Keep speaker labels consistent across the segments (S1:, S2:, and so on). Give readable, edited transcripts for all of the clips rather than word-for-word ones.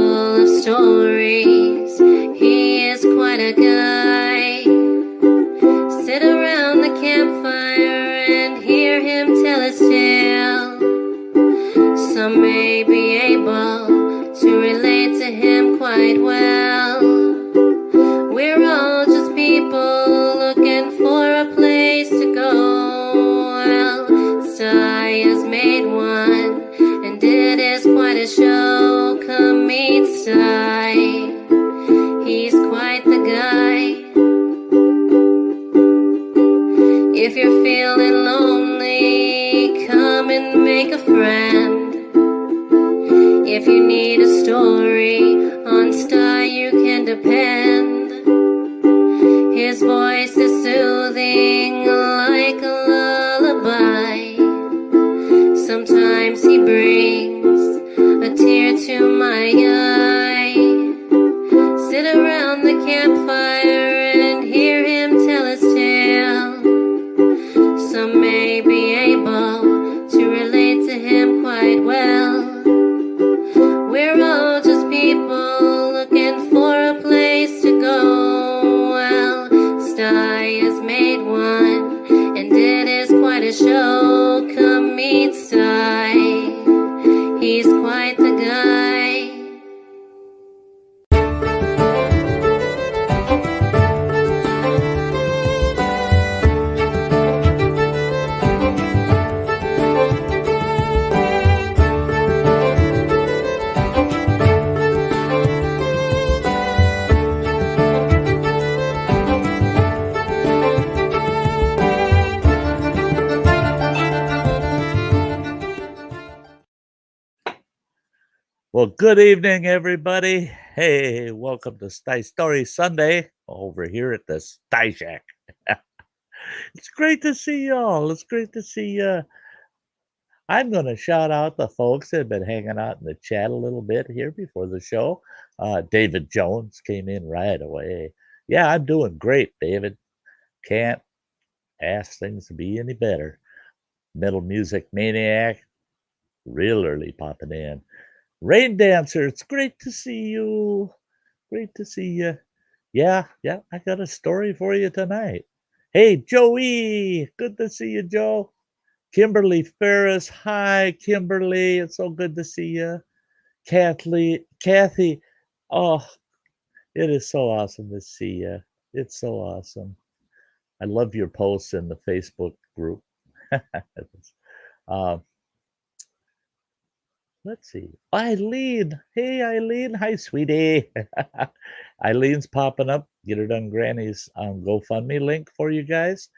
S1: full of stories. He is quite a guy. Sit around the campfire and hear him tell his tale. Some may be able to relate to him quite well. We're all just people looking for a place to go. Well, Sty has made one, and it is quite a show. Come meet Sty. He's quite the guy. If you're feeling lonely, come and make a friend. If you need a story, on Sty you can depend. His voice is soothing like a lullaby. Sometimes he brings a tear to my eye. Sit around the campfire and hear him tell his tale. Some may be able to relate to him quite well. We're all just people looking for a place to go. Well, Sty has made one, and it is quite a show. Come meet Sty. He's quite the guy.
S2: Well, good evening, everybody. Hey, welcome to Sty Story Sunday over here at the Sty Shack. It's great to see y'all. It's great to see you. I'm going to shout out the folks that have been hanging out in the chat a little bit here before the show. David Jones came in right away. Yeah, I'm doing great, David. Can't ask things to be any better. Metal Music Maniac, real early popping in. Rain Dancer, it's great to see you. Great to see you. Yeah, I got a story for you tonight. Hey, Joey, good to see you, Joe. Kimberly Ferris, hi, Kimberly, it's so good to see you. Kathy, oh, it is so awesome to see you. It's so awesome. I love your posts in the Facebook group. Let's see. Eileen. Hey, Eileen. Hi, sweetie. Eileen's popping up. Get Her Done Granny's GoFundMe link for you guys.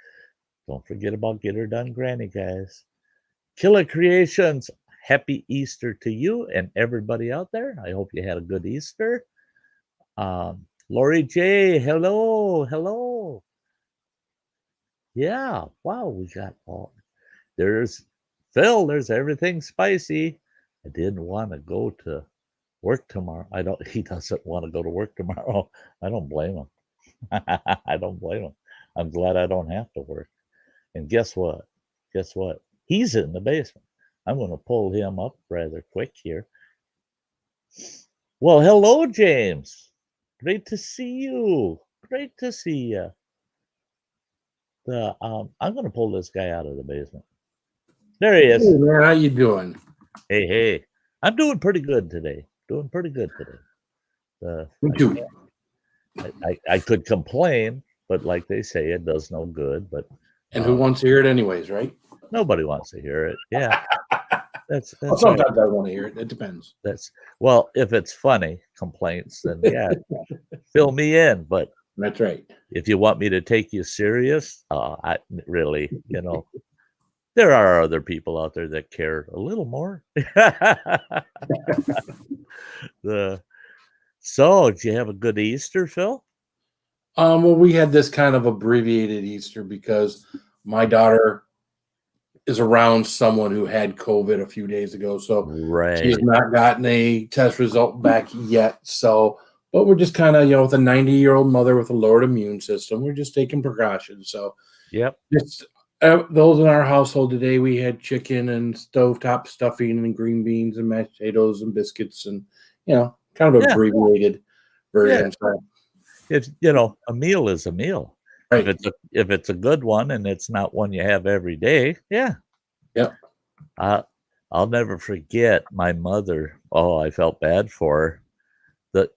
S2: Don't forget about Get Her Done Granny, guys. Killer Creations. Happy Easter to you and everybody out there. I hope you had a good Easter. Lori J. Hello. Hello. Yeah. Wow. We got all. There's Phil. There's Everything Spicy. I didn't want to go to work tomorrow. He doesn't want to go to work tomorrow. I don't blame him. I don't blame him. I'm glad I don't have to work. And guess what? He's in the basement. I'm going to pull him up rather quick here. Well, hello, James. Great to see you. Great to see you. I'm going to pull this guy out of the basement. There he is.
S3: Hey, man, how you doing?
S2: Hey. I'm doing pretty good today. Me
S3: too.
S2: I could complain, but like they say, it does no good. But
S3: who wants to hear it anyways, right?
S2: Nobody wants to hear it. Yeah. That's
S3: well, sometimes I want to hear it. It depends.
S2: Well, if it's funny complaints, then yeah, fill me in. But
S3: that's right.
S2: If you want me to take you serious, I really, there are other people out there that care a little more. So, did you have a good Easter, Phil?
S3: Well, we had this kind of abbreviated Easter because my daughter is around someone who had COVID a few days ago, so she has not gotten a test result back yet. So, but we're just kind of, with a 90-year-old mother with a lowered immune system, we're just taking precautions. So,
S2: yep.
S3: Those in our household today, we had chicken and stovetop stuffing and green beans and mashed potatoes and biscuits and, kind of abbreviated version.
S2: Yeah. It's, you know, a meal is a meal.
S3: Right.
S2: If it's a good one and it's not one you have every day, yeah.
S3: Yep.
S2: I'll never forget my mother. Oh, I felt bad for her.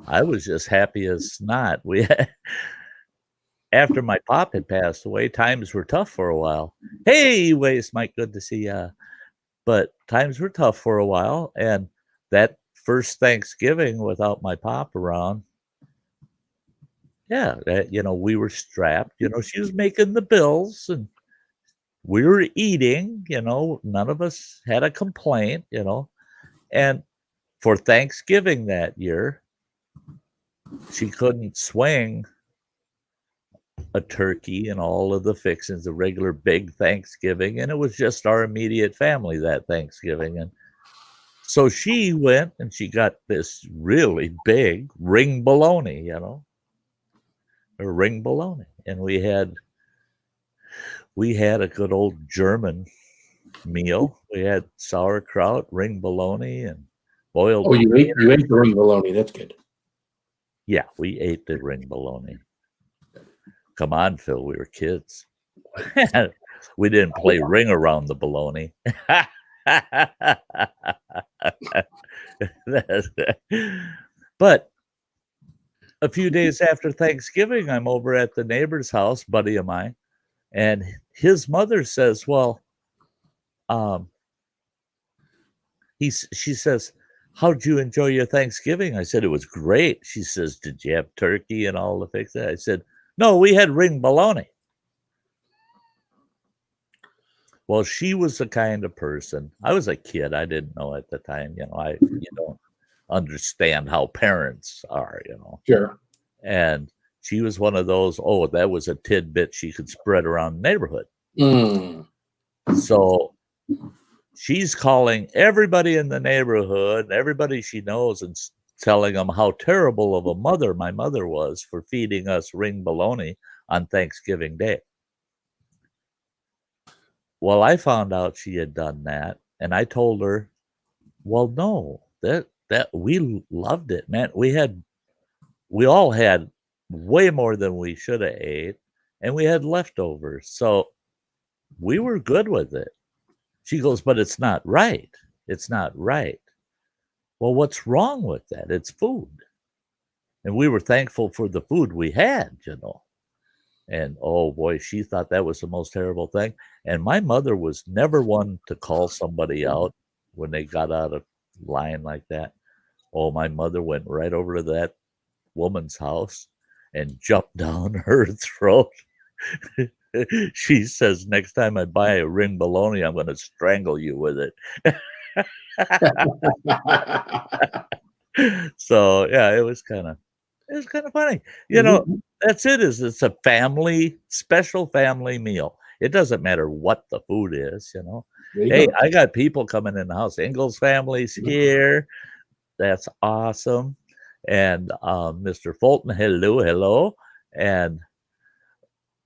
S2: I was just happy as snot. After my pop had passed away, times were tough for a while. Hey, Waste Mike, good to see ya. But times were tough for a while, and that first Thanksgiving without my pop around, yeah, you know, we were strapped. You know, she was making the bills, and we were eating. You know, none of us had a complaint. You know, and for Thanksgiving that year, she couldn't swing a turkey and all of the fixings, a regular big Thanksgiving, and it was just our immediate family that Thanksgiving. And so she went and she got this really big ring bologna, you know, a ring bologna. And we had a good old German meal. We had sauerkraut, ring bologna, and boiled.
S3: Oh, you ate the ring bologna. That's good.
S2: Yeah, we ate the ring bologna. Come on, Phil, we were kids. We didn't play ring around the bologna. But a few days after Thanksgiving, I'm over at the neighbor's house, buddy of mine, and his mother says, well, she says, how'd you enjoy your Thanksgiving? I said, it was great. She says, did you have turkey and all the fixings? I said, no, we had ring bologna. Well, she was the kind of person. I was a kid. I didn't know at the time. You know, you don't understand how parents are. You know.
S3: Sure.
S2: And she was one of those. Oh, that was a tidbit she could spread around the neighborhood. So she's calling everybody in the neighborhood, everybody she knows, and telling them how terrible of a mother my mother was for feeding us ring bologna on Thanksgiving Day. Well, I found out she had done that, and I told her, well, no, that we loved it, man. We all had way more than we should have ate, and we had leftovers. So we were good with it. She goes, but it's not right. It's not right. Well, what's wrong with that? It's food. And we were thankful for the food we had, you know. And oh boy, she thought that was the most terrible thing. And my mother was never one to call somebody out when they got out of line like that. Oh, my mother went right over to that woman's house and jumped down her throat. She says, next time I buy a ring bologna, I'm going to strangle you with it. So yeah, it was kind of funny. You know, that's it. It's a special family meal. It doesn't matter what the food is, you know. Hey, I got people coming in the house. Ingalls family's here. That's awesome. And Mr. Fulton, hello. And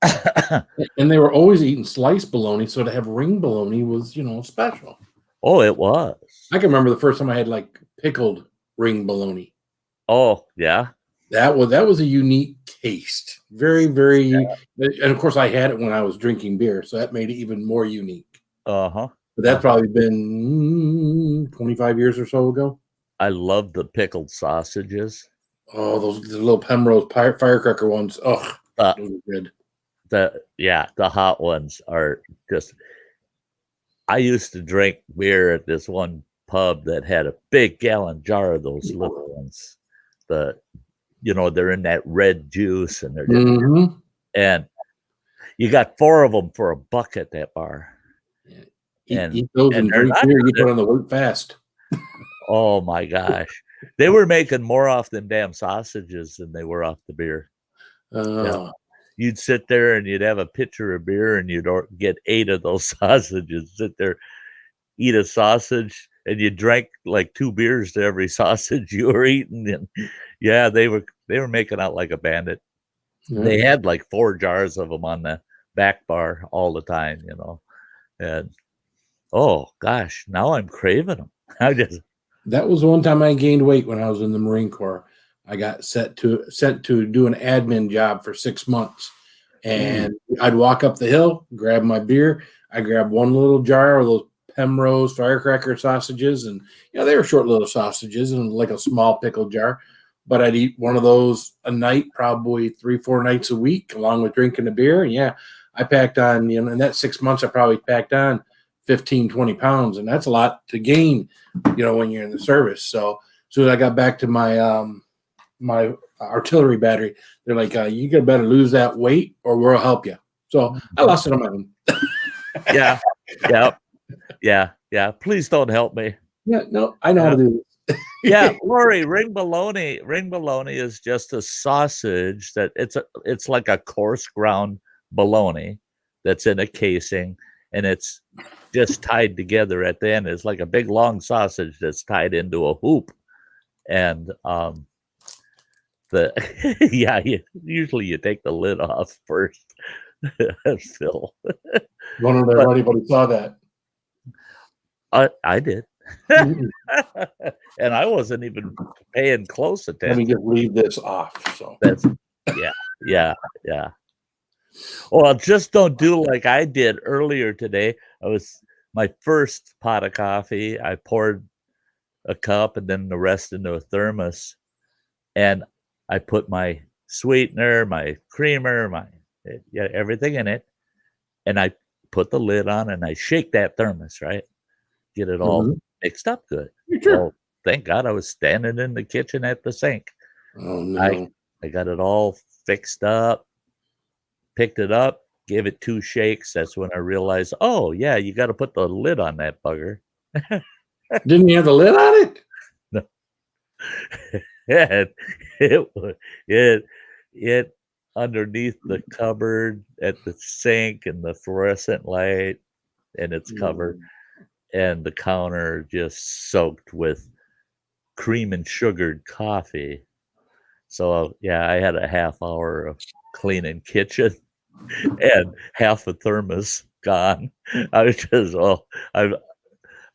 S3: and they were always eating sliced bologna, so to have ring bologna was, you know, special.
S2: Oh, it was.
S3: I can remember the first time I had like pickled ring bologna.
S2: Oh, yeah.
S3: That was a unique taste. Very, very, and of course I had it when I was drinking beer, so that made it even more unique.
S2: Uh-huh.
S3: But that's probably been 25 years or so ago.
S2: I love the pickled sausages.
S3: Oh, those little Pemrose firecracker ones. Oh, those are good.
S2: The hot ones are just. I used to drink beer at this one pub that had a big gallon jar of those little ones. You know, they're in that red juice, and they're and you got 4 of them for $1 at that bar.
S3: Eat those and drink beer. You put on the weight fast.
S2: Oh my gosh, they were making more off them damn sausages than they were off the beer. Yeah. You'd sit there and you'd have a pitcher of beer and you'd get 8 of those sausages. Sit there, eat a sausage, and you drank like 2 beers to every sausage you were eating. And yeah, they were making out like a bandit. They had like 4 jars of them on the back bar all the time, you know. And oh gosh, now I'm craving them.
S3: That was the one time I gained weight when I was in the Marine Corps. I got sent to do an admin job for 6 months. And I'd walk up the hill, grab my beer. I grabbed one little jar of those Pemrose firecracker sausages. And, they were short little sausages and like a small pickle jar. But I'd eat one of those a night, probably 3-4 nights a week, along with drinking the beer. And yeah, I packed on, in that 6 months, I probably packed on 15, 20 pounds. And that's a lot to gain, when you're in the service. So as soon as I got back to my, my artillery battery, they're like, you better lose that weight or we'll help you. So I lost it on my own.
S2: Yeah. Please don't help me.
S3: Yeah, no, I know how to do this.
S2: Yeah, Lori, ring bologna. Ring bologna is just a sausage that it's like a coarse ground bologna that's in a casing, and it's just tied together at the end. It's like a big long sausage that's tied into a hoop, and usually you take the lid off first. Phil,
S3: wonder if anybody saw that.
S2: I did. And I wasn't even paying close attention.
S3: Let me just leave this off. So
S2: that's yeah. Well, just don't do like I did earlier today. My first pot of coffee. I poured a cup and then the rest into a thermos, and I put my sweetener, my creamer, everything in it, and I put the lid on and I shake that thermos, right? Get it all mixed up good.
S3: Sure.
S2: Well, thank God I was standing in the kitchen at the sink.
S3: Oh no!
S2: I got it all fixed up, picked it up, gave it 2 shakes. That's when I realized, oh yeah, you got to put the lid on that bugger.
S3: Didn't you have the lid on it?
S2: No. It underneath the cupboard at the sink and the fluorescent light, and it's covered. And the counter just soaked with cream and sugared coffee. So I had a half hour of cleaning kitchen and half a thermos gone. I was just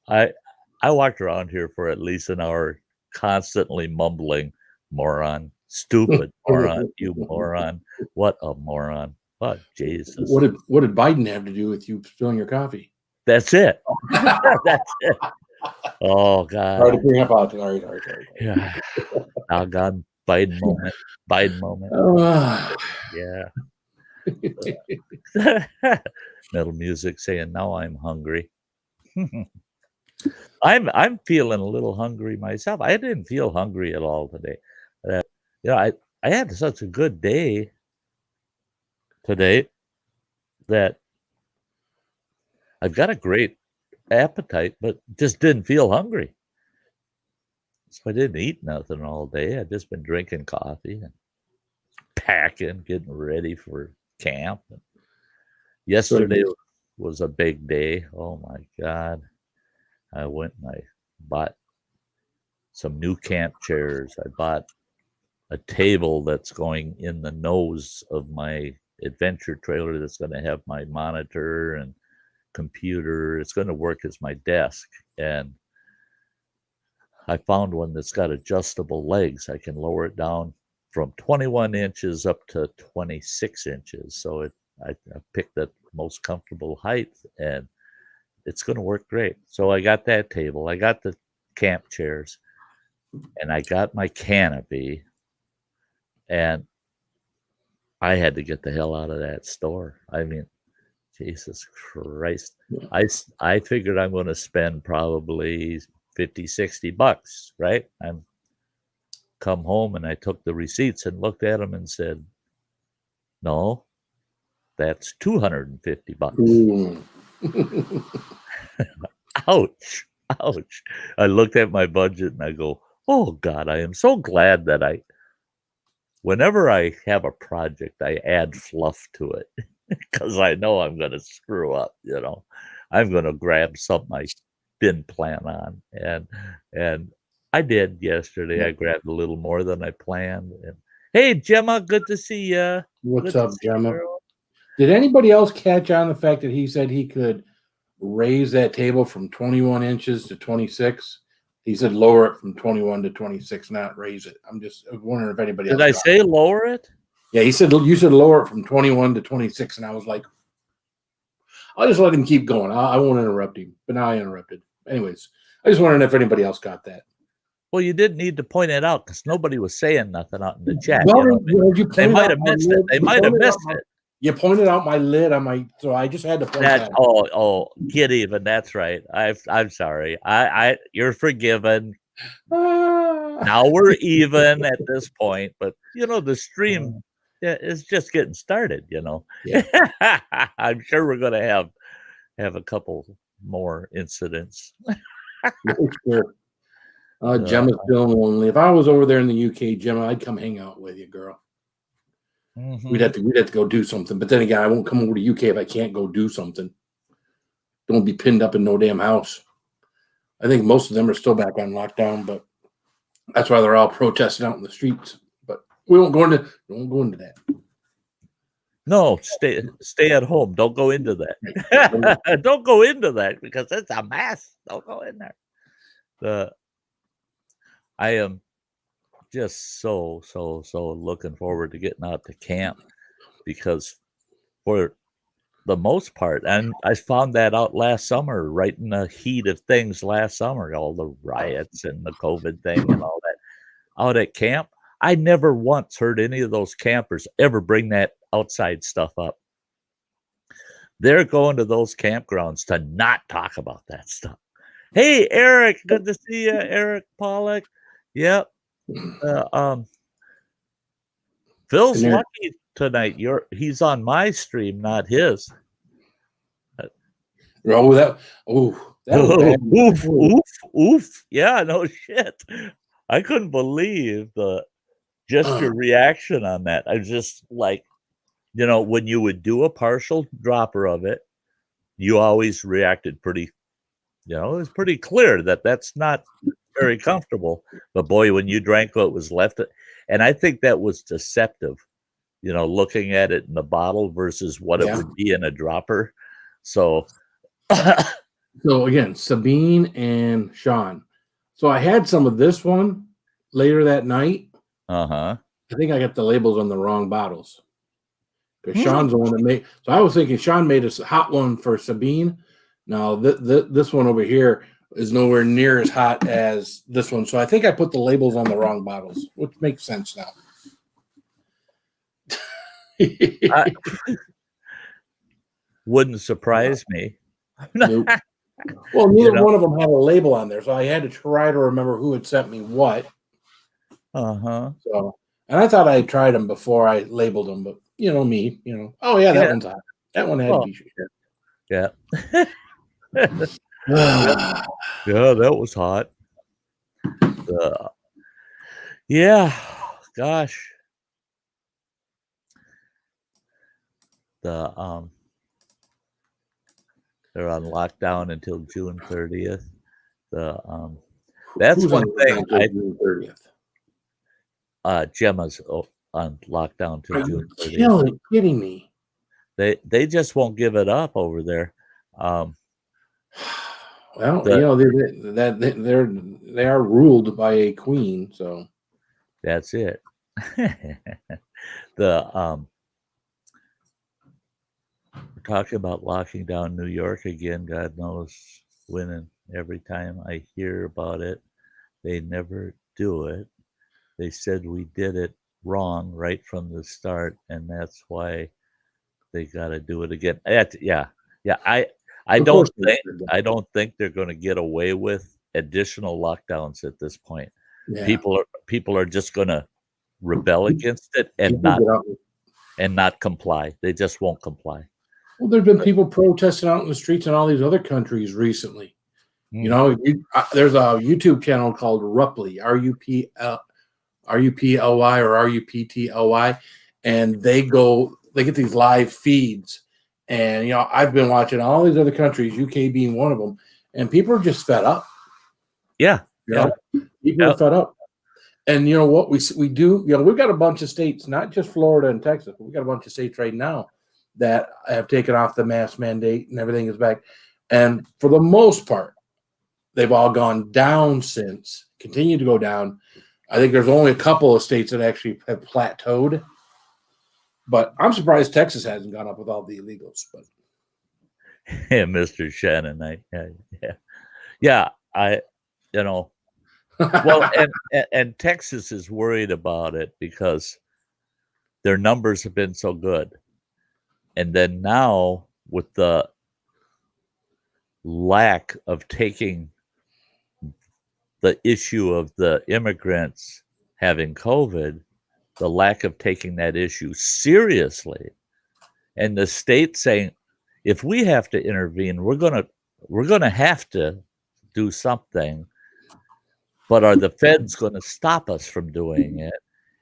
S2: I walked around here for at least an hour, constantly mumbling, "Moron, stupid moron, you moron, what a moron!" Oh Jesus!
S3: What did Biden have to do with you spilling your coffee?
S2: That's it. That's it. Oh God!
S3: Sorry to bring up all right.
S2: Yeah. Doggone Biden moment. Yeah. Metal music saying, "Now I'm hungry." I'm feeling a little hungry myself. I didn't feel hungry at all today. I had such a good day today that I've got a great appetite, but just didn't feel hungry. So I didn't eat nothing all day. I've just been drinking coffee and packing, getting ready for camp. And yesterday was a big day. Oh my God. I went and I bought some new camp chairs. I bought a table that's going in the nose of my adventure trailer that's going to have my monitor and computer. It's going to work as my desk. And I found one that's got adjustable legs. I can lower it down from 21 inches up to 26 inches. So I picked the most comfortable height, and it's going to work great. So I got that table. I got the camp chairs, and I got my canopy, and I had to get the hell out of that store. I mean, Jesus Christ. I figured I'm going to spend probably $50-$60, right? I'm come home and I took the receipts and looked at them and said, no, that's $250. Ouch. I looked at my budget and I go, oh God, I am so glad that whenever I have a project, I add fluff to it because I know I'm going to screw up, I'm going to grab something I didn't plan on. And I did yesterday. I grabbed a little more than I planned. And hey, Gemma, good to see you.
S3: What's up, Gemma? Did anybody else catch on the fact that he said he could raise that table from 21 inches to 26 He said lower it from 21 to 26, not raise it. I'm just wondering if anybody else.
S2: Did I say lower it?
S3: Yeah, he said you said lower it from 21 to 26, and I was like, I'll just let him keep going. I won't interrupt him, but now I interrupted. Anyways, I just wondering if anybody else got that.
S2: Well, you didn't need to point it out because nobody was saying nothing out in the chat.
S3: Well,
S2: they might have missed it. They might have missed it.
S3: You pointed out my lid on my, so I just had to point that.
S2: Get even. That's right. I'm sorry. You're forgiven. Now we're even at this point, but the stream is just getting started.
S3: Yeah.
S2: I'm sure we're going to have a couple more incidents.
S3: Sure. Gemma's feeling lonely. If I was over there in the UK, Gemma, I'd come hang out with you, girl.
S2: Mm-hmm.
S3: We'd have to go do something. But then again, I won't come over to UK if I can't go do something. Don't be pinned up in no damn house. I think most of them are still back on lockdown, but that's why they're all protesting out in the streets. But we won't go into that.
S2: No, stay at home. Don't go into that. Don't go into that because it's a mess. Don't go in there. I am just so looking forward to getting out to camp because for the most part, and I found that out last summer, right in the heat of things last summer, all the riots and the COVID thing and all that out at camp. I never once heard any of those campers ever bring that outside stuff up. They're going to those campgrounds to not talk about that stuff. Hey, Eric, good to see you, Eric Pollock. Yep. Phil's lucky tonight. He's on my stream, not his. Oof. Yeah, no shit. I couldn't believe your reaction on that. I was just like, when you would do a partial dropper of it, you always reacted pretty, it was pretty clear that that's not very comfortable. But boy, when you drank what was left, and I think that was deceptive, looking at it in the bottle versus what it would be in a dropper. So
S3: again, Sabine and Sean. So I had some of this one later that night. I think I got the labels on the wrong bottles. Because Sean's the one that made. So I was thinking Sean made a hot one for Sabine. Now this one over here is nowhere near as hot as this one. So I think I put the labels on the wrong bottles, which makes sense now.
S2: Wouldn't surprise me.
S3: Nope. Well, neither one of them had a label on there, so I had to try to remember who had sent me what. So, and I thought I had tried them before I labeled them, but me, oh yeah, that one's hot. That one had to be sure.
S2: Yeah. Yeah, that was hot. Gosh. They're on lockdown until June 30th. That's one thing.
S3: June 30th.
S2: Gemma's on lockdown till June 30th.
S3: Are you kidding me?
S2: They just won't give it up over there.
S3: Well, they are ruled by a queen, so
S2: that's it. We're talking about locking down New York again. God knows when and every time I hear about it, they never do it. They said we did it wrong right from the start, and that's why they got to do it again. I don't think they're going to get away with additional lockdowns at this point. Yeah. People are just going to rebel against it and not comply. They just won't comply.
S3: Well, there've been people protesting out in the streets in all these other countries recently. There's a YouTube channel called Ruptly, RUPLY or RUPTLY, and they get these live feeds. And, I've been watching all these other countries, UK being one of them, and people are just fed up.
S2: Yeah.
S3: People are fed up. And, what we do, we've got a bunch of states, not just Florida and Texas, but we've got a bunch of states right now that have taken off the mask mandate and everything is back. And for the most part, they've all gone down since, continue to go down. I think there's only a couple of states that actually have plateaued. But I'm surprised Texas hasn't gone up with all the illegals. But
S2: yeah, Mr. Shannon, well, and Texas is worried about it because their numbers have been so good. And then now with the lack of taking the issue of the immigrants having COVID, the lack of taking that issue seriously, and the state saying, if we have to intervene, we're gonna have to do something, but are the feds going to stop us from doing it?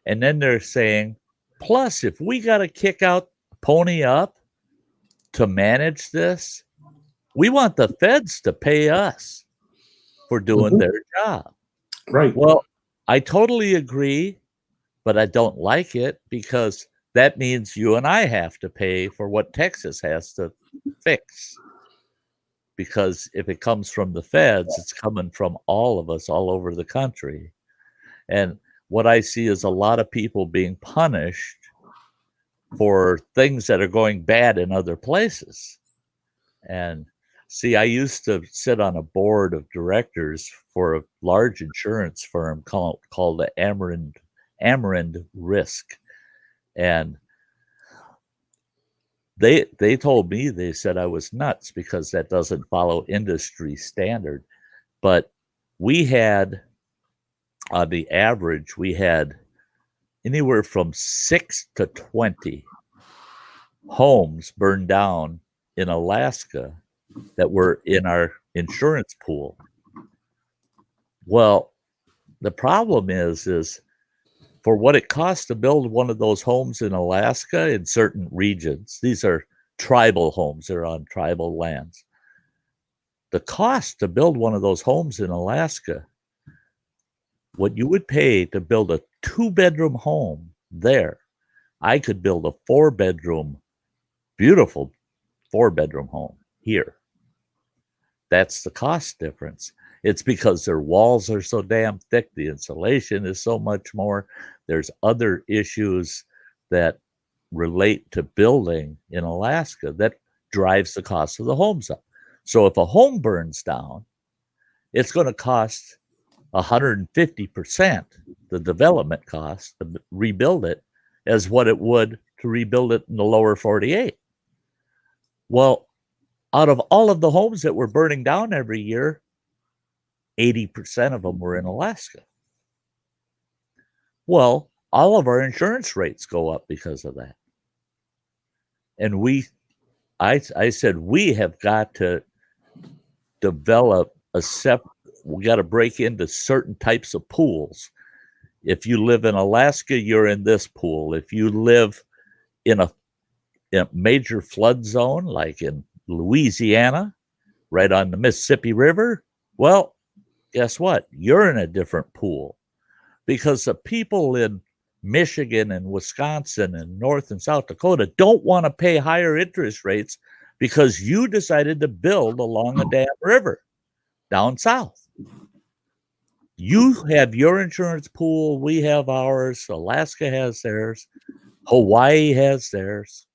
S2: And then they're saying, plus, if we got to kick out, pony up to manage this, we want the feds to pay us for doing their job.
S3: Right.
S2: Well, I totally agree, but I don't like it because that means you and I have to pay for what Texas has to fix. Because if it comes from the feds, it's coming from all of us all over the country. And what I see is a lot of people being punished for things that are going bad in other places. And see, I used to sit on a board of directors for a large insurance firm called the Amrand Risk. And they told me, they said I was nuts because that doesn't follow industry standard. But we had, on the average, we had anywhere from 6 to 20 homes burned down in Alaska that were in our insurance pool. Well, the problem is for what it costs to build one of those homes in Alaska in certain regions, these are tribal homes, they're on tribal lands. The cost to build one of those homes in Alaska, what you would pay to build a 2-bedroom home there, I could build a 4-bedroom, beautiful 4-bedroom home here. That's the cost difference. It's because their walls are so damn thick. The insulation is so much more. There's other issues that relate to building in Alaska that drives the cost of the homes up. So if a home burns down, it's going to cost 150% the development cost to rebuild it as what it would to rebuild it in the lower 48. Well, out of all of the homes that were burning down every year, 80% of them were in Alaska. Well, all of our insurance rates go up because of that. And I said, we have got to develop we got to break into certain types of pools. If you live in Alaska, you're in this pool. If you live in a major flood zone, like in Louisiana, right on the Mississippi River, well, guess what? You're in a different pool, because the people in Michigan and Wisconsin and North and South Dakota don't want to pay higher interest rates because you decided to build along a damn river down south. You have your insurance pool. We have ours. Alaska has theirs. Hawaii has theirs.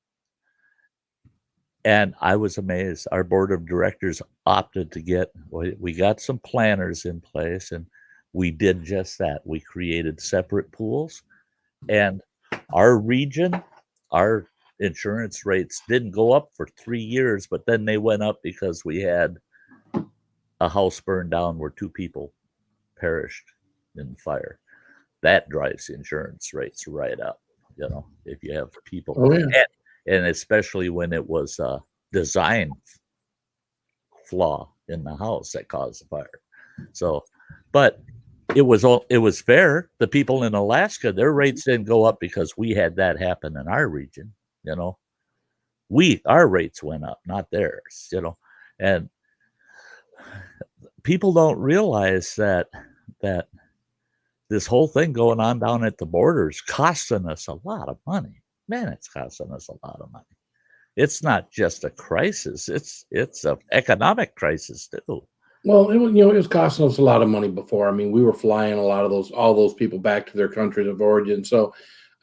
S2: And I was amazed. Our board of directors opted to we got some planners in place, and we did just that. We created separate pools, and our region, our insurance rates didn't go up for 3 years, but then they went up because we had a house burned down where 2 people perished in the fire. That drives insurance rates right up, if you have people.
S3: Oh, yeah.
S2: And especially when it was a design flaw in the house that caused the fire. So, but it was fair. The people in Alaska, their rates didn't go up because we had that happen in our region. Our rates went up, not theirs. And people don't realize that this whole thing going on down at the border is costing us a lot of money. Man, it's costing us a lot of money. It's not just a crisis. It's an economic crisis too.
S3: Well, it was costing us a lot of money before. I mean, we were flying a lot of all those people back to their countries of origin. So,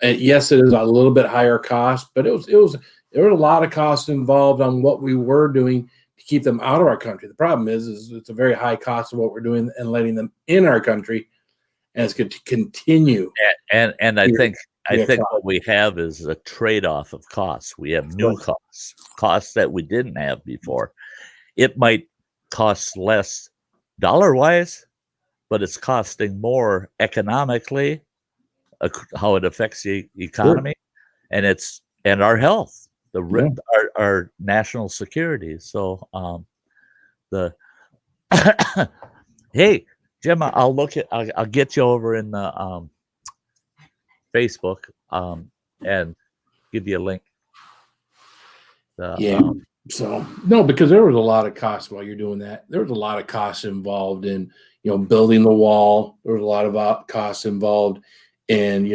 S3: yes, it is a little bit higher cost, but there were a lot of costs involved on what we were doing to keep them out of our country. The problem is it's a very high cost of what we're doing and letting them in our country, and it's going to continue.
S2: And I think what we have is a trade-off of costs. We have new costs that we didn't have before. It might cost less dollar-wise, but it's costing more economically, how it affects the economy, and our health, our national security. So hey, Jim, I'll get you over in the Facebook and give you a link.
S3: So no, because there was a lot of costs while you're doing that. There was a lot of costs involved in building the wall. There was a lot of costs involved in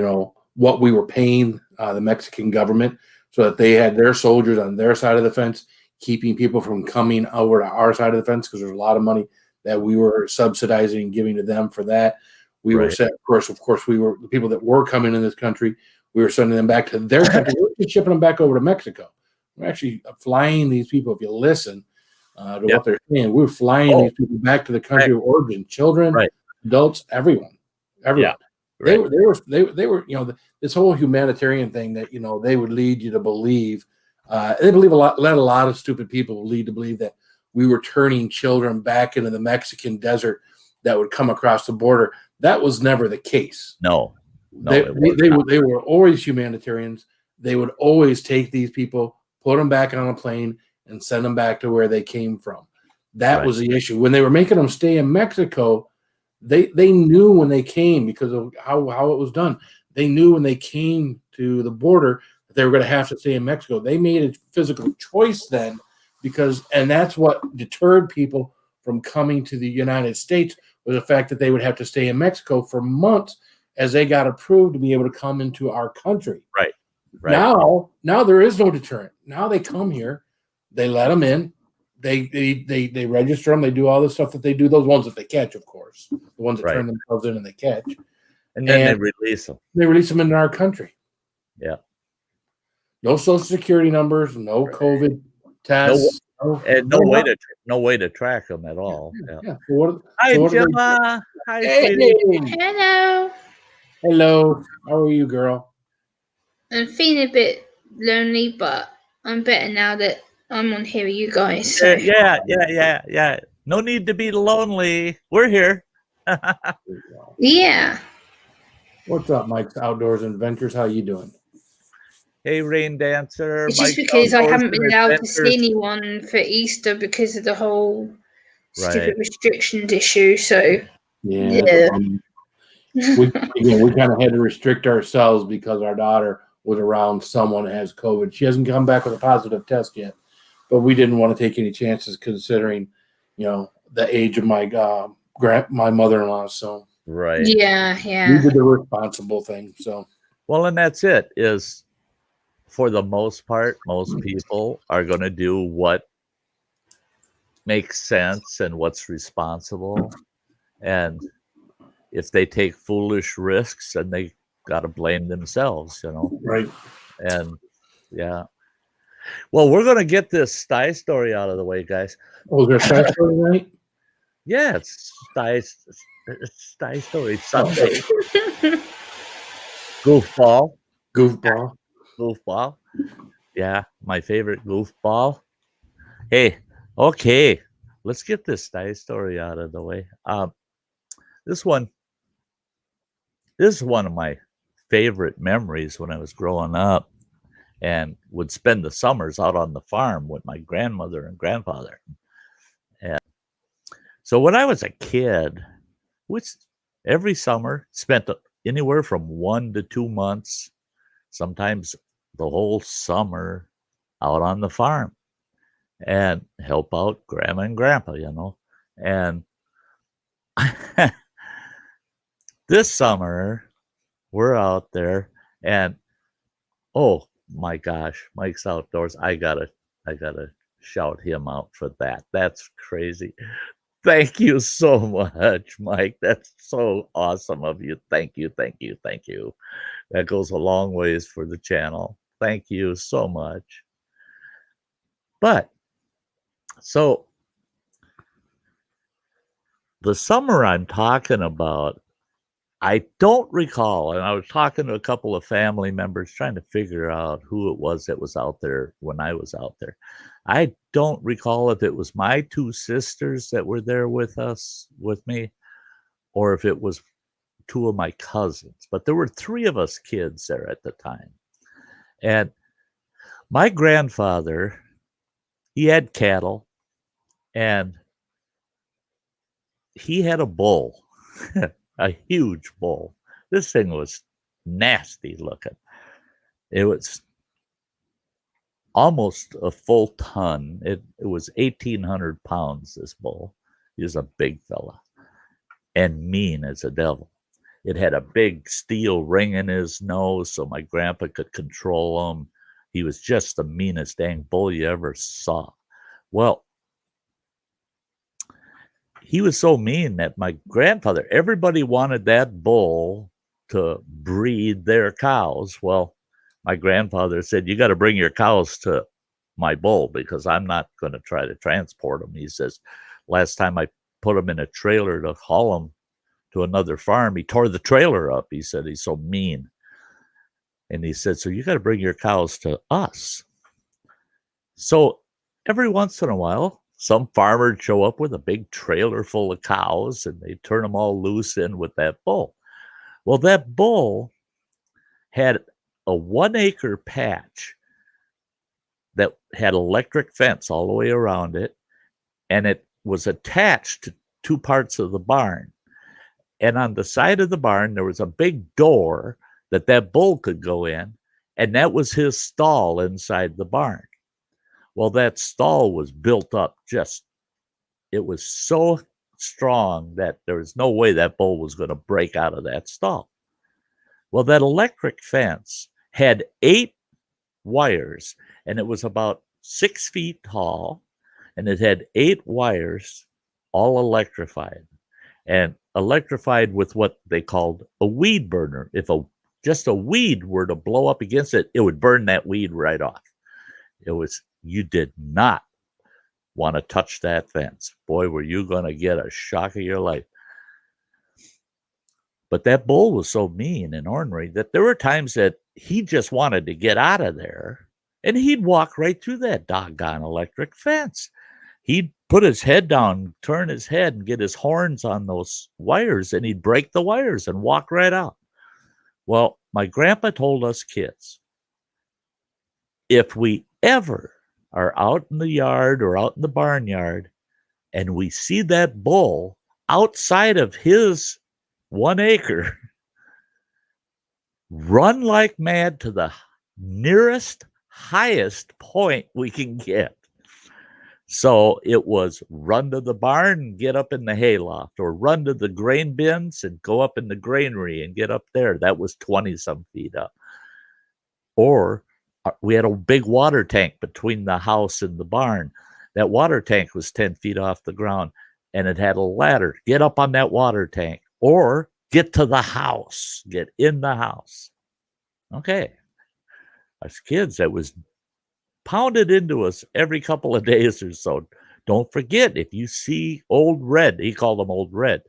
S3: what we were paying the Mexican government so that they had their soldiers on their side of the fence, keeping people from coming over to our side of the fence, because there's a lot of money that we were subsidizing and giving to them for that. We were set, of course, we were the people that were coming in this country. We were sending them back to their country. We were shipping them back over to Mexico. We're actually flying these people. If you listen to what they're saying, we're flying these people back to the country of origin. Children, adults, everyone.
S2: Yeah.
S3: They were. This whole humanitarian thing that they would lead you to believe. They believe led a lot of stupid people lead to believe that we were turning children back into the Mexican desert that would come across the border. That was never the case.
S2: No,
S3: they were always humanitarians. They would always take these people, put them back on a plane, and send them back to where they came from. That was the issue. When they were making them stay in Mexico, they knew when they came, because of how it was done. They knew when they came to the border that they were going to have to stay in Mexico. They made a physical choice then, and that's what deterred people from coming to the United States, was the fact that they would have to stay in Mexico for months as they got approved to be able to come into our country.
S2: Right.
S3: Now there is no deterrent. Now they come here, they let them in, they register them, they do all the stuff that they do. Those ones that they catch, of course, the ones that turn themselves in and they catch,
S2: and then they release them.
S3: They release them into our country.
S2: Yeah.
S3: No social security numbers, no COVID tests,
S2: no way to track them at all.
S3: Yeah.
S2: Hi, Gemma. Hi, sweetie.
S3: Hello. How are you, girl?
S4: I'm feeling a bit lonely, but I'm better now that I'm on here with you guys. So.
S2: Yeah. No need to be lonely. We're here.
S4: Yeah.
S3: What's up, Mike's Outdoors Adventures? How you doing?
S2: Hey, Rain Dancer.
S4: It's just because I haven't been allowed to see anyone for Easter because of the whole stupid restrictions issue. So
S3: yeah. We kind of had to restrict ourselves because our daughter was around someone that has COVID. She hasn't come back with a positive test yet, but we didn't want to take any chances considering, the age of my mother-in-law. So
S4: yeah,
S3: we did the responsible thing. So
S2: and that's it. Is for the most part, most people are going to do what makes sense and what's responsible, and if they take foolish risks, then they got to blame themselves,
S3: Right.
S2: And well, we're going to get this Sty story out of the way, guys.
S3: Oh, is there a Sty story tonight?
S2: Yeah, it's Sty Story Sunday. Goofball. Yeah, my favorite goofball. Hey, okay, let's get this Sty story out of the way. This is one of my favorite memories when I was growing up and would spend the summers out on the farm with my grandmother and grandfather. And so when I was a kid, which every summer spent anywhere from 1 to 2 months, sometimes the whole summer out on the farm and help out grandma and grandpa, and this summer we're out there and oh my gosh, Mike's Outdoors. I gotta shout him out for that. That's crazy. Thank you so much, Mike. That's so awesome of you. Thank you, thank you, thank you. That goes a long ways for the channel. Thank you so much. But, so, the summer I'm talking about, I don't recall, and I was talking to a couple of family members trying to figure out who it was that was out there when I was out there. I don't recall if it was my two sisters that were there with me, or if it was two of my cousins. But there were three of us kids there at the time. And my grandfather, he had cattle, and he had a bull. A huge bull. This thing was nasty looking. It was almost a full ton. It was 1,800 pounds, this bull. He was a big fella and mean as a devil. It had a big steel ring in his nose so my grandpa could control him. He was just the meanest dang bull you ever saw. Well, he was so mean that my grandfather, everybody wanted that bull to breed their cows. Well, my grandfather said, you got to bring your cows to my bull because I'm not going to try to transport them. He says, last time I put them in a trailer to haul them to another farm, he tore the trailer up. He said, he's so mean. And he said, so you got to bring your cows to us. So every once in a while, some farmer would show up with a big trailer full of cows and they turn them all loose in with that bull. Well, that bull had a 1 acre patch that had electric fence all the way around it, and it was attached to two parts of the barn. And on the side of the barn, there was a big door that bull could go in, and that was his stall inside the barn. Well, that stall was built up it was so strong that there was no way that bull was going to break out of that stall. Well, that electric fence had 8 wires, and it was about 6 feet tall, and it had 8 wires, all electrified, and electrified with what they called a weed burner. If just a weed were to blow up against it, it would burn that weed right off. You did not want to touch that fence. Boy, were you going to get a shock of your life. But that bull was so mean and ornery that there were times that he just wanted to get out of there, and he'd walk right through that doggone electric fence. He'd put his head down, turn his head, and get his horns on those wires, and he'd break the wires and walk right out. Well, my grandpa told us kids, if we ever are out in the yard or out in the barnyard and we see that bull outside of his 1 acre, run like mad to the nearest, highest point we can get. So it was run to the barn and get up in the hayloft, or run to the grain bins and go up in the granary and get up there. That was 20-some feet up. Or we had a big water tank between the house and the barn. That water tank was 10 feet off the ground, and it had a ladder. Get up on that water tank, or get to the house, get in the house. Okay. As kids, that was pounded into us every couple of days or so. Don't forget, if you see Old Red, he called him Old Red.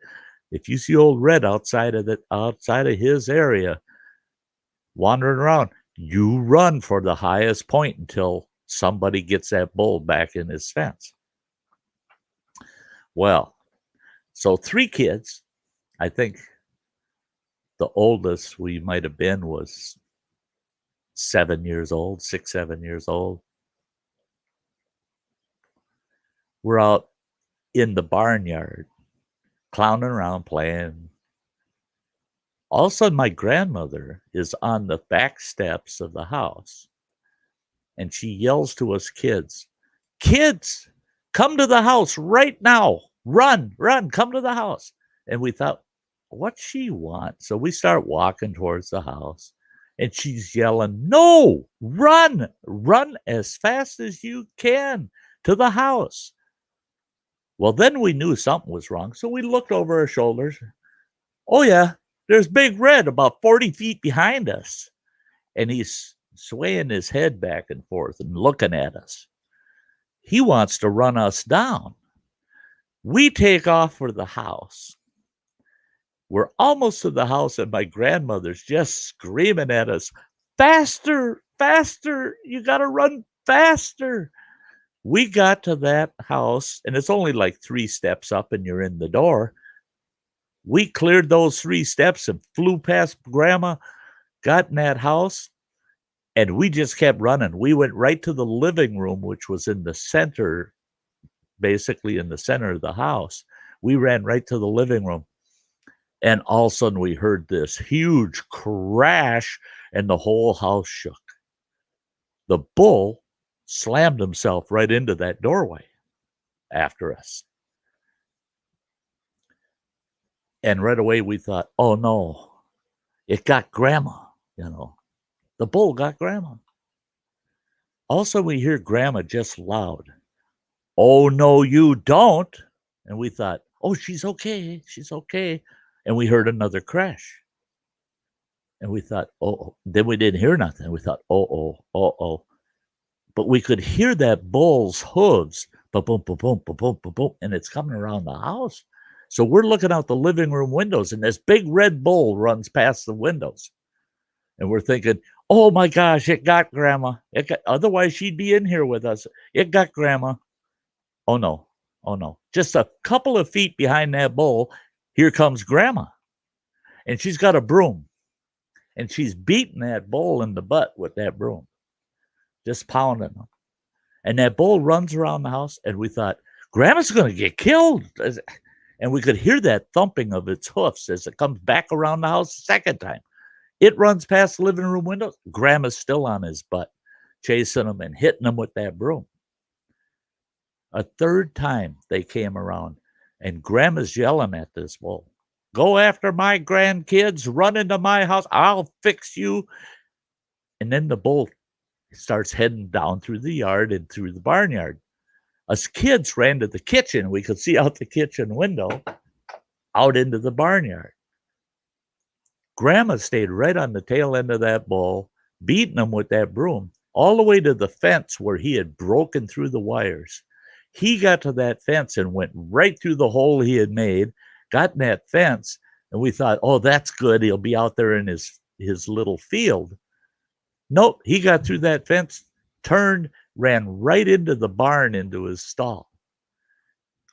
S2: If you see Old Red outside of his area, wandering around, you run for the highest point until somebody gets that bull back in his fence. Well, so 3 kids. I think the oldest we might have been was 7 years old, 6, 7 years old. We're out in the barnyard, clowning around, playing. All of a sudden, my grandmother is on the back steps of the house, and she yells to us kids, "Kids, come to the house right now. Run, come to the house." And we thought, what's she want? So we start walking towards the house, and she's yelling, "No, run as fast as you can to the house." Well, then we knew something was wrong, so we looked over our shoulders. Oh, yeah, there's Big Red about 40 feet behind us. And he's swaying his head back and forth and looking at us. He wants to run us down. We take off for the house. We're almost to the house, and my grandmother's just screaming at us, faster, faster, you got to run faster. We got to that house, and it's only like 3 steps up, and you're in the door. We cleared those 3 steps and flew past Grandma, got in that house, and we just kept running. We went right to the living room, which was in the center, basically in the center of the house. We ran right to the living room. And all of a sudden, we heard this huge crash, and the whole house shook. The bull slammed himself right into that doorway after us. And right away, we thought, oh, no, it got Grandma, The bull got Grandma. Also, we hear Grandma just loud, oh, no, you don't. And we thought, oh, she's okay. She's okay. And we heard another crash. And we thought, oh, then we didn't hear nothing. We thought, oh. But we could hear that bull's hooves, ba-boom, ba-boom, ba-boom, ba-boom, and it's coming around the house. So we're looking out the living room windows, and this big red bull runs past the windows. And we're thinking, oh, my gosh, it got Grandma. Otherwise, she'd be in here with us. It got Grandma. Oh, no. Just a couple of feet behind that bull, here comes Grandma. And she's got a broom. And she's beating that bull in the butt with that broom. Just pounding him. And that bull runs around the house, and we thought, Grandma's going to get killed. And we could hear that thumping of its hoofs as it comes back around the house the second time. It runs past the living room window. Grandma's still on his butt, chasing him and hitting him with that broom. A third time they came around, and Grandma's yelling at this bull, go after my grandkids, run into my house, I'll fix you. And then the bull starts heading down through the yard and through the barnyard. Us kids ran to the kitchen. We could see out the kitchen window out into the barnyard. Grandma stayed right on the tail end of that bull, beating him with that broom, all the way to the fence where he had broken through the wires. He got to that fence and went right through the hole he had made, got in that fence, and we thought, oh, that's good. He'll be out there in his little field. Nope, he got through that fence, turned, ran right into the barn, into his stall.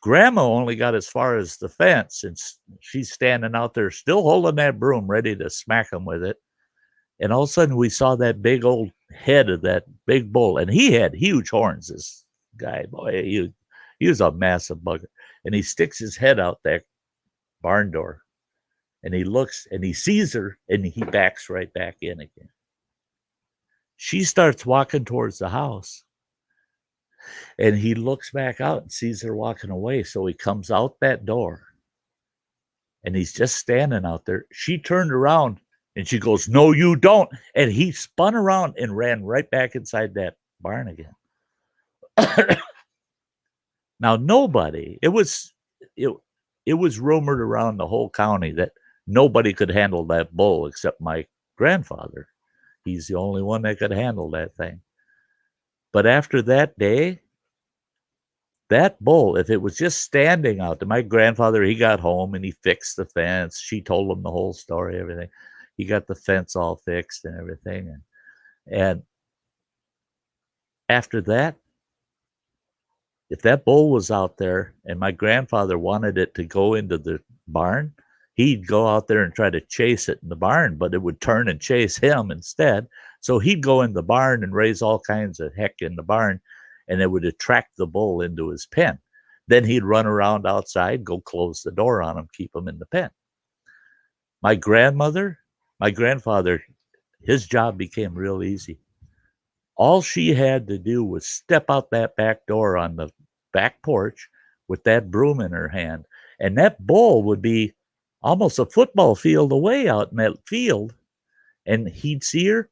S2: Grandma only got as far as the fence, and she's standing out there still holding that broom, ready to smack him with it. And all of a sudden, we saw that big old head of that big bull, and he had huge horns, this guy. Boy, he was a massive bugger. And he sticks his head out that barn door, and he looks, and he sees her, and he backs right back in again. She starts walking towards the house, and he looks back out and sees her walking away. So he comes out that door, and he's just standing out there. She turned around, and she goes, no, you don't. And he spun around and ran right back inside that barn again. Now, it was rumored around the whole county that nobody could handle that bull except my grandfather. He's the only one that could handle that thing. But after that day, that bull, if it was just standing out there, my grandfather, he got home and he fixed the fence. She told him the whole story, everything. He got the fence all fixed and everything. And after that, if that bull was out there and my grandfather wanted it to go into the barn, he'd go out there and try to chase it in the barn, but it would turn and chase him instead. So he'd go in the barn and raise all kinds of heck in the barn, and it would attract the bull into his pen. Then he'd run around outside, go close the door on him, keep him in the pen. My grandfather, his job became real easy. All she had to do was step out that back door on the back porch with that broom in her hand, and that bull would be almost a football field away out in that field, and he'd see her.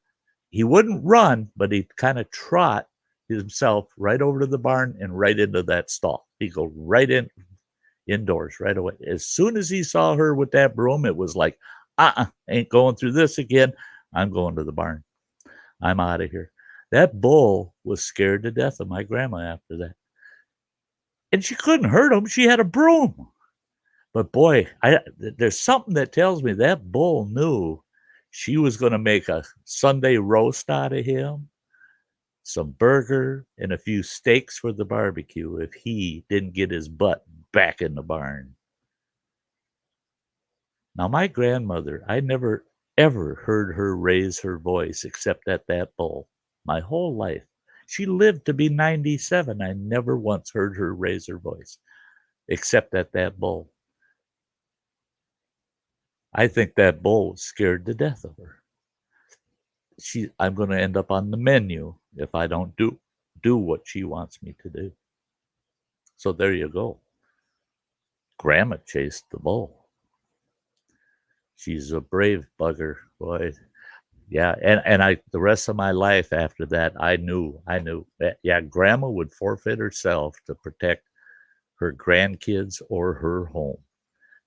S2: He wouldn't run, but he'd kind of trot himself right over to the barn and right into that stall. He'd go right indoors right away. As soon as he saw her with that broom, it was like, ain't going through this again. I'm going to the barn. I'm out of here. That bull was scared to death of my grandma after that. And she couldn't hurt him. She had a broom. But boy, there's something that tells me that bull knew she was going to make a Sunday roast out of him, some burger, and a few steaks for the barbecue if he didn't get his butt back in the barn. Now, my grandmother, I never, ever heard her raise her voice except at that bull my whole life. She lived to be 97. I never once heard her raise her voice except at that bull. I think that bull was scared to death of her. I'm going to end up on the menu if I don't do what she wants me to do. So there you go. Grandma chased the bull. She's a brave bugger, boy. Yeah, and the rest of my life after that, I knew that, yeah, Grandma would forfeit herself to protect her grandkids or her home.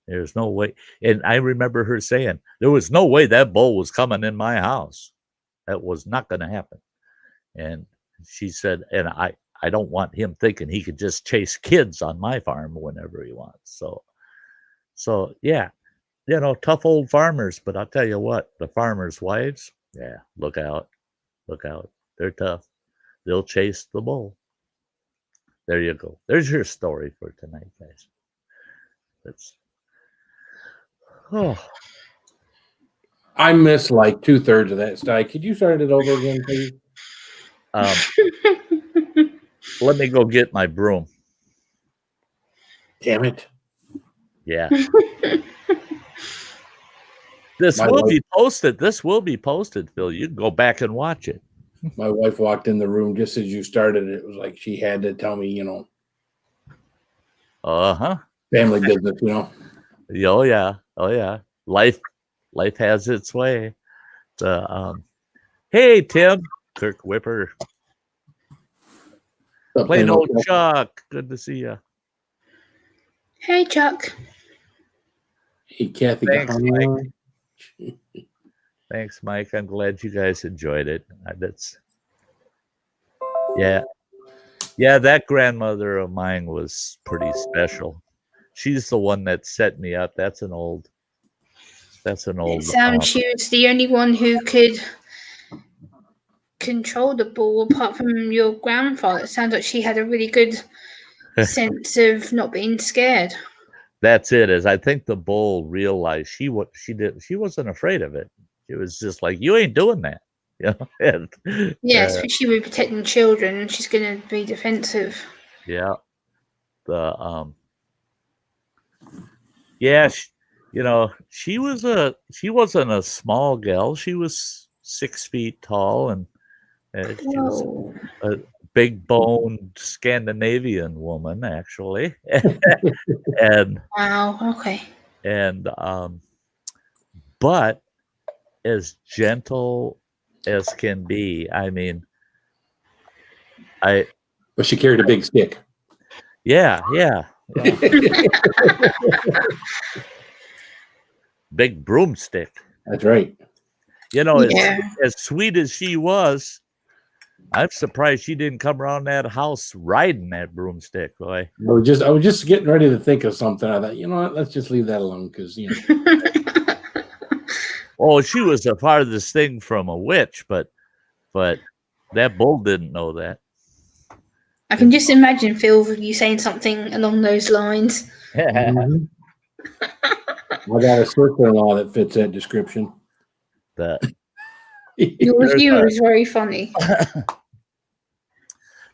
S2: There's no way. And I remember her saying, there was no way that bull was coming in my house. That was not going to happen. And she said, and I don't want him thinking he could just chase kids on my farm whenever he wants. So yeah, tough old farmers. But I'll tell you what, the farmers' wives, yeah, look out. They're tough. They'll chase the bull. There you go. There's your story for tonight, guys.
S3: I missed like 2/3 of that, Sty. Could you start it over again, please?
S2: Let me go get my broom.
S3: Damn it.
S2: Yeah. This will be posted. This will be posted, Phil. You can go back and watch it.
S3: My wife walked in the room just as you started. It was like she had to tell me, family business,
S2: Oh yeah. Life has its way. Hey Tim, Kirk Whipper. Plain old Chuck. Good to see you.
S4: Hey Chuck.
S3: Hey Kathy.
S2: Thanks, Mike. Thanks, Mike. I'm glad you guys enjoyed it. Yeah, that grandmother of mine was pretty special. She's the one that set me up. That's an old. It
S4: sounds she was the only one who could control the bull apart from your grandfather. It sounds like she had a really good sense of not being scared.
S2: That's it. Is I think the bull realized she wasn't afraid of it. She was just like, you ain't doing that.
S4: Yes, but she would be protecting children and she's going to be defensive.
S2: Yeah. She wasn't a small gal. She was 6 feet tall and she was a big boned Scandinavian woman, actually. And
S4: wow, okay.
S2: And but as gentle as can be. I mean,
S3: but she carried a big stick.
S2: Yeah. Big broomstick.
S3: That's right.
S2: As sweet as she was, I'm surprised she didn't come around that house riding that broomstick, boy.
S3: I was just getting ready to think of something. I thought, you know what, let's just leave that alone because
S2: Oh, she was the farthest thing from a witch, but that bull didn't know that.
S4: I can just imagine Phil you saying something along those lines.
S3: Mm-hmm. I got a sister-in-law that fits that description.
S4: Your humor is very funny.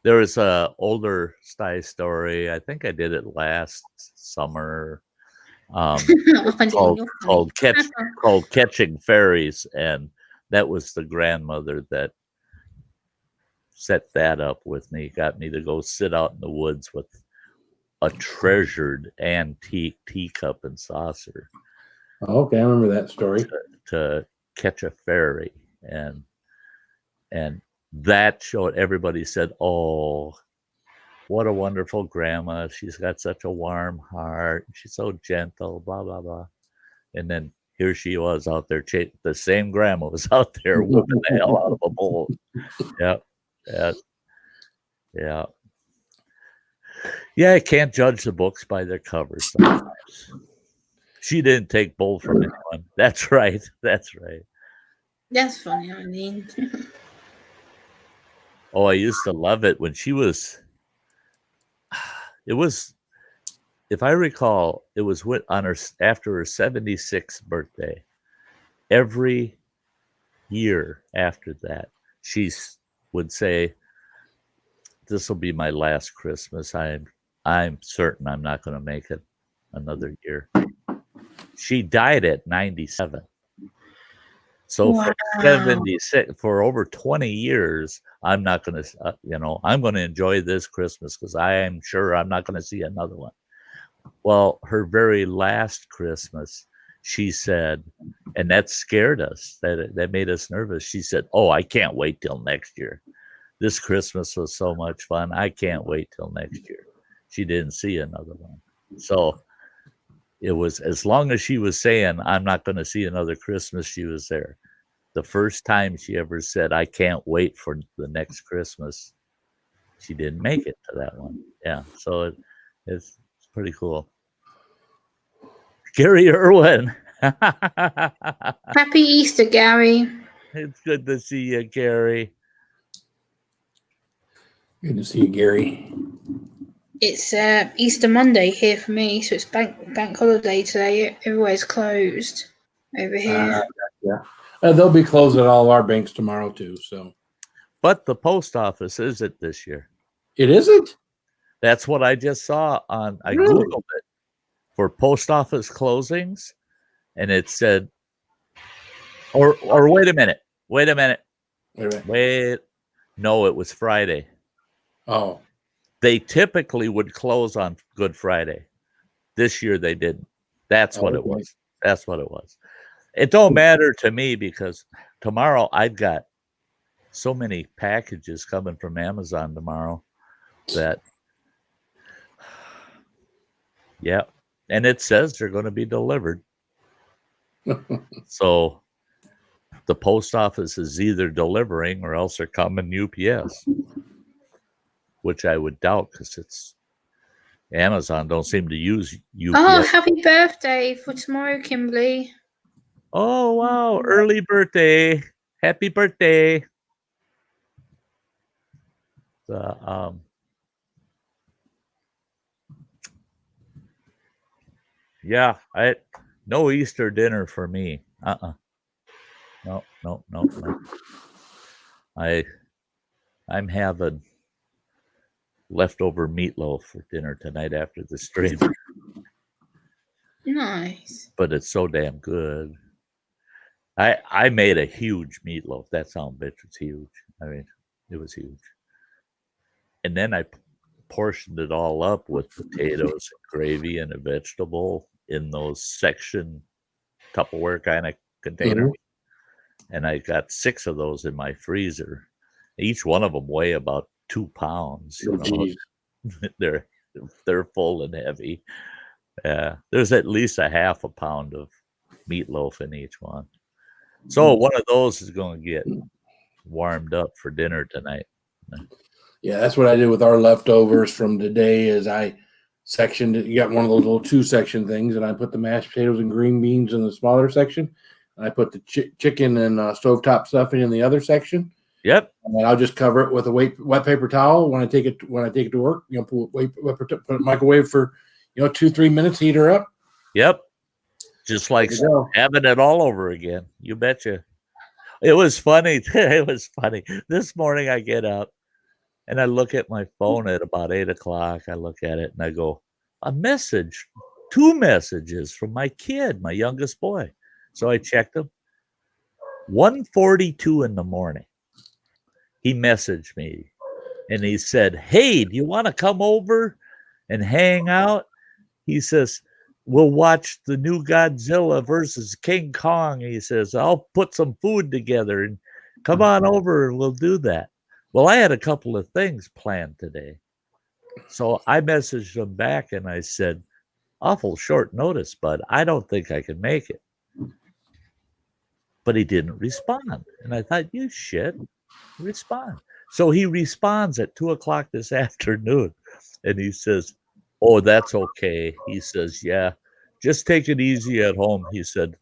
S2: There was a older Sty Story. I think I did it last summer. Called Catching Fairies, and that was the grandmother that set that up with me. Got me to go sit out in the woods with a treasured antique teacup and saucer.
S3: Okay, I remember that story.
S2: To catch a fairy, and that showed. Everybody said, "Oh, what a wonderful grandma. She's got such a warm heart. She's so gentle, blah, blah, blah. And then here she was out there. The same grandma was out there whooping the hell out of a bull. Yep. Yeah. Yeah, I can't judge the books by their covers sometimes. She didn't take bull from anyone. That's right. That's right.
S4: That's funny, I mean.
S2: Oh, I used to love it when she was. It was, if I recall, it was after her 76th birthday. Every year after that, she would say, "This will be my last Christmas. I'm certain I'm not going to make it another year." She died at 97. So
S4: Wow.
S2: for 76, for over 20 years, I'm not going to, I'm going to enjoy this Christmas because I am sure I'm not going to see another one. Well, her very last Christmas, she said, and that scared us, that made us nervous. She said, "Oh, I can't wait till next year. This Christmas was so much fun. I can't wait till next year." She didn't see another one. So it was, as long as she was saying, "I'm not going to see another Christmas," she was there. The first time she ever said, "I can't wait for the next Christmas," she didn't make it to that one. Yeah. So it's pretty cool. Gary Irwin.
S4: Happy Easter, Gary.
S2: It's good to see you, Gary.
S3: Good to see you, Gary.
S4: It's Easter Monday here for me, so it's bank holiday today. Everywhere's closed over here.
S3: They'll be closed at all our banks tomorrow too. So,
S2: but the post office isn't this year.
S3: It isn't?
S2: That's what I just saw on. I Googled it for post office closings, and it said, or wait a minute. No, it was Friday.
S3: Oh.
S2: They typically would close on Good Friday. This year they didn't. That's what it was. That's what it was. It don't matter to me because tomorrow I've got so many packages coming from Amazon tomorrow that, yeah. And it says they're going to be delivered. So the post office is either delivering or else they're coming UPS, which I would doubt because it's Amazon don't seem to use UPS.
S4: Oh, happy birthday for tomorrow, Kimberly.
S2: Oh, wow. Early birthday. Happy birthday. Yeah, no Easter dinner for me. No. I'm having leftover meatloaf for dinner tonight after the stream.
S4: Nice.
S2: But it's so damn good. I made a huge meatloaf. That son of a bitch was huge. I mean, it was huge. And then I portioned it all up with potatoes and gravy and a vegetable in those section Tupperware kind of containers. Mm-hmm. And I got 6 of those in my freezer. Each one of them weigh about 2 pounds. You know? They're full and heavy. There's at least a half a pound of meatloaf in each one. So one of those is going to get warmed up for dinner tonight.
S3: Yeah, that's what I did with our leftovers from today. Is I sectioned it. You got one of those little 2-section things, and I put the mashed potatoes and green beans in the smaller section. And I put the chicken and stovetop stuffing in the other section.
S2: Yep.
S3: And then I'll just cover it with a wet paper towel when I take it to work. You know, put it microwave for 2-3 minutes. Heat her up.
S2: Yep. Just like having it all over again. You betcha. It was funny. It was funny. This morning I get up and I look at my phone at about 8 o'clock. I look at it and I go, a message, 2 messages from my kid, my youngest boy. So I checked them. 1:42 in the morning. He messaged me and he said, "Hey, do you want to come over and hang out?" He says, "We'll watch the new Godzilla versus King Kong." He says, "I'll put some food together and come on over and we'll do that." Well, I had a couple of things planned today. So I messaged him back and I said, awful short notice, bud. I don't think I can make it. But he didn't respond. And I thought, you shit, respond. So he responds at 2:00 this afternoon. And he says, oh, that's okay. He says, yeah, just take it easy at home. He said,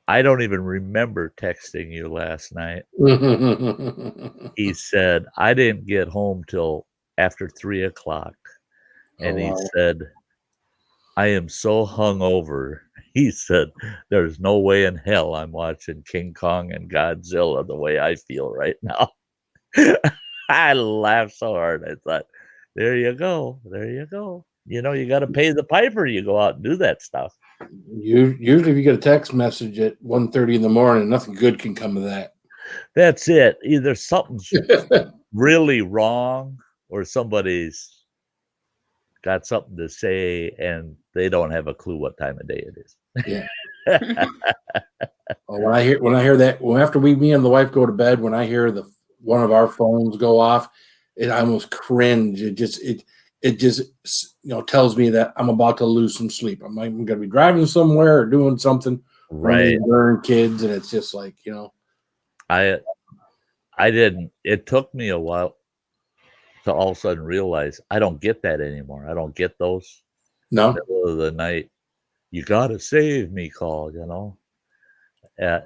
S2: I don't even remember texting you last night. He said, I didn't get home till after 3:00. And he said, I am so hungover. He said, there's no way in hell I'm watching King Kong and Godzilla the way I feel right now. I laughed so hard. I thought, there you go. There you go. You know, you got to pay the piper. You go out and do that stuff.
S3: Usually if you get a text message at 1:30 in the morning, nothing good can come of that.
S2: That's it. Either something's really wrong or somebody's got something to say and they don't have a clue what time of day it is.
S3: Yeah. Well, when I hear that, after me and the wife go to bed, when I hear one of our phones go off, I almost cringe. It just tells me that I'm about to lose some sleep. I'm going to be driving somewhere or doing something,
S2: right?
S3: Learn kids, and it's just like
S2: I didn't. It took me a while to all of a sudden realize I don't get that anymore. I don't get those.
S3: No,
S2: middle of the night, you got to save me call. I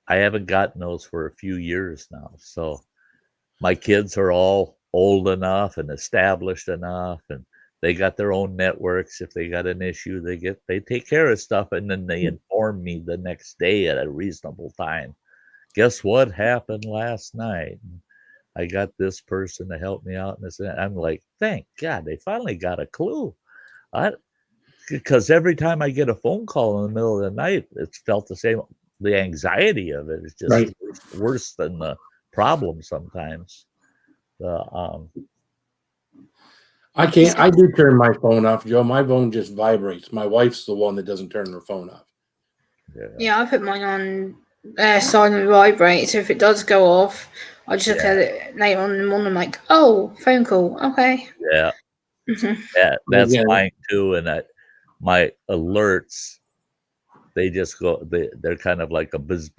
S2: haven't gotten those for a few years now. So my kids are all old enough and established enough, and they got their own networks. If they got an issue, they take care of stuff, and then they inform me the next day at a reasonable time. Guess what happened last night? I got this person to help me out, and I'm like, thank God, they finally got a clue. Because every time I get a phone call in the middle of the night, it's felt the same. The anxiety of it is just worse than the problem sometimes.
S3: I can't. I do turn my phone off, Joe. My phone just vibrates. My wife's the one that doesn't turn her phone off.
S4: Yeah, I put mine on silent vibrate. So if it does go off, I just look at it later on in the morning. I'm like, oh, phone call. Okay.
S2: Yeah. Yeah, that's mine too. And my alerts, they just go. They're kind of like a buzz.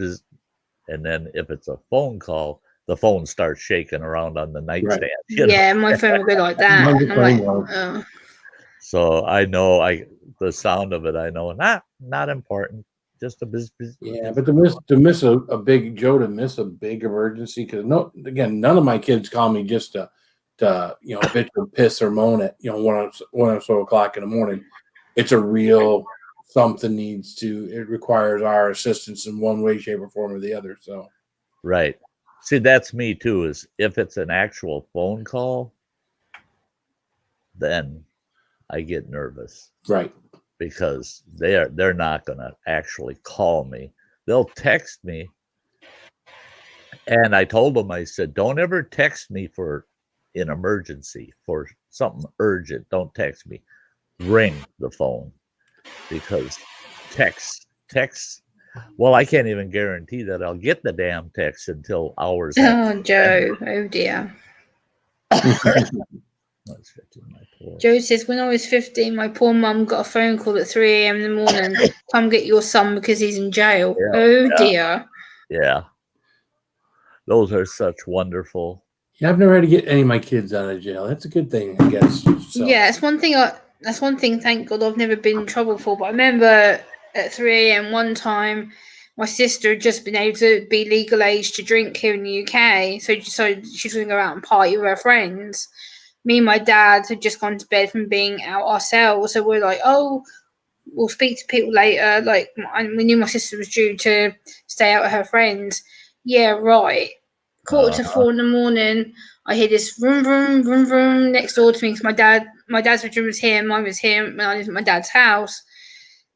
S2: And then if it's a phone call, the phone starts shaking around on the nightstand.
S4: Yeah, my phone will go like that. I'm like,
S2: So I know the sound of it. I know not important. Just a buzz.
S3: Yeah, but to miss a big emergency, because none of my kids call me just to bitch or piss or moan at 1 or so o'clock in the morning. It's a real something it requires our assistance in one way, shape, or form or the other. So
S2: right. See, that's me too, is if it's an actual phone call, then I get nervous.
S3: Right.
S2: Because they're not gonna actually call me. They'll text me. And I told them, I said, don't ever text me for an emergency, for something urgent. Don't text me. Ring the phone. Because text. Well, I can't even guarantee that I'll get the damn text until hours.
S4: Oh, Joe. Oh, dear. Joe says, when I was 15, my poor mum got a phone call at 3 a.m. in the morning. Come get your son because he's in jail. Dear.
S2: Yeah. Those are such wonderful.
S3: Yeah, I've never had to get any of my kids out of jail. That's a good thing, I guess. So.
S4: Yeah, that's one thing, thank God, I've never been in trouble for. But I remember at 3 a.m. one time, my sister had just been able to be legal age to drink here in the UK. So she's going to go out and party with her friends. Me and my dad had just gone to bed from being out ourselves. So we're like, oh, we'll speak to people later. Like, we knew my sister was due to stay out with her friends. Yeah, right. 3:45 in the morning, I hear this vroom, vroom, vroom, vroom next door to me because my dad's bedroom was here, mine was here when I lived at my dad's house.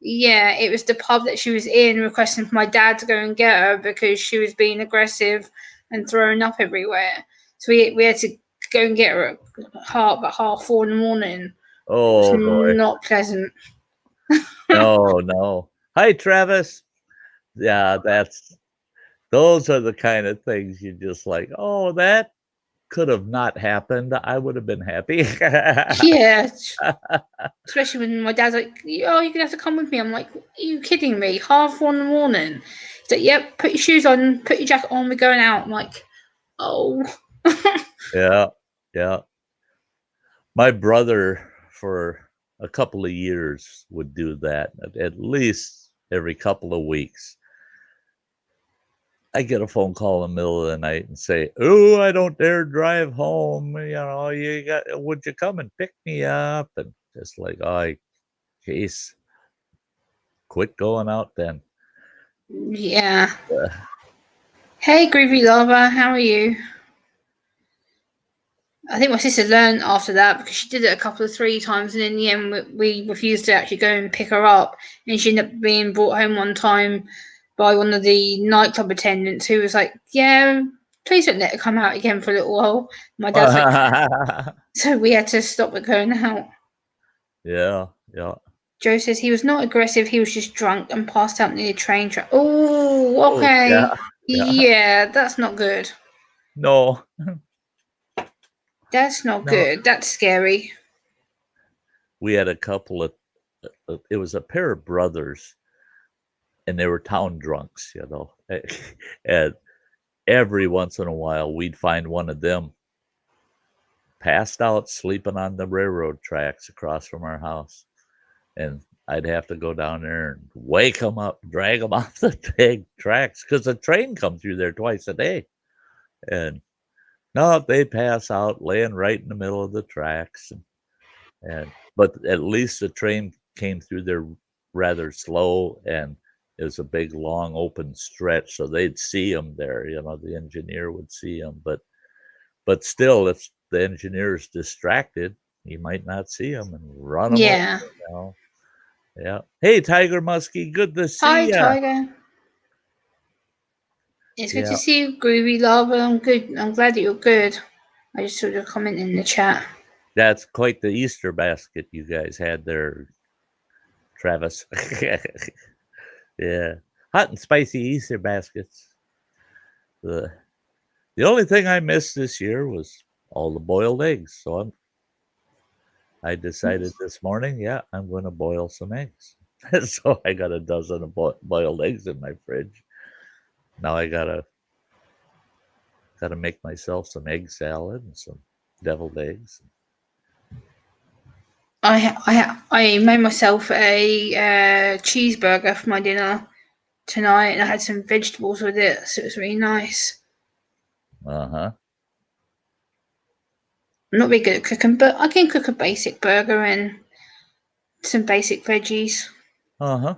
S4: Yeah, it was the pub that she was in requesting for my dad to go and get her because she was being aggressive and throwing up everywhere. So we had to go and get her at about 4:30 in the morning.
S2: Oh, boy.
S4: Not pleasant.
S2: No. Hi, Travis. Yeah, those are the kind of things you just like, oh, that could have not happened, I would have been happy.
S4: Yeah. Especially when my dad's like, "Oh, you're gonna have to come with me." I'm like, "Are you kidding me? 1:30 in the morning?" He's like, "Yep, put your shoes on, put your jacket on, we're going out." I'm like, "Oh."
S2: Yeah, yeah. My brother, for a couple of years, would do that at least every couple of weeks. I get a phone call in the middle of the night and say, "Oh, I don't dare drive home. Would you come and pick me up?" And just like, "Oh, geez, quit going out then."
S4: Yeah. Hey, Groovy Lava, how are you? I think my sister learned after that because she did it a couple of 3 times, and in the end, we refused to actually go and pick her up, and she ended up being brought home one time by one of the nightclub attendants who was like, "Yeah, please don't let her come out again for a little while." My dad's like, so we had to stop it going out.
S2: Yeah, yeah.
S4: Joe says he was not aggressive, he was just drunk and passed out near the train track. Oh, okay.
S2: Oh,
S4: yeah, that's not good.
S2: No.
S4: That's not good. That's scary.
S2: We had a couple of, it was a pair of brothers, and they were town drunks, and every once in a while we'd find one of them passed out sleeping on the railroad tracks across from our house, and I'd have to go down there and wake them up, drag them off the big tracks because the train comes through there twice a day. And no, they pass out laying right in the middle of the tracks, but at least the train came through there rather slow, and it was a big long open stretch, so they'd see them there. The engineer would see them, but still, if the engineer's distracted, he might not see them and run them over. Yeah. Hey, Tiger Muskie, good to see you.
S4: Hi, Tiger. It's good to see you, Groovy Lava. I'm good. I'm glad that you're good. I just saw your comment in the chat.
S2: That's quite the Easter basket you guys had there, Travis. Yeah. Hot and spicy Easter baskets. The only thing I missed this year was all the boiled eggs. So I decided this morning, I'm going to boil some eggs. So I got a dozen of boiled eggs in my fridge. Now I gotta make myself some egg salad and some deviled eggs.
S4: I made myself a cheeseburger for my dinner tonight, and I had some vegetables with it, so it was really nice.
S2: Uh-huh.
S4: I'm not very good at cooking, but I can cook a basic burger and some basic veggies.
S2: Uh-huh.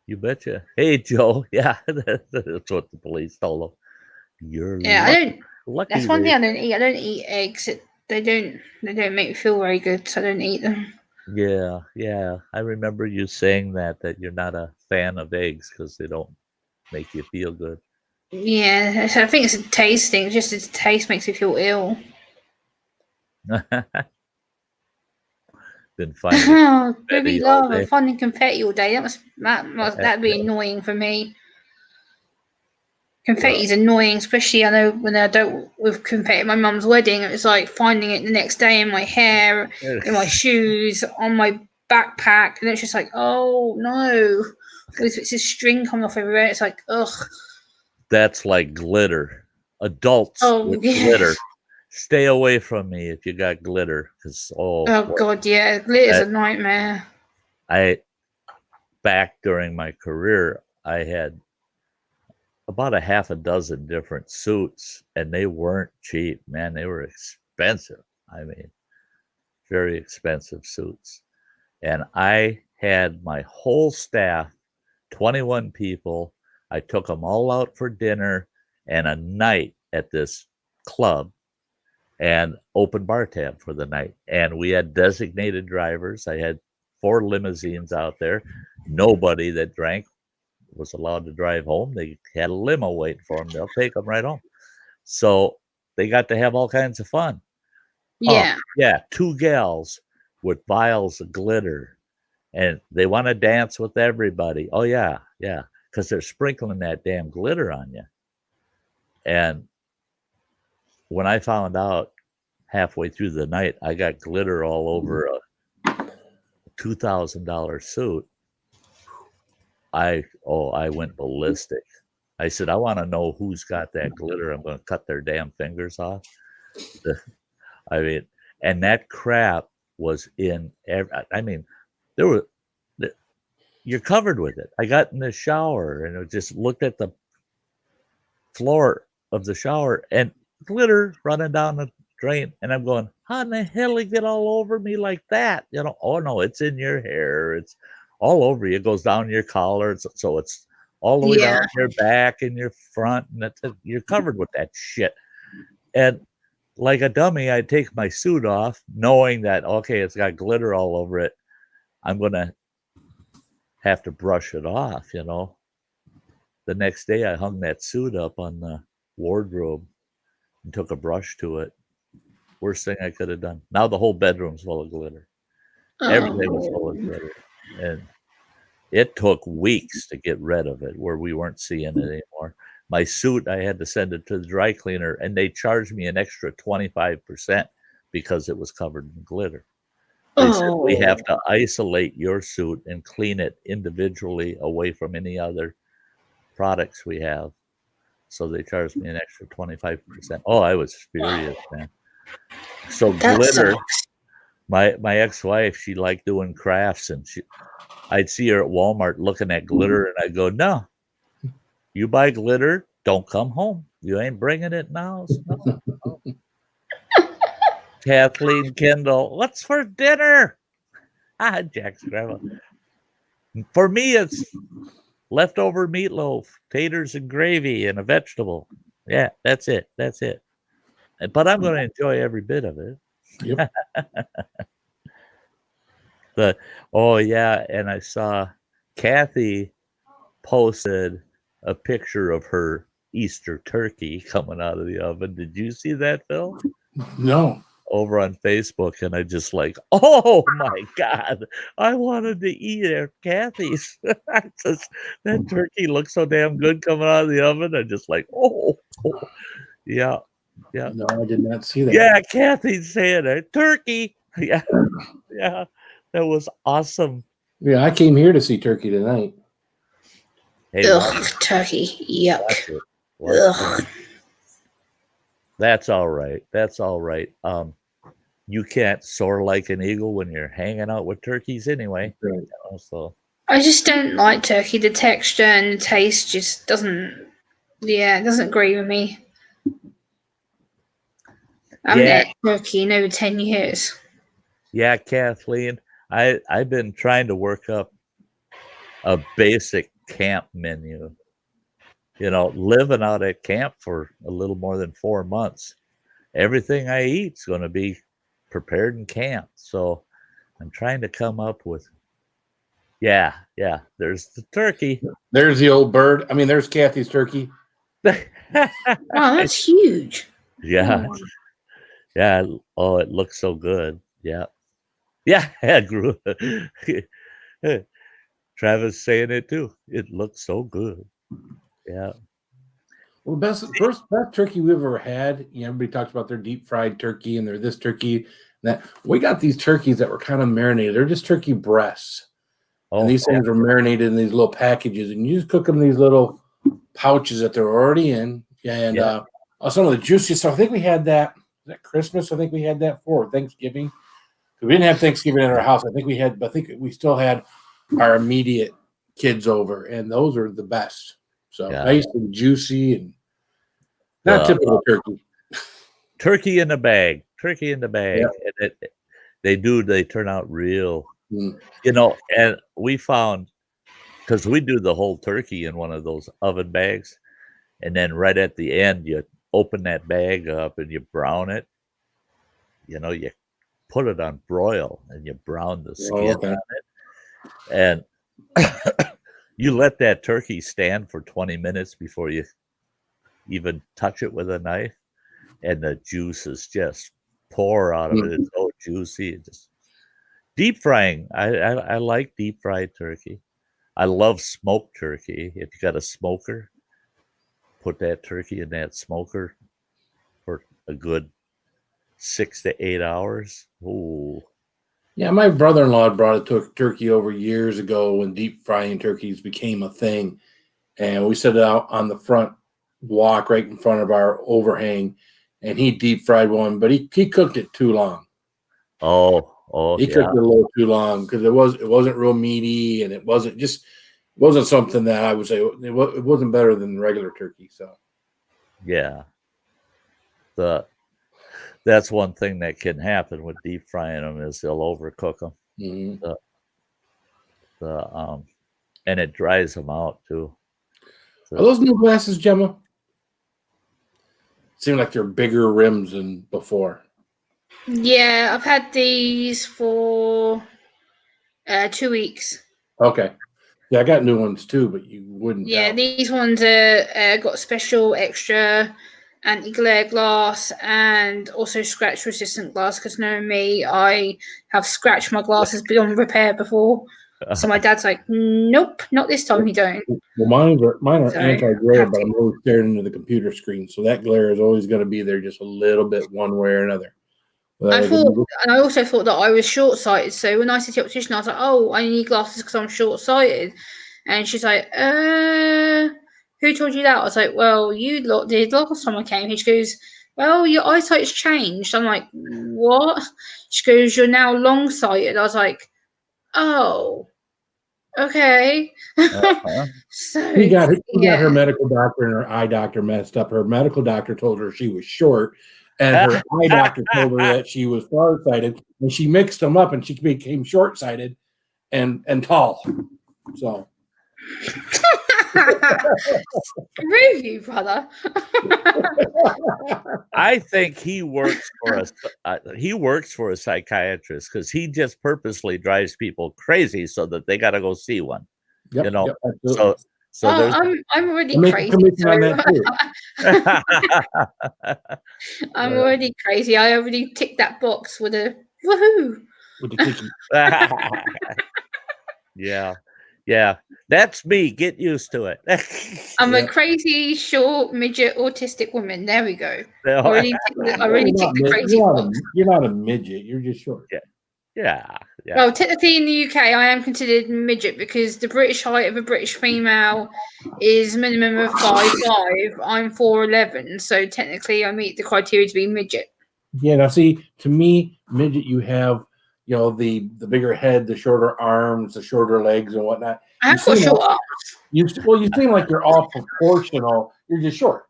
S2: You betcha. Hey, Joe. Yeah, that's what the police told him. You're lucky.
S4: That's one thing I don't eat. I don't eat eggs. They don't make me feel very good, so I don't eat them.
S2: Yeah. I remember you saying that you're not a fan of eggs because they don't make you feel good.
S4: Yeah, I think it's a taste thing. Just the taste makes me feel ill.
S2: Been finding
S4: Groovy Lava, finding confetti all day. That'd be annoying for me. Confetti's annoying, especially I know when I don't with confetti at my mum's wedding. It was like finding it the next day in my hair, in my shoes, on my backpack, and it's just like, oh no, it's a string coming off everywhere. It's like, ugh.
S2: That's like glitter. Adults with glitter. Stay away from me if you got glitter, because
S4: god, yeah, glitter's a nightmare.
S2: Back during my career, I had about a half a dozen different suits, and they weren't cheap, man. They were expensive. I mean, very expensive suits. And I had my whole staff, 21 people. I took them all out for dinner and a night at this club and open bar tab for the night. And we had designated drivers. I had 4 limousines out there. Nobody that drank was allowed to drive home. They had a limo waiting for them. They'll take them right home. So they got to have all kinds of fun.
S4: Yeah.
S2: 2 gals with vials of glitter, and they want to dance with everybody. Oh yeah, because they're sprinkling that damn glitter on you. And when I found out halfway through the night, I got glitter all over a $2,000 suit. I went ballistic. I said, I want to know who's got that glitter. I'm going to cut their damn fingers off. I mean, and that crap was in I mean, there were, you're covered with it. I got in the shower and I just looked at the floor of the shower and glitter running down the drain. And I'm going, how in the hell did it get all over me like that? You know, oh no, it's in your hair. It's all over you. It goes down your collar. So it's all the way down your back and your front. And you're covered with that shit. And like a dummy, I take my suit off knowing that, okay, it's got glitter all over it. I'm going to have to brush it off, you know. The next day I hung that suit up on the wardrobe and took a brush to it. Worst thing I could have done. Now the whole bedroom's full of glitter. Everything was full of glitter. And it took weeks to get rid of it where we weren't seeing it anymore. My suit, I had to send it to the dry cleaner and they charged me an extra 25% because it was covered in glitter. They said, we have to isolate your suit and clean it individually away from any other products we have. So they charged me an extra 25%. Oh, I was furious, man. So that glitter, sucks. My ex-wife, she liked doing crafts and I'd see her at Walmart looking at glitter and I'd go, no, you buy glitter, don't come home. You ain't bringing it now. No. Kathleen Kendall, what's for dinner? Jack's grandma. For me, it's leftover meatloaf, taters and gravy, and a vegetable. Yeah, that's it. That's it. But I'm going to enjoy every bit of it.
S3: Yep.
S2: And I saw Kathy posted a picture of her Easter turkey coming out of the oven. Did you see that, Phil?
S3: No.
S2: Over on Facebook, and I just like, oh my God, I wanted to eat at Kathy's. That turkey looks so damn good coming out of the oven. I just like, yeah.
S3: No, I did not see that.
S2: Yeah, Kathy's saying it. Turkey. Yeah, that was awesome.
S3: Yeah, I came here to see turkey tonight.
S4: Hey, ugh, turkey. Yuck.
S2: Ugh. That's all right. That's all right. You can't soar like an eagle when you're hanging out with turkeys anyway.
S3: Right.
S2: You know, so
S4: I just don't like turkey. The texture and the taste just doesn't agree with me. I haven't had turkey in over 10 years.
S2: Yeah, Kathleen, I've been trying to work up a basic camp menu. You know, living out at camp for a little more than 4 months. Everything I eat is going to be prepared in camp. So I'm trying to come up with, there's the turkey.
S3: There's the old bird. I mean, there's Kathy's turkey.
S4: Wow, that's huge.
S2: Yeah. Yeah. Oh, it looks so good. Yeah. Yeah. I grew. Travis saying it too. It looks so good. Yeah.
S3: Well, best turkey we've ever had. You know, everybody talks about their deep fried turkey and their this turkey. That we got these turkeys that were kind of marinated. They're just turkey breasts. And these things are marinated in these little packages, and you just cook them in these little pouches that they're already in. And some of the juiciest stuff. I think we had that. Was that Christmas? I think we had that for Thanksgiving. We didn't have Thanksgiving at our house. I think we still had our immediate kids over, and those are the best. So nice and juicy and not typical turkey.
S2: Turkey in the bag. Turkey in the bag. Yeah. And they turn out real. You know, and we found, because we do the whole turkey in one of those oven bags, and then right at the end, you open that bag up and you brown it. You know, you put it on broil and you brown the skin on it. And you let that turkey stand for 20 minutes before you even touch it with a knife, and the juices just pour out of it. It's so juicy. Just deep frying. I like deep fried turkey. I love smoked turkey. If you got a smoker, put that turkey in that smoker. for a good 6 to 8 hours. Ooh.
S3: Yeah, my brother-in-law brought a turkey over years ago when deep frying turkeys became a thing. And we set it out on the front walk right in front of our overhang, and he deep fried one, but he cooked it too long.
S2: He
S3: cooked it a little too long because it wasn't real meaty, and it wasn't something that I would say it wasn't better than regular turkey. So
S2: yeah, that's one thing that can happen with deep frying them is they'll overcook them.
S3: Mm-hmm.
S2: And it dries them out too.
S3: Are those new glasses, Gemma? Seem like they're bigger rims than before.
S4: Yeah, I've had these for 2 weeks.
S3: Okay. Yeah, I got new ones too, but you wouldn't.
S4: Yeah, these ones got special extra anti-glare glass and also scratch-resistant glass. Because knowing me, I have scratched my glasses beyond repair before. So my dad's like, "Nope, not this time. You don't."
S3: Well, mine are anti-glare, but I'm always staring into the computer screen, so that glare is always going to be there, just a little bit one way or another.
S4: I also thought that I was short-sighted. So when I said to the optician, I was like, "Oh, I need glasses because I'm short-sighted," and she's like, "Who told you that?" I was like, "Well, you lot did last time I came." She goes, "Well, your eyesight's changed." I'm like, "What?" She goes, "You're now long-sighted." I was like, "Oh. Okay." So
S3: he got her medical doctor and her eye doctor messed up. Her medical doctor told her she was short, and her eye doctor told her that she was farsighted, and she mixed them up, and she became short-sighted and tall. So,
S4: screw you, brother.
S2: I think he works for a psychiatrist because he just purposely drives people crazy so that they got to go see one.
S3: Yep,
S2: you know,
S3: yep,
S2: so
S4: I'm already crazy. I'm already crazy. I already ticked that box with a woohoo.
S3: With the kitchen.
S2: Yeah. That's me. Get used to it.
S4: I'm a crazy, short, midget, autistic woman. There we go. I already ticked the crazy box.
S3: You're not a midget. You're just short.
S2: Yeah.
S4: Well, technically in the UK, I am considered midget because the British height of a British female is minimum of 5'5". I'm 4'11", so technically I meet the criteria to be midget.
S3: Yeah. Now, see, to me, midget, you have the bigger head, the shorter arms, the shorter legs, and whatnot.
S4: I have got short arms.
S3: You seem like you're all proportional. You're just short.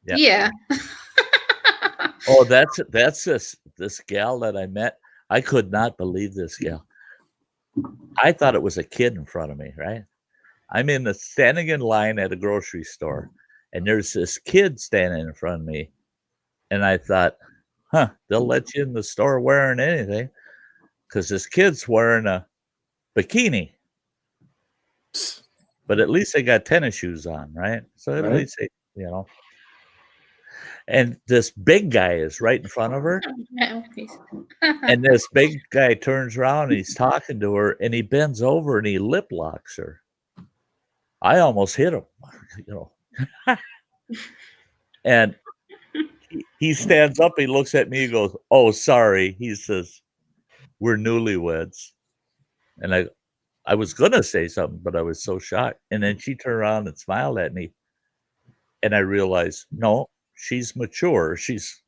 S4: Yeah.
S2: Oh, that's this gal that I met. I could not believe this gal. I thought it was a kid in front of me, right? I'm standing in line at a grocery store, and there's this kid standing in front of me. And I thought, they'll let you in the store wearing anything because this kid's wearing a bikini. But at least they got tennis shoes on, right? So at least they, And this big guy is right in front of her. And this big guy turns around and he's talking to her and he bends over and he lip locks her. I almost hit him, And he stands up, he looks at me, he goes, "Oh, sorry." He says, "We're newlyweds." And I was going to say something, but I was so shocked. And then she turned around and smiled at me. And I realized, no, she's mature. She's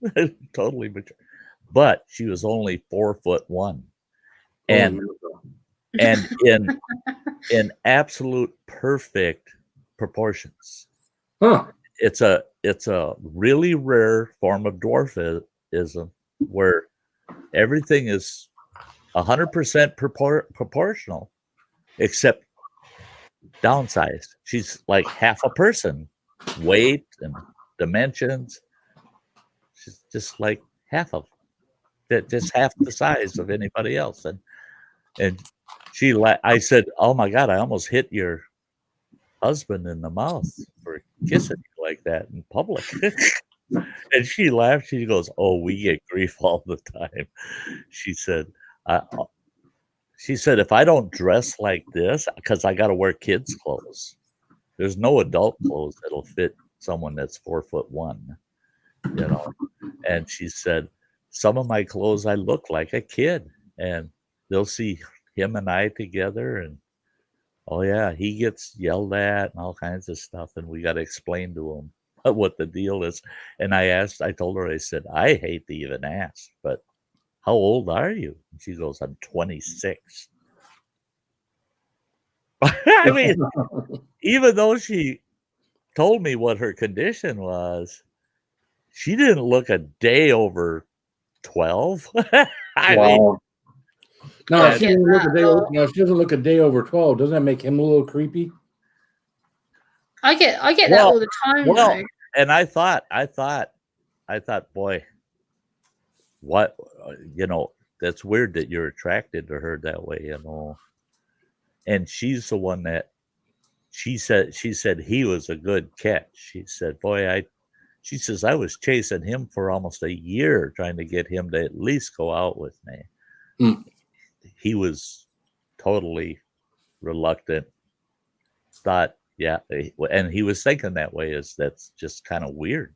S2: totally mature. But she was only 4'1", and in absolute perfect proportions. It's a really rare form of dwarfism where everything is 100% proportional, except downsized. She's like half a person, weight and dimensions. She's just like half of that, just half the size of anybody else. And I said, "Oh my God, I almost hit your husband in the mouth for kissing you like that in public." And she laughed. She goes, "Oh, we get grief all the time." She said, "If I don't dress like this, because I got to wear kids' clothes, there's no adult clothes that'll fit someone that's 4'1". you know. And she said, some of my clothes, I look like a kid. And they'll see him and I together, and oh yeah, he gets yelled at and all kinds of stuff, and we got to explain to him what the deal is. And I told her, I said, I hate to even ask, but how old are you? And she goes, I'm 26. I mean, even though she told me what her condition was, she didn't look a day over 12. I mean,
S3: no, if she doesn't look a day over 12, doesn't that make him a little creepy?
S4: I get that all the time. Though.
S2: And I thought, boy, what, that's weird that you're attracted to her that way, And she's the one that she said he was a good catch. She said, boy, she says, I was chasing him for almost a year trying to get him to at least go out with me.
S3: Mm.
S2: He was totally reluctant, thought, yeah, and he was thinking that way, that's just kind of weird,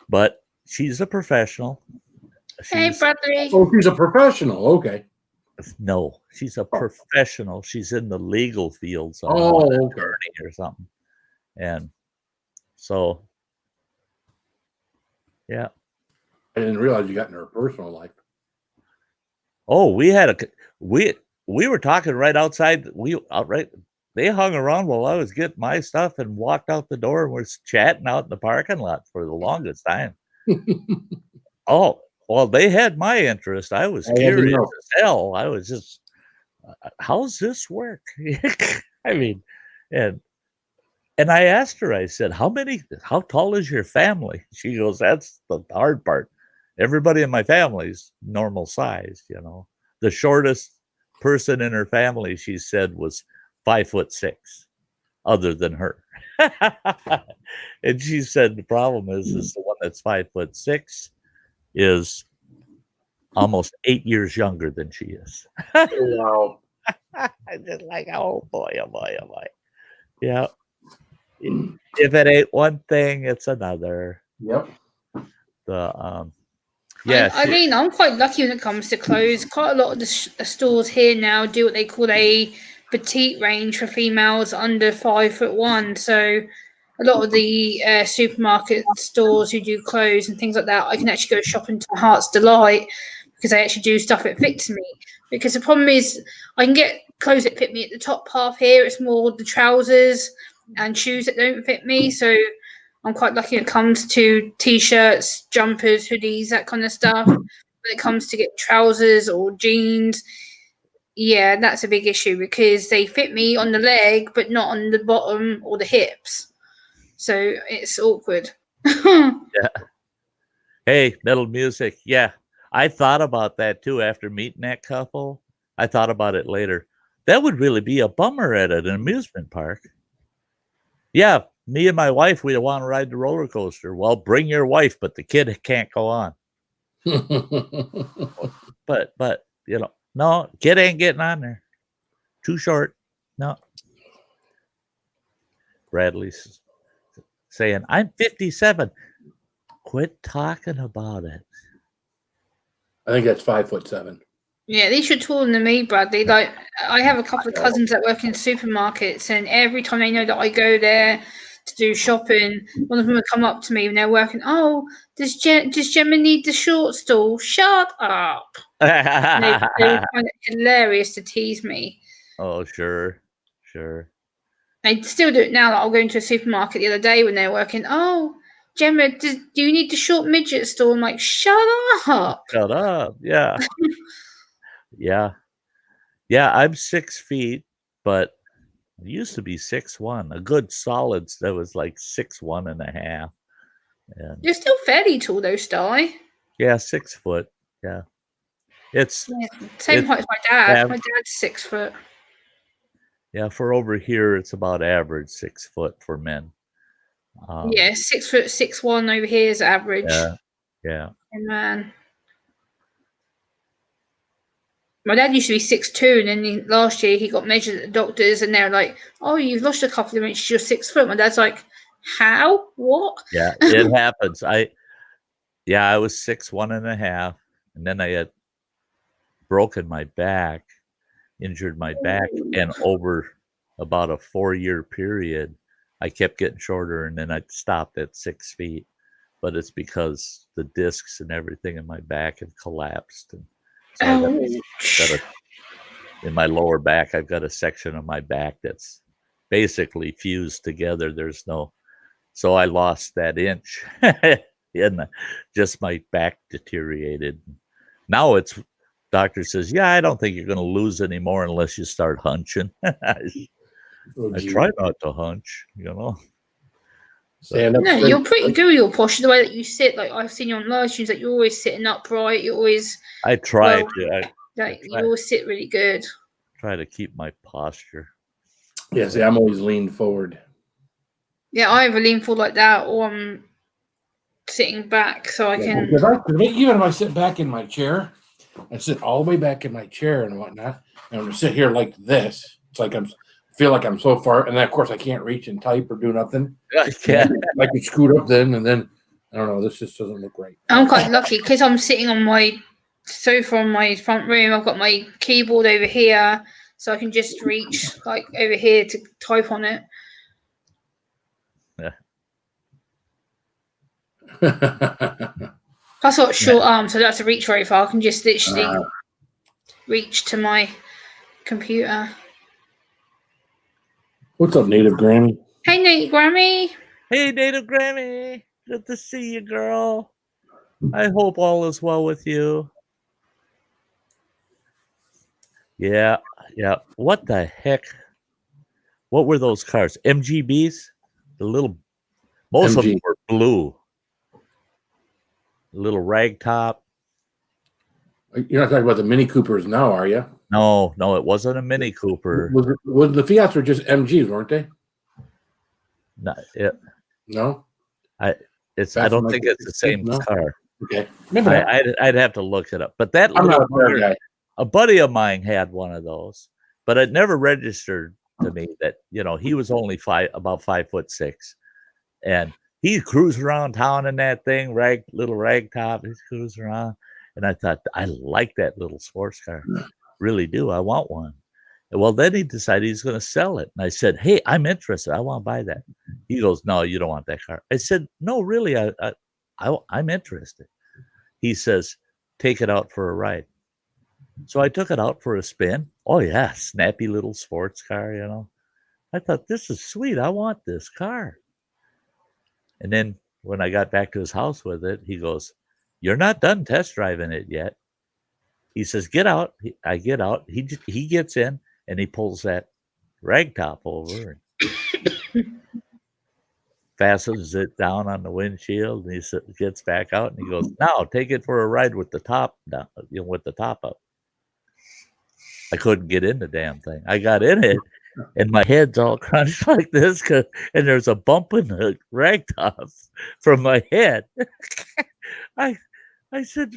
S2: but she's a professional.
S4: Hey, Bradley.
S3: Oh, she's a professional. Okay.
S2: No, she's a professional. She's in the legal field, attorney or something. And so, yeah.
S3: I didn't realize you got in her personal life.
S2: Oh, we were talking right outside. They hung around while I was getting my stuff and walked out the door, and we're chatting out in the parking lot for the longest time. Oh, well, they had my interest. I was curious as hell. I was just, how's this work? I mean, and I asked her, I said, how tall is your family? She goes, that's the hard part. Everybody in my family's normal size, The shortest person in her family, she said, was 5'6", other than her. And she said the problem is the one that's 5'6" is almost 8 years younger than she is.
S3: Wow.
S2: I'm just like, oh boy. Yeah. If it ain't one thing, it's another.
S3: Yep.
S4: I'm quite lucky when it comes to clothes. Quite a lot of the stores here now do what they call a petite range for females under 5'1". So a lot of the supermarket stores who do clothes and things like that, I can actually go shopping to my heart's delight because they actually do stuff that fits me. Because the problem is I can get clothes that fit me at the top half here. It's more the trousers and shoes that don't fit me. So I'm quite lucky when it comes to T-shirts, jumpers, hoodies, that kind of stuff. When it comes to get trousers or jeans, yeah, that's a big issue because they fit me on the leg but not on the bottom or the hips. So it's awkward.
S2: Yeah. Hey, metal music. Yeah, I thought about that too after meeting that couple. I thought about it later. That would really be a bummer at an amusement park. Yeah, me and my wife, we want to ride the roller coaster. Well, bring your wife, but the kid can't go on. But no, kid ain't getting on there. Too short. No. Bradley's saying, I'm 57. Quit talking about it.
S3: I think that's 5'7".
S4: Yeah, at least you're taller than me, Bradley. Like, I have a couple of cousins that work in supermarkets, and every time they know that I go there to do shopping, one of them would come up to me when they're working. Oh, does Gemma need the short stall? Shut up. They would find it hilarious to tease me.
S2: Oh, sure.
S4: They still do it now. Like, I'll go into a supermarket the other day when they're working. Oh, Gemma, do you need the short midget stall? I'm like, shut up.
S2: Shut up. Yeah. Yeah. I'm 6 feet, but I used to be 6'1". A good solids that was like 6'1 and a half. And
S4: you're still fairly tall though, Sty.
S2: Yeah, 6 foot. Yeah. It's
S4: same height as my dad. My dad's 6 foot.
S2: Yeah, for over here it's about average 6 foot for men.
S4: 6 foot 6'1" over here is average.
S2: Yeah.
S4: And man. My dad used to be 6'2", and then last year he got measured at the doctors, and they're like, "Oh, you've lost a couple of inches. You're 6 foot." My dad's like, How? What?
S2: Yeah, it happens. I was 6'1.5", and then I had broken my back, injured my back, and over about a 4-year period, I kept getting shorter, and then I stopped at 6 feet. But it's because the discs and everything in my back have collapsed, and so I got in my lower back, I've got a section of my back that's basically fused together. So I lost that inch, and just my back deteriorated. Now doctor says, yeah, I don't think you're going to lose any more unless you start hunching. I try not to hunch,
S4: No, you're pretty good with your posture. The way that you sit, like I've seen you on live streams, that you're always sitting upright. You always.
S2: I try to.
S4: You always sit really good.
S2: Try to keep my posture.
S3: Yeah, see, I'm always leaned forward.
S4: Yeah, I either lean forward like that, or I'm sitting back so I can.
S3: Even if I sit back in my chair, I sit all the way back in my chair and whatnot, and I'm to sit here like this. It's like I feel like I'm so far, and then of course I can't reach and type or do nothing.
S2: I can't.
S3: I can scoot up then, and then I don't know. This just doesn't look right.
S4: I'm quite lucky because I'm sitting on my sofa in my front room. I've got my keyboard over here, so I can just reach like over here to type on it.
S2: Yeah.
S4: Plus, I've got short arms, so I don't have to reach very far. I can just literally reach to my computer.
S3: What's up, Native Grammy?
S4: Hey, Native Grammy.
S2: Hey, Native Grammy. Good to see you, girl. I hope all is well with you. Yeah. What the heck? What were those cars? MGBs? Most of them were blue. A little rag top.
S3: You're not talking about the Mini Coopers now, are you?
S2: No, it wasn't a Mini Cooper.
S3: Was the Fiats were just MGs, weren't they? No.
S2: I don't think it's the same car.
S3: Okay.
S2: I'd have to look it up. But that a buddy of mine had one of those, but it never registered to me that he was only about 5'6", and he cruised around town in that thing, little rag top. He's cruising around, and I thought, I like that little sports car, really do. I want one. And well, then he decided he's going to sell it, and I said, hey, I'm interested. I want to buy that. He goes, no, you don't want that car. I said, no, really, I'm interested. He says, take it out for a ride. So I took it out for a spin. Oh yeah, snappy little sports car, I thought, this is sweet. I want this car. And then when I got back to his house with it, he goes, you're not done test driving it yet. He says, get out. I get out. He gets in and he pulls that rag top over and fastens it down on the windshield, and he gets back out and he goes, now take it for a ride with the top down, with the top up. I couldn't get in the damn thing. I got in it, and my head's all crunched like this, and there's a bump in the rag top from my head. I said,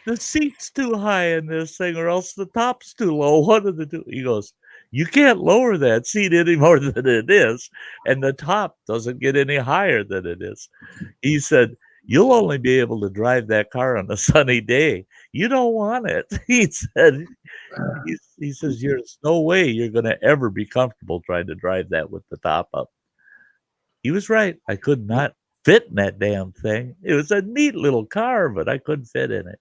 S2: the seat's too high in this thing, or else the top's too low. One of the two. He goes, you can't lower that seat any more than it is, and the top doesn't get any higher than it is. He said, you'll only be able to drive that car on a sunny day. You don't want it. He said, he says, there's no way you're going to ever be comfortable trying to drive that with the top up. He was right. I could not fit in that damn thing. It was a neat little car, but I couldn't fit in it.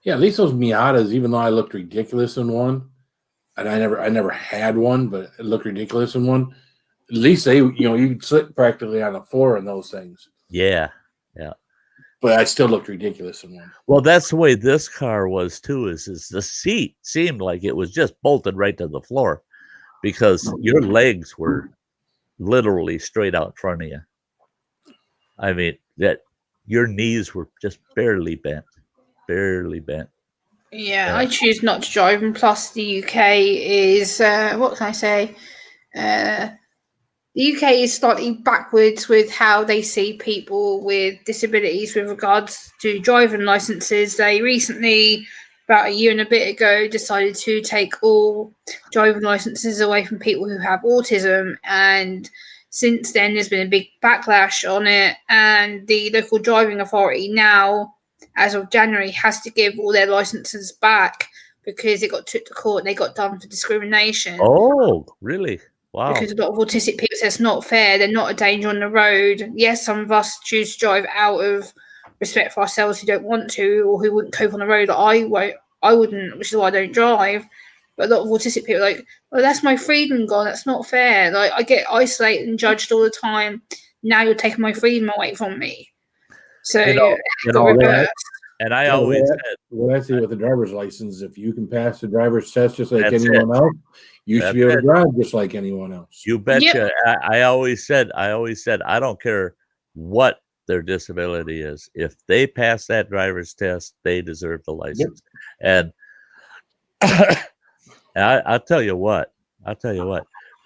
S3: Yeah, at least those Miatas, even though I looked ridiculous in one, and I never had one, but it looked ridiculous in one. At least they, you'd sit practically on the floor in those things.
S2: Yeah.
S3: But I still looked ridiculous in one.
S2: Well, that's the way this car was too. Is the seat seemed like it was just bolted right to the floor, because your legs were literally straight out in front of you. I mean, that your knees were just barely bent.
S4: Yeah, I choose not to drive, and plus the UK is what can I say? The UK is slightly backwards with how they see people with disabilities with regards to driving licenses. They recently, about a year and a bit ago, decided to take all driving licenses away from people who have autism, and since then, there's been a big backlash on it, and the local driving authority now, as of January, has to give all their licenses back because it got took to court and they got done for discrimination.
S2: Oh, really? Wow.
S4: Because a lot of autistic people say it's not fair. They're not a danger on the road. Yes, some of us choose to drive out of respect for ourselves who don't want to or who wouldn't cope on the road. I wouldn't, which is why I don't drive. But a lot of autistic people are like, well, that's my freedom gone. That's not fair. Like, I get isolated and judged all the time. Now you're taking my freedom away from me. So
S2: and I always said,
S3: what I see with the driver's license, if you can pass the driver's test just like anyone else, you should be able to drive just like anyone else.
S2: You betcha. Yep. I always said, I don't care what their disability is. If they pass that driver's test, they deserve the license. Yep. And I'll tell you what,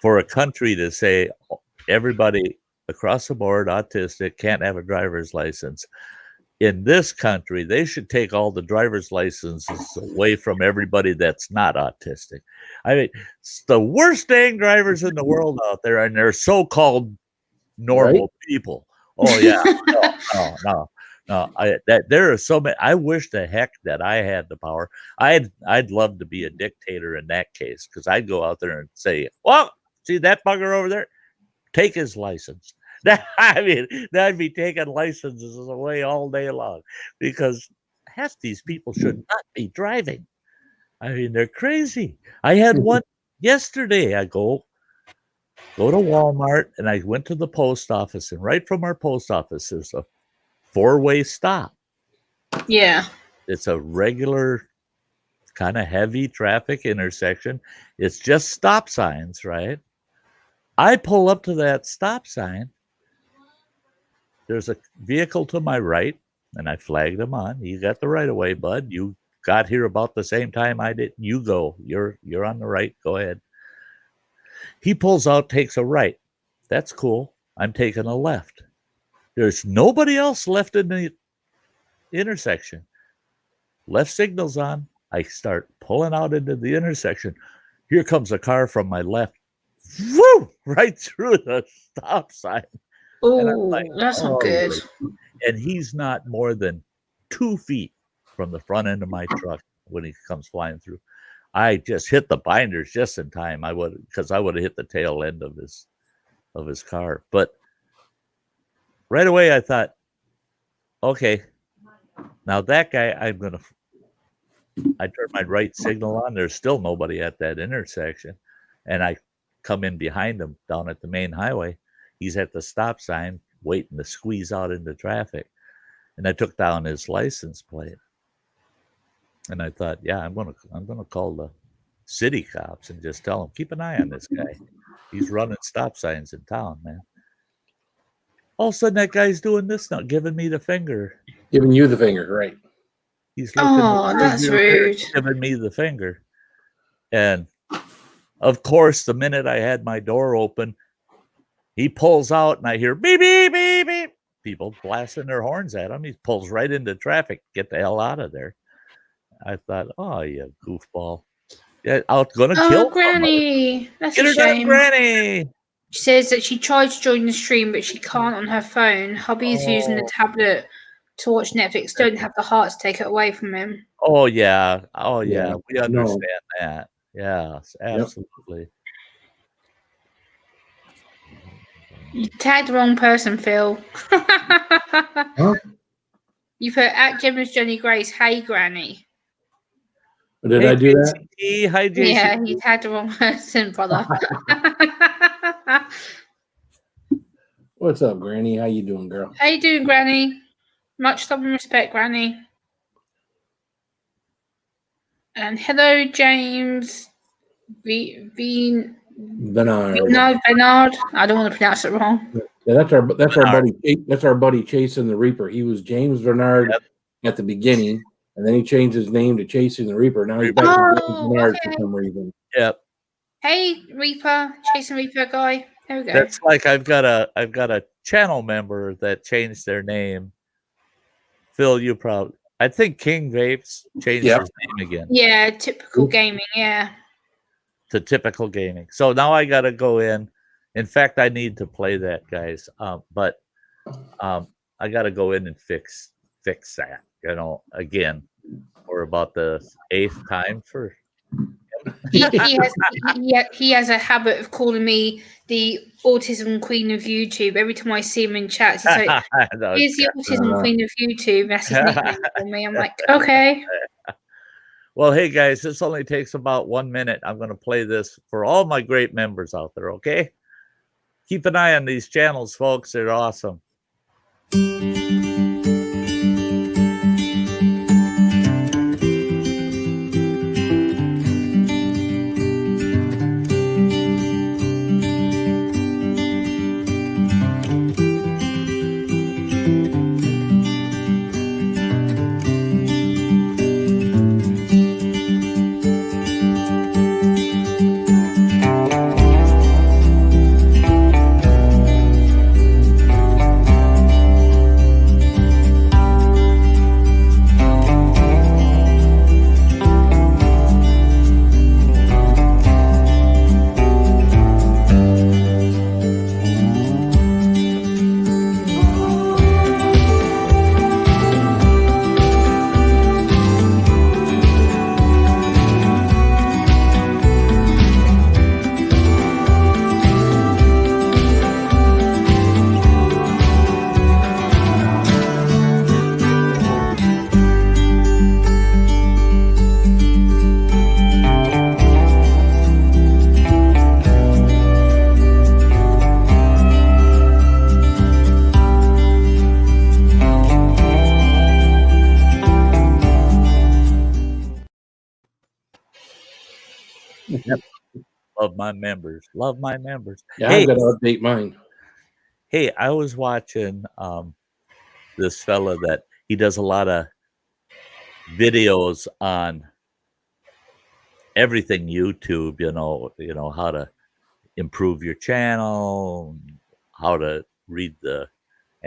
S2: for a country to say everybody across the board autistic can't have a driver's license, in this country, they should take all the driver's licenses away from everybody that's not autistic. I mean, it's the worst dang drivers in the world out there, and they're so-called normal people. Oh yeah, no. There are so many. I wish the heck that I had the power. I'd love to be a dictator in that case, because I'd go out there and say, "Well, see that bugger over there? Take his license." I mean, that'd be taking licenses away all day long, because half these people should not be driving. I mean, they're crazy. I had one yesterday. I go to Walmart, and I went to the post office, and right from our post office is a 4-way stop.
S4: Yeah.
S2: It's a regular kind of heavy traffic intersection. It's just stop signs, right? I pull up to that stop sign. There's a vehicle to my right, and I flagged him on. You got the right of way, bud. You got here about the same time I did. You go. You're on the right. Go ahead. He pulls out, takes a right. That's cool. I'm taking a left. There's nobody else left in the intersection. Left signal's on. I start pulling out into the intersection. Here comes a car from my left. Woo! Right through the stop sign.
S4: Oh, like, that's not good.
S2: And he's not more than 2 feet from the front end of my truck when he comes flying through. I just hit the binders just in time. Because I would have hit the tail end of his car. But right away I thought, okay, now that guy, I turn my right signal on. There's still nobody at that intersection. And I come in behind him down at the main highway. He's at the stop sign waiting to squeeze out into traffic. And I took down his license plate. And I thought, yeah, I'm gonna call the city cops and just tell them, keep an eye on this guy. He's running stop signs in town, man. All of a sudden that guy's doing this now, giving me the finger.
S3: Giving you the finger, right.
S2: He's looking
S4: that's rude.
S2: Giving me the finger. And of course, the minute I had my door open, he pulls out and I hear beep, beep, beep, beep. People blasting their horns at him. He pulls right into traffic. Get the hell out of there. I thought, oh, you goofball. Yeah, I'm going to kill
S4: Granny. That's
S2: Get
S4: a
S2: her
S4: shame.
S2: done, Granny.
S4: She says that she tried to join the stream, but she can't on her phone. Hubby's using the tablet to watch Netflix. Don't have the heart to take it away from him.
S2: Oh, yeah. We understand that. Yeah, absolutely. Yep.
S4: You tagged the wrong person, Phil.
S3: Huh?
S4: You put at Gemma's Jenny Grace, hey, Granny.
S3: Did I do that?
S2: Hi, Jason.
S4: Yeah, you tagged the wrong person, brother.
S3: What's up, Granny? How you doing, girl?
S4: How you doing, Granny? Much love and respect, Granny. And hello, James Bernard. I don't want to pronounce it wrong.
S3: Yeah, that's our buddy Chasing the Reaper. He was James Bernard at the beginning, and then he changed his name to Chasing the Reaper. Now he's back to James Bernard for some reason.
S2: Yep.
S4: Hey, Reaper, Chasing Reaper guy. There we go.
S2: That's like I've got a channel member that changed their name. Phil, you probably. I think King Vapes changed his name again.
S4: Yeah, typical gaming. Yeah.
S2: To typical gaming. So now I got to go in In fact, I need to play that, guys. But I got to go in and fix that. You know, again, or about the 8th time for.
S4: He has a habit of calling me the autism queen of YouTube. Every time I see him in chats, he's like, "Here's the autism queen of YouTube." That's his nickname for me. I'm like, okay.
S2: Well, hey guys, this only takes about 1 minute. I'm going to play this for all my great members out there. Okay, keep an eye on these channels, folks. They're awesome. Yep. Love my members. Love my members.
S3: Yeah, hey, I got to update mine.
S2: Hey, I was watching this fella that he does a lot of videos on everything YouTube, you know how to improve your channel, how to read the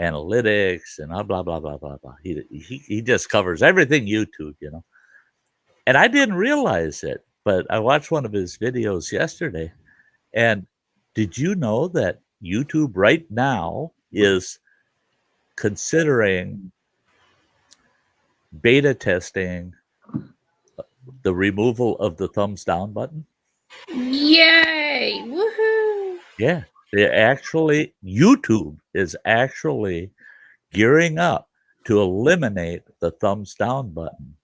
S2: analytics, and blah blah blah blah blah. He just covers everything YouTube, you know. And I didn't realize it, but I watched one of his videos yesterday. And did you know that YouTube right now is considering beta testing the removal of the thumbs down button?
S4: Yay! Woohoo!
S2: Yeah, YouTube is actually gearing up to eliminate the thumbs down button.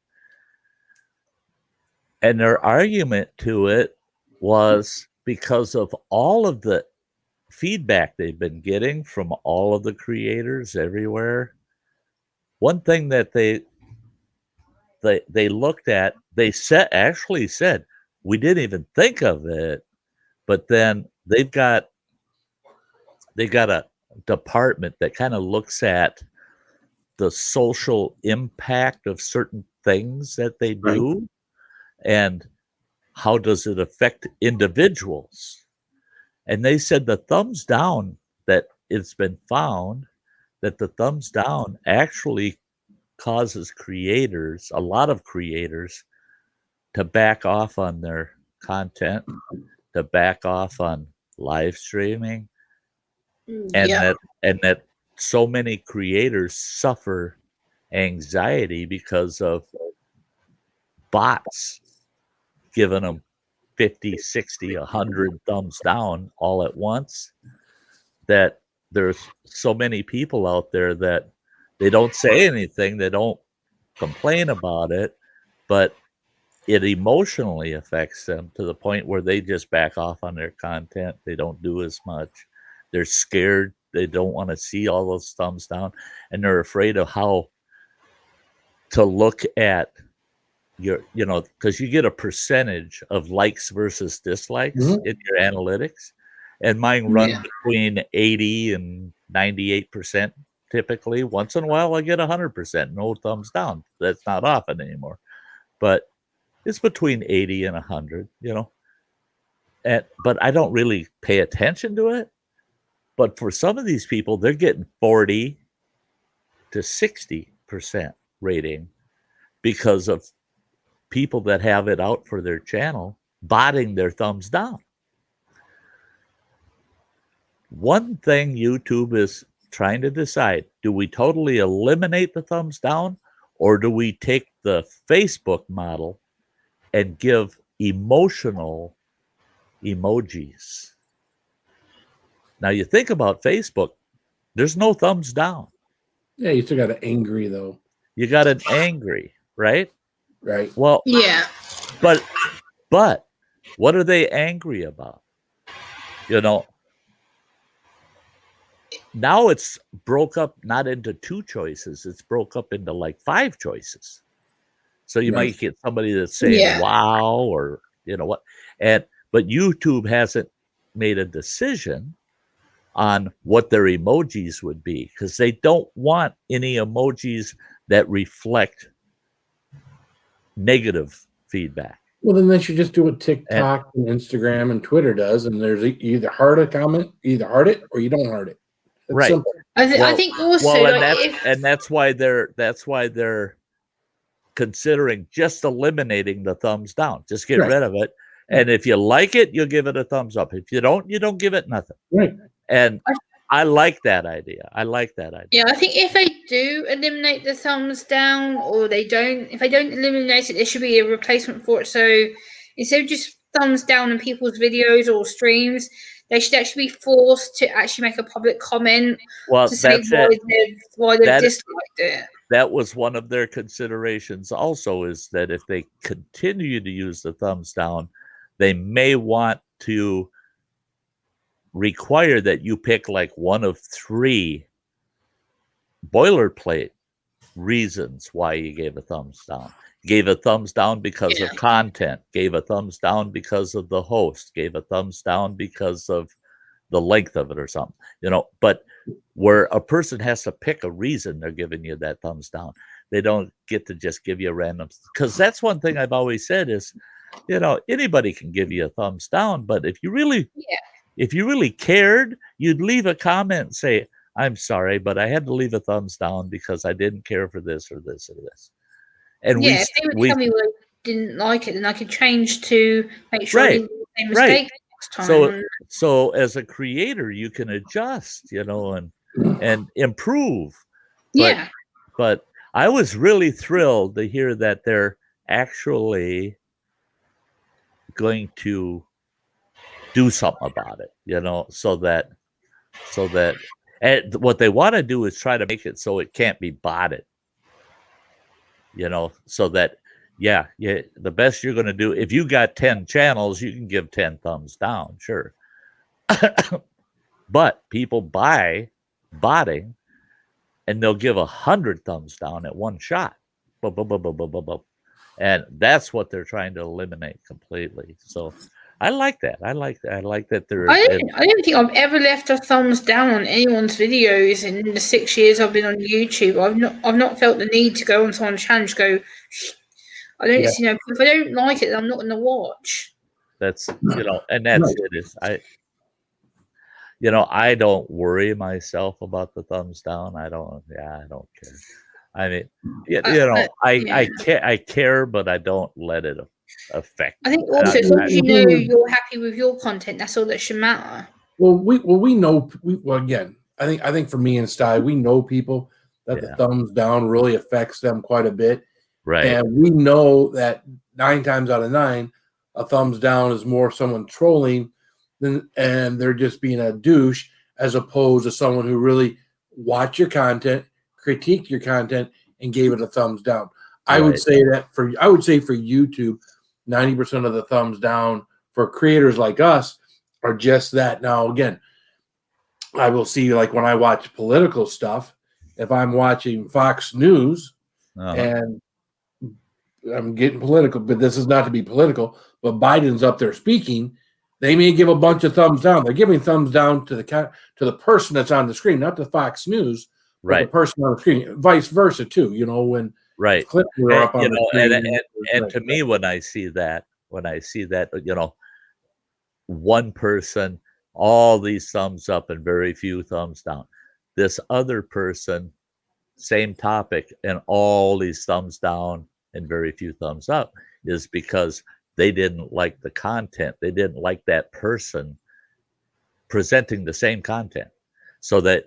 S2: And their argument to it was because of all of the feedback they've been getting from all of the creators everywhere. One thing that they looked at, they actually said, we didn't even think of it, but then they got a department that kind of looks at the social impact of certain things that they do. Right. And how does it affect individuals? And they said the thumbs down, that it's been found that the thumbs down actually causes creators, a lot of creators, to back off on their content, to back off on live streaming, and that so many creators suffer anxiety because of bots giving them 50, 60, 100 thumbs down all at once, that there's so many people out there that they don't say anything, they don't complain about it, but it emotionally affects them to the point where they just back off on their content. They don't do as much. They're scared. They don't want to see all those thumbs down, and they're afraid of how to look at because you get a percentage of likes versus dislikes in your analytics, and mine run between 80 and 98% typically. Once in a while I get 100%, no thumbs down. That's not often anymore, but it's between 80 and 100, but I don't really pay attention to it. But for some of these people, they're getting 40 to 60% rating because of people that have it out for their channel botting their thumbs down. one thing YouTube is trying to decide, do we totally eliminate the thumbs down, or do we take the Facebook model and give emotional emojis? Now you think about Facebook, there's no thumbs down.
S3: Yeah, you still got an angry though.
S2: You got an angry, right?
S3: Right.
S2: Well,
S4: Yeah.
S2: but what are they angry about? You know, now it's broke up not into 2 choices, it's broke up into like 5 choices. So you might get somebody that's saying wow, or you know what, but YouTube hasn't made a decision on what their emojis would be, because they don't want any emojis that reflect negative feedback.
S3: Well, then they should just do what TikTok and Instagram and Twitter does, and there's either heart a comment, either heart it or you don't heart it. It's
S2: right.
S3: simple.
S4: I think also,
S2: and that's why they're considering just eliminating the thumbs down. Just get rid of it. And if you like it, you'll give it a thumbs up. If you don't give it nothing.
S3: Right.
S2: And I like that idea.
S4: Yeah, I think if they do eliminate the thumbs down, or if they don't eliminate it, there should be a replacement for it. So instead of just thumbs down in people's videos or streams, they should actually be forced to actually make a public comment to say why they've disliked it.
S2: That was one of their considerations also, is that if they continue to use the thumbs down, they may want to require that you pick like one of 3 boilerplate reasons why you gave a thumbs down. Gave a thumbs down because of content, gave a thumbs down because of the host, gave a thumbs down because of the length of it or something, you know. But where a person has to pick a reason they're giving you that thumbs down, they don't get to just give you a random, because that's one thing I've always said is, you know, anybody can give you a thumbs down, but if you really cared, you'd leave a comment and say, I'm sorry, but I had to leave a thumbs down because I didn't care for this or this or this. And
S4: if they would tell me why I didn't like it, then I could change to make sure I didn't do the same mistake next time.
S2: So as a creator, you can adjust, you know, and improve. But I was really thrilled to hear that they're actually going to do something about it, you know, so that and what they want to do is try to make it so it can't be botted, you know, so that the best you're going to do, if you got 10 channels, you can give 10 thumbs down, sure. But people buy botting and they'll give 100 thumbs down at one shot. And that's what they're trying to eliminate completely. So I like that. I like that they're.
S4: I don't think I've ever left a thumbs down on anyone's videos in the 6 years I've been on YouTube. I've not felt the need to go on someone's channel to go. I don't, you know, if I don't like it, then I'm not going to watch.
S2: That's, you know, and that's it. Is I don't worry myself about the thumbs down. I don't care. I mean, I care, but I don't let it affect.
S4: I think also, as long as you know you're happy with your content, that's all that should matter.
S3: Well, we know. Again, I think for me and Sty, we know people that the thumbs down really affects them quite a bit.
S2: Right.
S3: And we know that 9 times out of 9, a thumbs down is more someone trolling and they're just being a douche, as opposed to someone who really watched your content, critiqued your content, and gave it a thumbs down. I would say for YouTube, 90% of the thumbs down for creators like us are just that. Now, again, I will see, like when I watch political stuff, if I'm watching Fox News and I'm getting political, but this is not to be political, but Biden's up there speaking, they may give a bunch of thumbs down. They're giving thumbs down to the person that's on the screen, not to Fox News, but the person on the screen. Vice versa too. You know, when
S2: Clinton were up on the screen, and to me, when I see that, you know, one person, all these thumbs up and very few thumbs down. This other person, same topic, and all these thumbs down and very few thumbs up, is because they didn't like the content. They didn't like that person presenting the same content, so that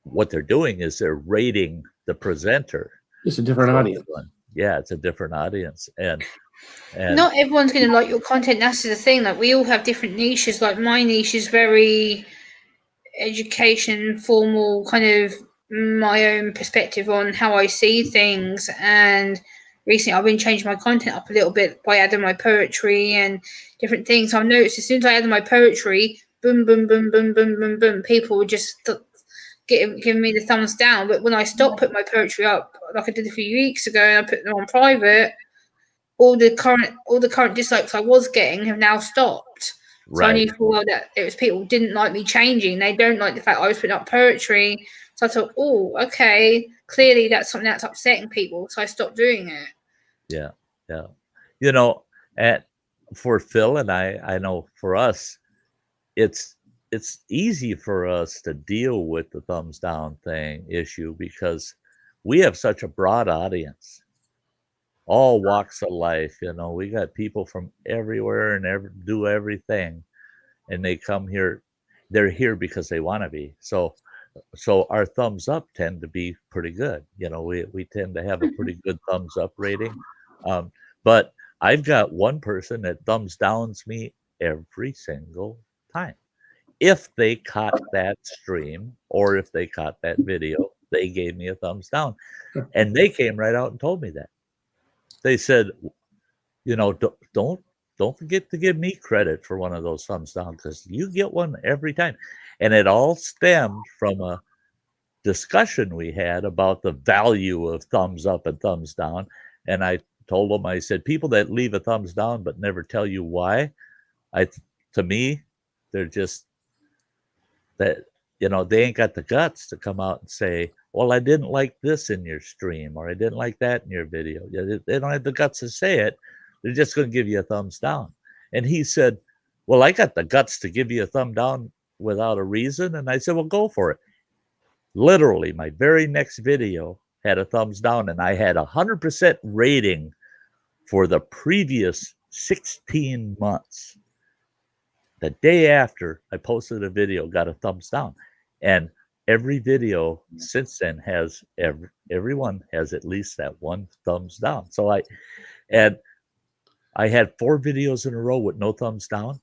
S2: what they're doing is they're rating the presenter.
S3: It's a different audience.
S2: Yeah, it's a different audience, and
S4: not everyone's going to like your content. That's the thing. Like, we all have different niches. Like, my niche is very education, formal, kind of my own perspective on how I see things. And recently I've been changing my content up a little bit by adding my poetry and different things. I've noticed as soon as I added my poetry, boom, boom, boom, boom, boom, boom, boom, people would just giving me the thumbs down. But when I stopped putting my poetry up, like I did a few weeks ago, and I put them on private, all the current dislikes I was getting have now stopped. So I knew for a while that it was people who didn't like me changing. They don't like the fact I was putting up poetry. So I thought, oh, okay, clearly that's something that's upsetting people. So I stopped doing it.
S2: Yeah, yeah. You know, for Phil and I know for us, it's easy for us to deal with the thumbs down issue because we have such a broad audience, all walks of life. You know, we got people from everywhere and do everything, and they come here. They're here because they want to be. So our thumbs up tend to be pretty good. You know, we tend to have a pretty good thumbs up rating. But I've got one person that thumbs downs me every single time. If they caught that stream or if they caught that video, they gave me a thumbs down. And they came right out and told me that. They said, you know, don't forget to give me credit for one of those thumbs down, because you get one every time. And it all stemmed from a discussion we had about the value of thumbs up and thumbs down. And I told them, I said, people that leave a thumbs down but never tell you why, to me, they're just that, you know, they ain't got the guts to come out and say, well, I didn't like this in your stream, or I didn't like that in your video. They don't have the guts to say it. They're just going to give you a thumbs down. And he said, well, I got the guts to give you a thumb down without a reason. And I said, well, go for it. Literally, my very next video had a thumbs down, and I had 100% rating for the previous 16 months. The day after I posted a video, got a thumbs down. And every video since then has, everyone has at least that one thumbs down. So I had 4 videos in a row with no thumbs down.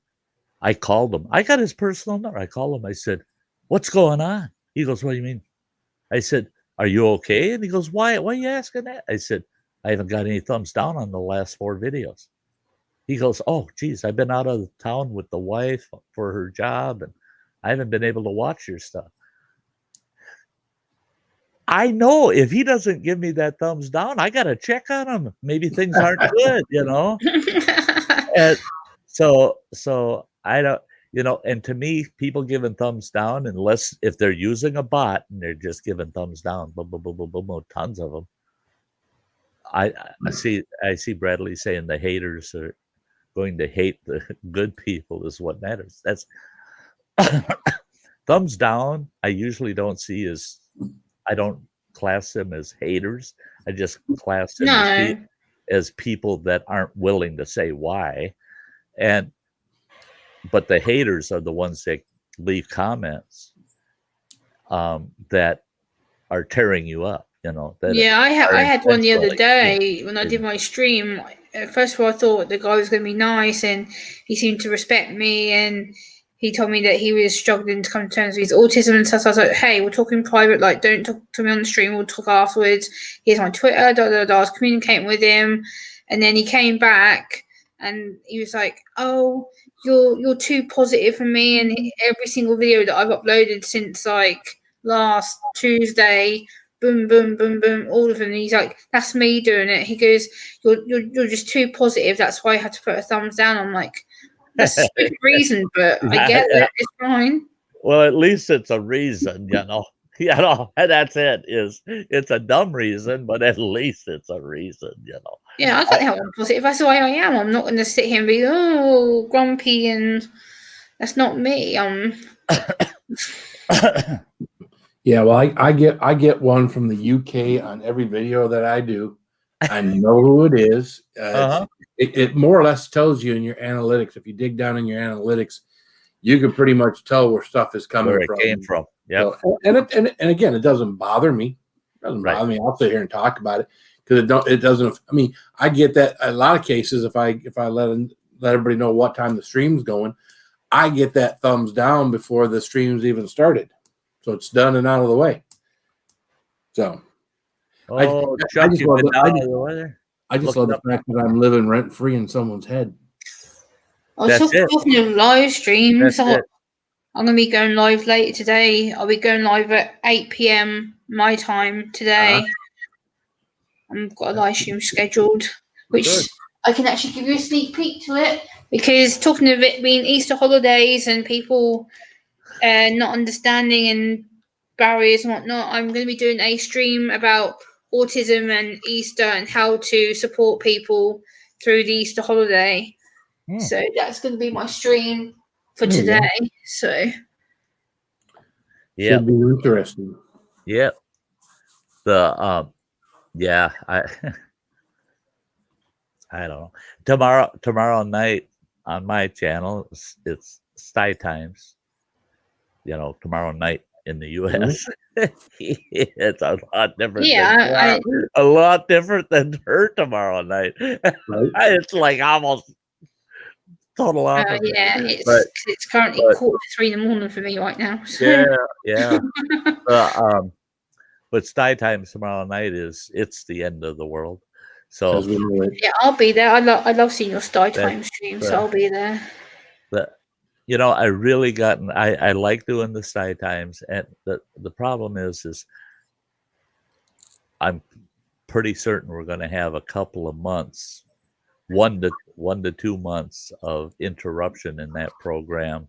S2: I called him. I got his personal number. I called him. I said, what's going on? He goes, what do you mean? I said, are you okay? And he goes, why are you asking that? I said, I haven't got any thumbs down on the last 4 videos. He goes, oh, geez, I've been out of town with the wife for her job, and I haven't been able to watch your stuff. I know if he doesn't give me that thumbs down, I got to check on him. Maybe things aren't good, you know? And so I don't, you know, and to me, people giving thumbs down, unless if they're using a bot and they're just giving thumbs down, boom, boom, boom, boom, boom, boom, tons of them. I see Bradley saying the haters are going to hate the good people is what matters. That's thumbs down. I usually don't see as, I don't class them as haters. I just class them as people that aren't willing to say why. But the haters are the ones that leave comments that are tearing you up. You know,
S4: I had one the other day when I did my stream. First of all, I thought the guy was going to be nice, and he seemed to respect me, and he told me that he was struggling to come to terms with his autism and stuff. So I was like, hey, we'll talk in private. Like, don't talk to me on the stream. We'll talk afterwards. Here's my Twitter. I was communicating with him, and then he came back, and he was like, oh, you're too positive for me. And every single video that I've uploaded since like last Tuesday, boom, boom, boom, boom, all of them. And he's like, that's me doing it. He goes, you're just too positive. That's why I had to put a thumbs down. I'm like, that's a good reason, but I get it. It's fine.
S2: Well, at least it's a reason, you know. You know, that's it. It's a dumb reason, but at least it's a reason, you know.
S4: Yeah, I can't help I'm positive. That's the way I am. I'm not going to sit here and be grumpy, and that's not me.
S3: Yeah, well, I get one from the UK on every video that I do. I know who it is. It more or less tells you in your analytics. If you dig down in your analytics, you could pretty much tell where stuff is coming
S2: where it
S3: from.
S2: came from. Yeah.
S3: So, and again, it doesn't bother me. It doesn't bother me. I'll sit here and talk about it because it doesn't. I mean, I get that a lot of cases. If I let everybody know what time the stream's going, I get that thumbs down before the stream's even started, so it's done and out of the way. So, I just love the fact that I'm living rent free in someone's head.
S4: I was talking of live streams. I'm going to be going live later today. I'll be going live at 8 p.m. my time today. I've got a live stream scheduled, which I can actually give you a sneak peek to it, because talking of it being Easter holidays and people not understanding and barriers and whatnot, I'm going to be doing a stream about autism and Easter and how to support people through the Easter holiday. So that's going to be my stream for today. So
S3: should be interesting.
S2: Yeah. I I don't know. Tomorrow night on my channel, it's Sty Times. Tomorrow night in the U.S. It's a lot different.
S4: Yeah,
S2: a lot different than her tomorrow night. Right? It's like almost total opposite.
S4: It's currently 2:45 in the morning for me right now. So.
S2: Yeah. But Sty Times tomorrow night it's the end of the world. So
S4: I'll be there. I love seeing your Sty Time stream, so I'll be there.
S2: I really I like doing the Sty Times, and the problem is I'm pretty certain we're going to have a couple of months, 1 to 2 months of interruption in that program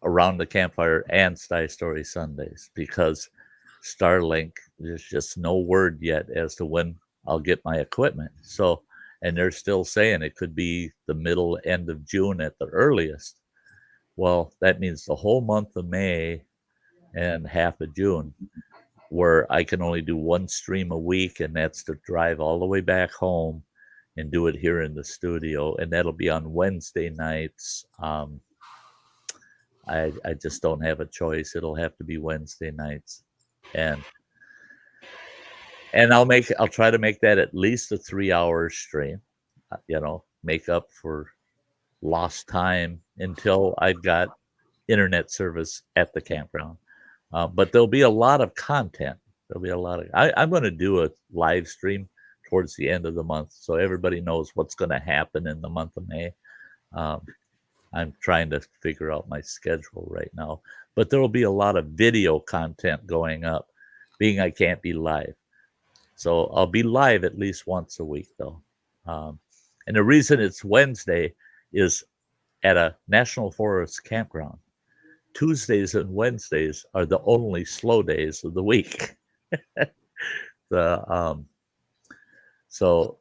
S2: around the Campfire and Sty Story Sundays, because Starlink, there's just no word yet as to when I'll get my equipment. So, and they're still saying it could be the end of June at the earliest. Well, that means the whole month of May and half of June, where I can only do one stream a week, and that's to drive all the way back home and do it here in the studio, and that'll be on Wednesday nights. I just don't have a choice. It'll have to be Wednesday nights, and I'll try to make that at least a 3-hour stream, make up for lost time until I've got internet service at the campground. But there'll be a lot of content. I'm going to do a live stream towards the end of the month, so everybody knows what's going to happen in the month of May. I'm trying to figure out my schedule right now, but there will be a lot of video content going up, being I can't be live. So I'll be live at least once a week, though. And the reason it's Wednesday is at a National Forest campground. Tuesdays and Wednesdays are the only slow days of the week. So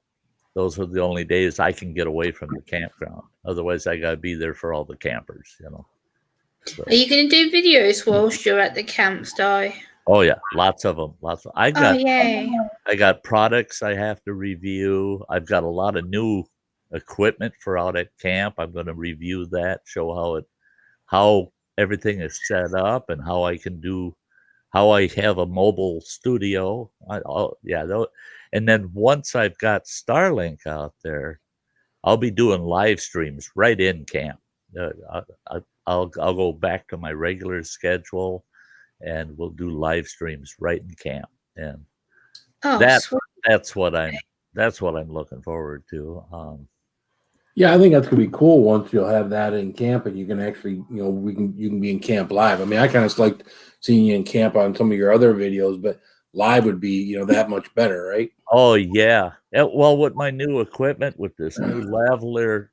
S2: those are the only days I can get away from the campground. Otherwise, I got to be there for all the campers, So.
S4: Are you going to do videos whilst you're at the camp, Sty?
S2: Oh yeah, lots of them. I got products I have to review. I've got a lot of new equipment for out at camp. I'm going to review that, show how everything is set up, and how I have a mobile studio. And then once I've got Starlink out there, I'll be doing live streams right in camp. I'll go back to my regular schedule, and we'll do live streams right in camp. And that's what I'm looking forward to.
S3: I think that's gonna be cool once you'll have that in camp, and you can actually, you can be in camp live. I mean, I kind of liked seeing you in camp on some of your other videos, but live would be, that much better, right?
S2: Oh yeah. Well, with my new equipment, with this new lavalier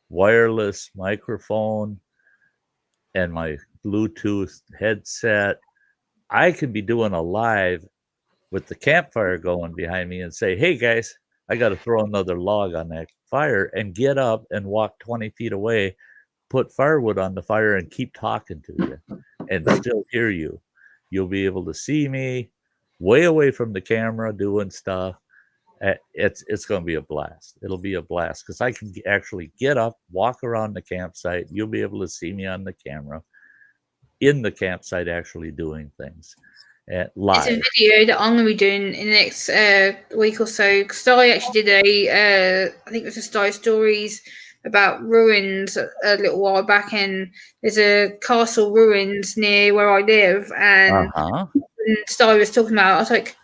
S2: wireless microphone and my Bluetooth headset, I can be doing a live with the campfire going behind me and say, hey guys, I got to throw another log on that fire, and get up and walk 20 feet away, put firewood on the fire, and keep talking to you and still hear you. You'll be able to see me way away from the camera doing stuff. It's going to be a blast. It'll be a blast because I can actually get up, walk around the campsite. You'll be able to see me on the camera in the campsite, actually doing things live.
S4: It's a video that I'm going to be doing in the next week or so. Sty actually did I think it was a Sty Stories about ruins a little while back, and there's a castle ruins near where I live, and Sty was talking about it, I was like,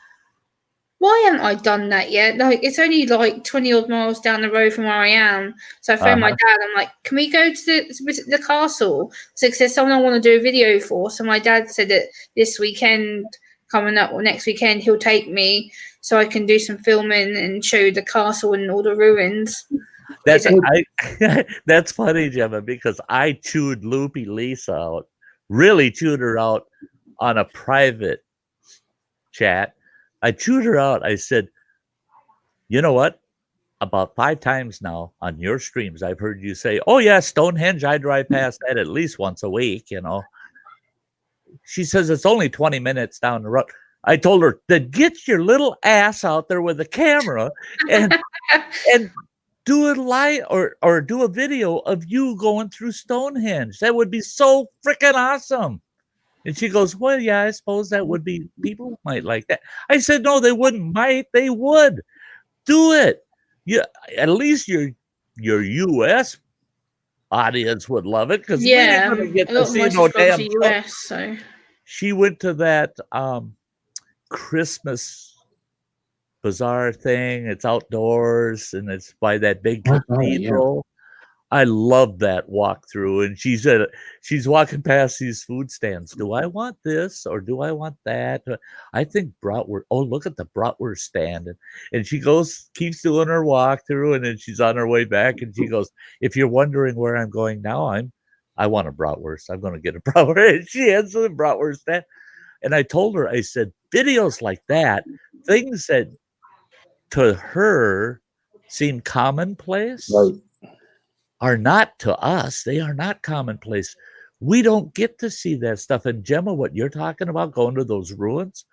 S4: why haven't I done that yet? Like, it's only like 20 odd miles down the road from where I am. So I phoned my dad. I'm like, can we go to visit the castle? So there's someone I want to do a video for. So my dad said that this weekend coming up or next weekend, he'll take me so I can do some filming and show you the castle and all the ruins.
S2: That's funny, Gemma, because I chewed Loopy Lisa out, really chewed her out on a private chat. I chewed her out. I said, you know what? About 5 times now on your streams, I've heard you say, oh, yeah, Stonehenge, I drive past that at least once a week, you know. She says it's only 20 minutes down the road. I told her, then get your little ass out there with a camera and do a live or do a video of you going through Stonehenge. That would be so freaking awesome. And she goes, well, yeah, I suppose that would be, people might like that. I said, no, they wouldn't. They would. Do it. Yeah, at least your U.S. audience would love it, because we ain't gonna get to see no damn US, so. She went to that Christmas bazaar thing. It's outdoors, and it's by that big cathedral. I love that walkthrough. And she said she's walking past these food stands. Do I want this or do I want that? I think bratwurst. Oh, look at the bratwurst stand. And she keeps doing her walkthrough, and then she's on her way back. And she goes, if you're wondering where I'm going now, I want a bratwurst. I'm going to get a bratwurst. And she heads to the bratwurst stand. And I told her, I said, videos like that, things that to her seem commonplace. Right. Are not to us. They are not commonplace. We don't get to see that stuff. And Gemma, what you're talking about, going to those ruins,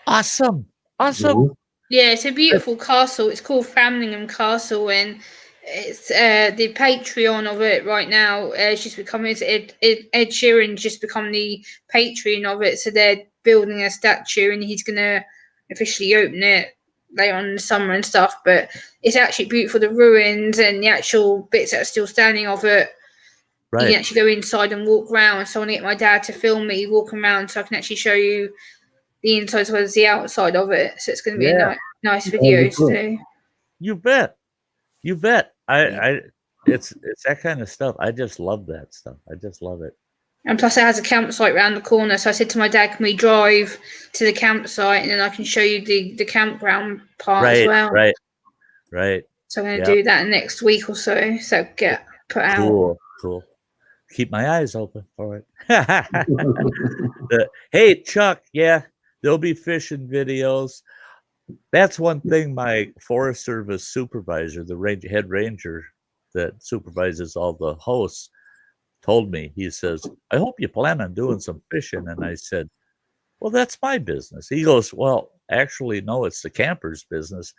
S2: awesome.
S4: Yeah, it's a beautiful castle. It's called Framlingham Castle, and it's the Patreon of it right now. She's becoming Ed Sheeran's just become the Patreon of it. So they're building a statue, and he's gonna officially open it later on in the summer and stuff, but it's actually beautiful, the ruins and the actual bits that are still standing of it. Right. You can actually go inside and walk around. So I want to get my dad to film me walking around so I can actually show you the inside as well as the outside of it. So it's going to be a nice video to do.
S2: You bet. It's that kind of stuff. I just love that stuff. I just love it.
S4: And plus, it has a campsite around the corner. So I said to my dad, can we drive to the campsite and then I can show you the campground part as well.
S2: Right.
S4: So I'm going to do that next week or so. So get put out.
S2: Cool. Keep my eyes open for it. Hey, Chuck. Yeah, there'll be fishing videos. That's one thing my Forest Service supervisor, the head ranger that supervises all the hosts, told me. He says, I hope you plan on doing some fishing. And I said, well, that's my business. He goes, well, actually, no, it's the camper's business.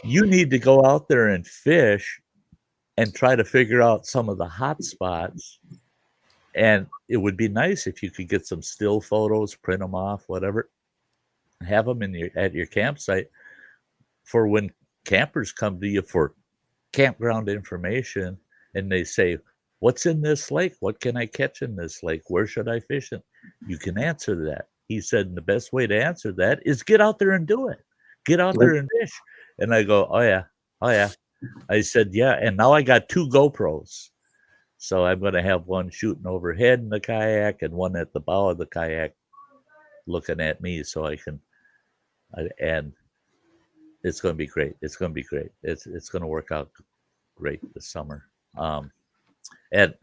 S2: You need to go out there and fish and try to figure out some of the hot spots. And it would be nice if you could get some still photos, print them off, whatever, have them at your campsite for when campers come to you for campground information and they say, what's in this lake? What can I catch in this lake? Where should I fish it? You can answer that. He said, the best way to answer that is get out there and do it. Get out there and fish. And I go, oh yeah. I said, yeah. And now I got 2 GoPros. So I'm going to have one shooting overhead in the kayak and one at the bow of the kayak looking at me so I can, and it's going to be great. It's going to work out great this summer. And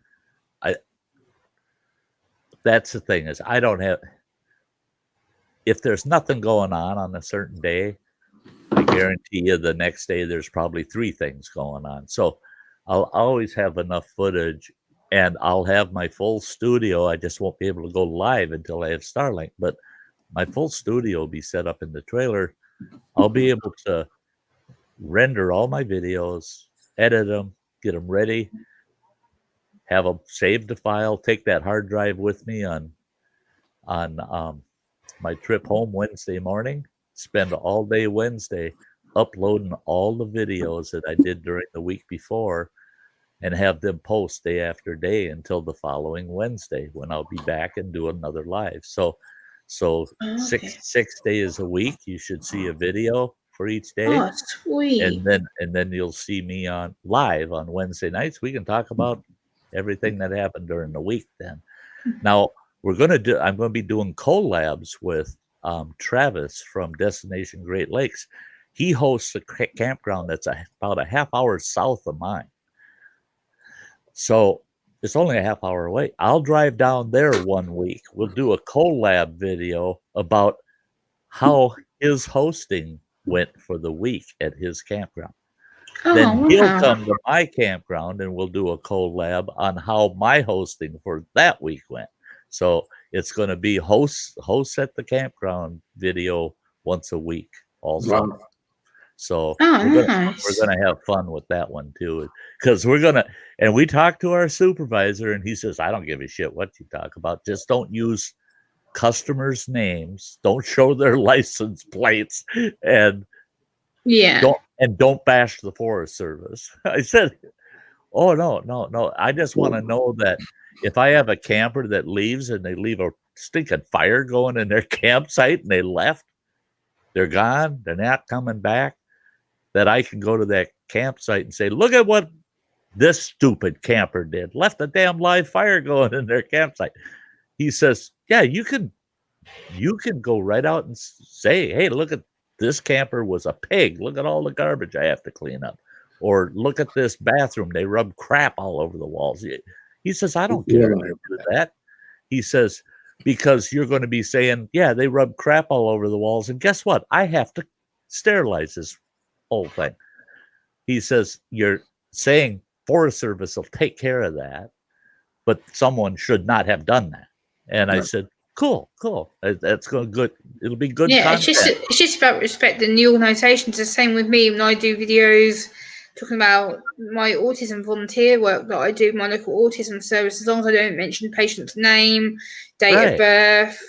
S2: that's the thing is I don't have, if there's nothing going on a certain day, I guarantee you the next day there's probably 3 things going on. So I'll always have enough footage and I'll have my full studio. I just won't be able to go live until I have Starlink, but my full studio will be set up in the trailer I'll be able to render all my videos, edit them, get them ready, have them saved to file, take that hard drive with me on my trip home Wednesday morning, spend all day Wednesday uploading all the videos that I did during the week before, and have them post day after day until the following Wednesday when I'll be back and do another live. So
S4: Okay.
S2: six days a week you should see a video for each day.
S4: Oh, sweet.
S2: And then you'll see me on live on Wednesday nights. We can talk about everything that happened during the week then. Now I'm going to be doing collabs with Travis from Destination Great Lakes. He hosts a campground that's about a half hour south of mine. So it's only a half hour away. I'll drive down there 1 week. We'll do a collab video about how his hosting went for the week at his campground.
S4: Oh,
S2: Then he'll
S4: wow.
S2: come to my campground and we'll do a collab on how my hosting for that week went. So it's going to be hosts at the campground video once a week also.
S3: Wow.
S2: So
S4: nice.
S2: we're gonna have fun with that one too, because and we talked to our supervisor, and he says, I don't give a shit what you talk about. Just don't use customers' names, don't show their license plates, and don't bash the Forest Service. I said, oh no. I just want to know that if I have a camper that leaves and they leave a stinking fire going in their campsite and they left, they're gone, they're not coming back, that I can go to that campsite and say, look at what this stupid camper did. Left a damn live fire going in their campsite. He says, yeah, you can go right out and say, hey, look at this camper was a pig. Look at all the garbage I have to clean up. Or look at this bathroom. They rub crap all over the walls. He says, I don't care if they do that. He says, because you're going to be saying, yeah, they rub crap all over the walls. And guess what? I have to sterilize this whole thing. He says, you're saying Forest Service will take care of that, but someone should not have done that. And I said, cool. That's going good. It'll be good.
S4: Yeah,
S2: content.
S4: it's just about respecting the organisation. It's the same with me when I do videos talking about my autism volunteer work that I do, my local autism service. As long as I don't mention the patient's name, date of birth,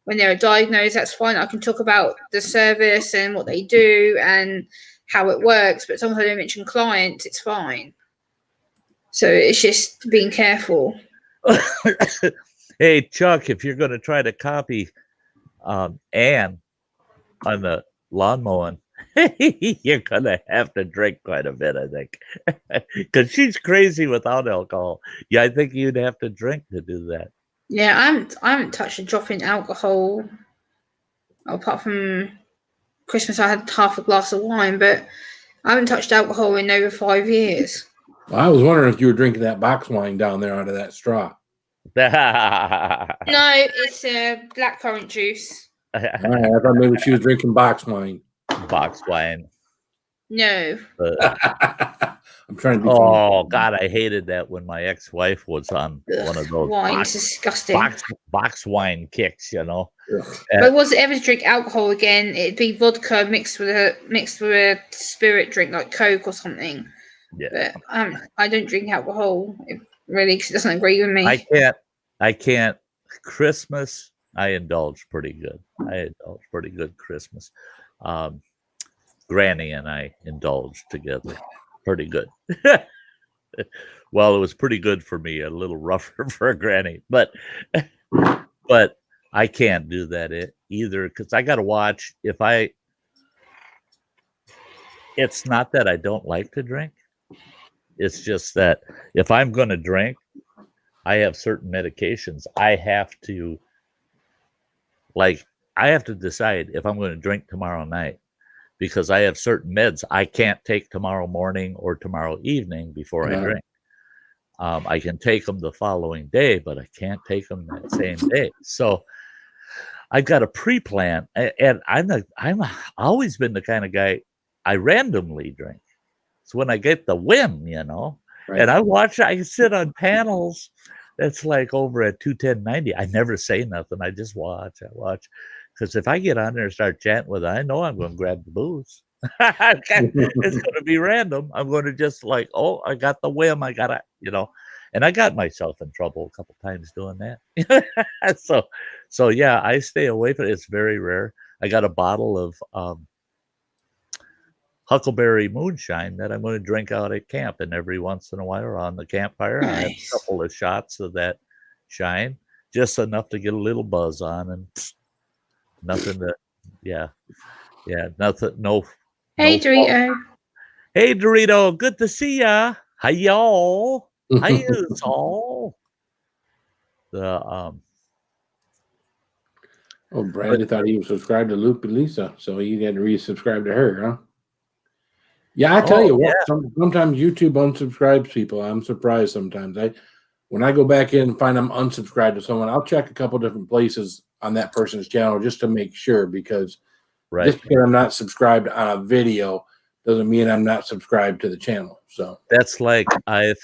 S4: when they're diagnosed, that's fine. I can talk about the service and what they do and how it works, but as long as I don't mention clients, it's fine. So it's just being careful.
S2: Hey, Chuck, if you're going to try to copy Ann on the lawn mowing, you're going to have to drink quite a bit, I think, because she's crazy without alcohol. Yeah, I think you'd have to drink to do that.
S4: Yeah, I haven't touched a drop in alcohol apart from Christmas. I had half a glass of wine, but I haven't touched alcohol in over 5 years.
S3: Well, I was wondering if you were drinking that box wine down there out of that straw.
S4: No, it's blackcurrant juice.
S3: I thought maybe she was drinking box wine.
S2: Box wine.
S4: No.
S3: I'm trying to be
S2: funny. God, I hated that when my ex-wife was on one of those
S4: wine's disgusting.
S2: Box wine kicks, you know.
S4: If I was ever to drink alcohol again, it'd be vodka mixed with a spirit drink like Coke or something.
S2: Yeah.
S4: But I don't drink alcohol really because it doesn't agree with me.
S2: I can't. Christmas, I indulge pretty good. Christmas. Granny and I indulged together pretty good. Well, it was pretty good for me, a little rougher for Granny, but I can't do that either because I got to watch. It's not that I don't like to drink. It's just that if I'm going to drink, I have certain medications. I have to decide if I'm going to drink tomorrow night because I have certain meds I can't take tomorrow morning or tomorrow evening before I drink. I can take them the following day, but I can't take them that same day. So I've got a pre-plan, and I'm always been the kind of guy I randomly drink. So when I get the whim, you know, and I sit on panels that's like over at 21090. I never say nothing. I just watch. Because if I get on there and start chatting with her, I know I'm going to grab the booze. It's going to be random. I'm going to just like, oh, I got the whim. I got to, and I got myself in trouble a couple times doing that. So yeah, I stay away from it. It's very rare. I got a bottle of huckleberry moonshine that I'm going to drink out at camp, and every once in a while around the campfire, I have a couple of shots of that shine, just enough to get a little buzz on, and nothing to, nothing, no.
S4: Hey, Dorito.
S2: Hey, Dorito, good to see ya. Hi, y'all. Hi, you all.
S3: Oh, Brandon thought he was subscribed to Luke and Lisa, so you got to resubscribe to her, huh? Yeah, I tell you what, sometimes YouTube unsubscribes people. I'm surprised sometimes. When I go back in and find I'm unsubscribed to someone, I'll check a couple different places on that person's channel just to make sure, because just because I'm not subscribed on a video doesn't mean I'm not subscribed to the channel. So
S2: that's like I've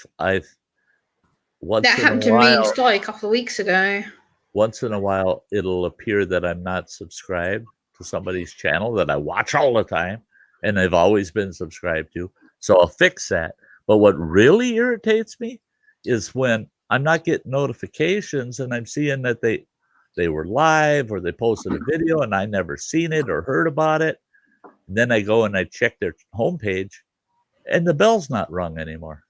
S2: once
S4: that happened to me and Sty a couple of weeks ago.
S2: Once in a while, it'll appear that I'm not subscribed to somebody's channel that I watch all the time, and I've always been subscribed to. So I'll fix that. But what really irritates me is when I'm not getting notifications and I'm seeing that they were live or they posted a video and I never seen it or heard about it. And then I go and I check their homepage and the bell's not rung anymore.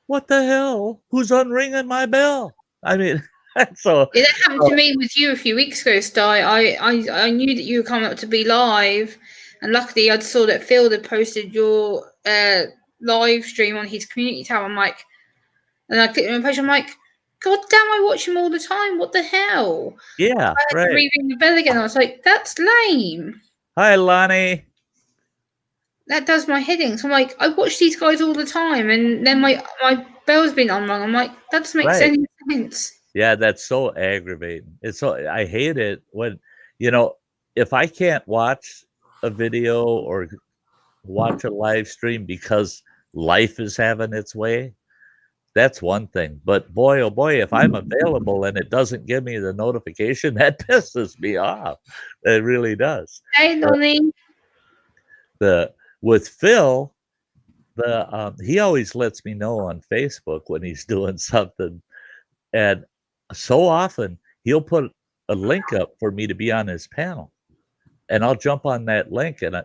S2: What the hell? Who's unringing my bell? I mean, so
S4: that happened to me with you a few weeks ago, Sty. I knew that you were coming up to be live, and luckily I saw that Phil had posted your live stream on his community tab. I'm like, and I clicked on the page. I'm like, God damn! I watch him all the time. What the hell?
S2: Yeah,
S4: I had to ring the bell again. I was like, that's lame.
S2: Hi, Lonnie.
S4: That does my head in. So I'm like, I watch these guys all the time, and then my bell's been unrung. I'm like, that doesn't make any sense.
S2: Yeah, that's so aggravating. I hate it when, if I can't watch a video or watch a live stream because life is having its way, that's one thing. But boy, oh boy, if I'm available and it doesn't give me the notification, that pisses me off. It really does.
S4: Hey, Lonnie.
S2: With Phil, he always lets me know on Facebook when he's doing something, and so often he'll put a link up for me to be on his panel, and I'll jump on that link, and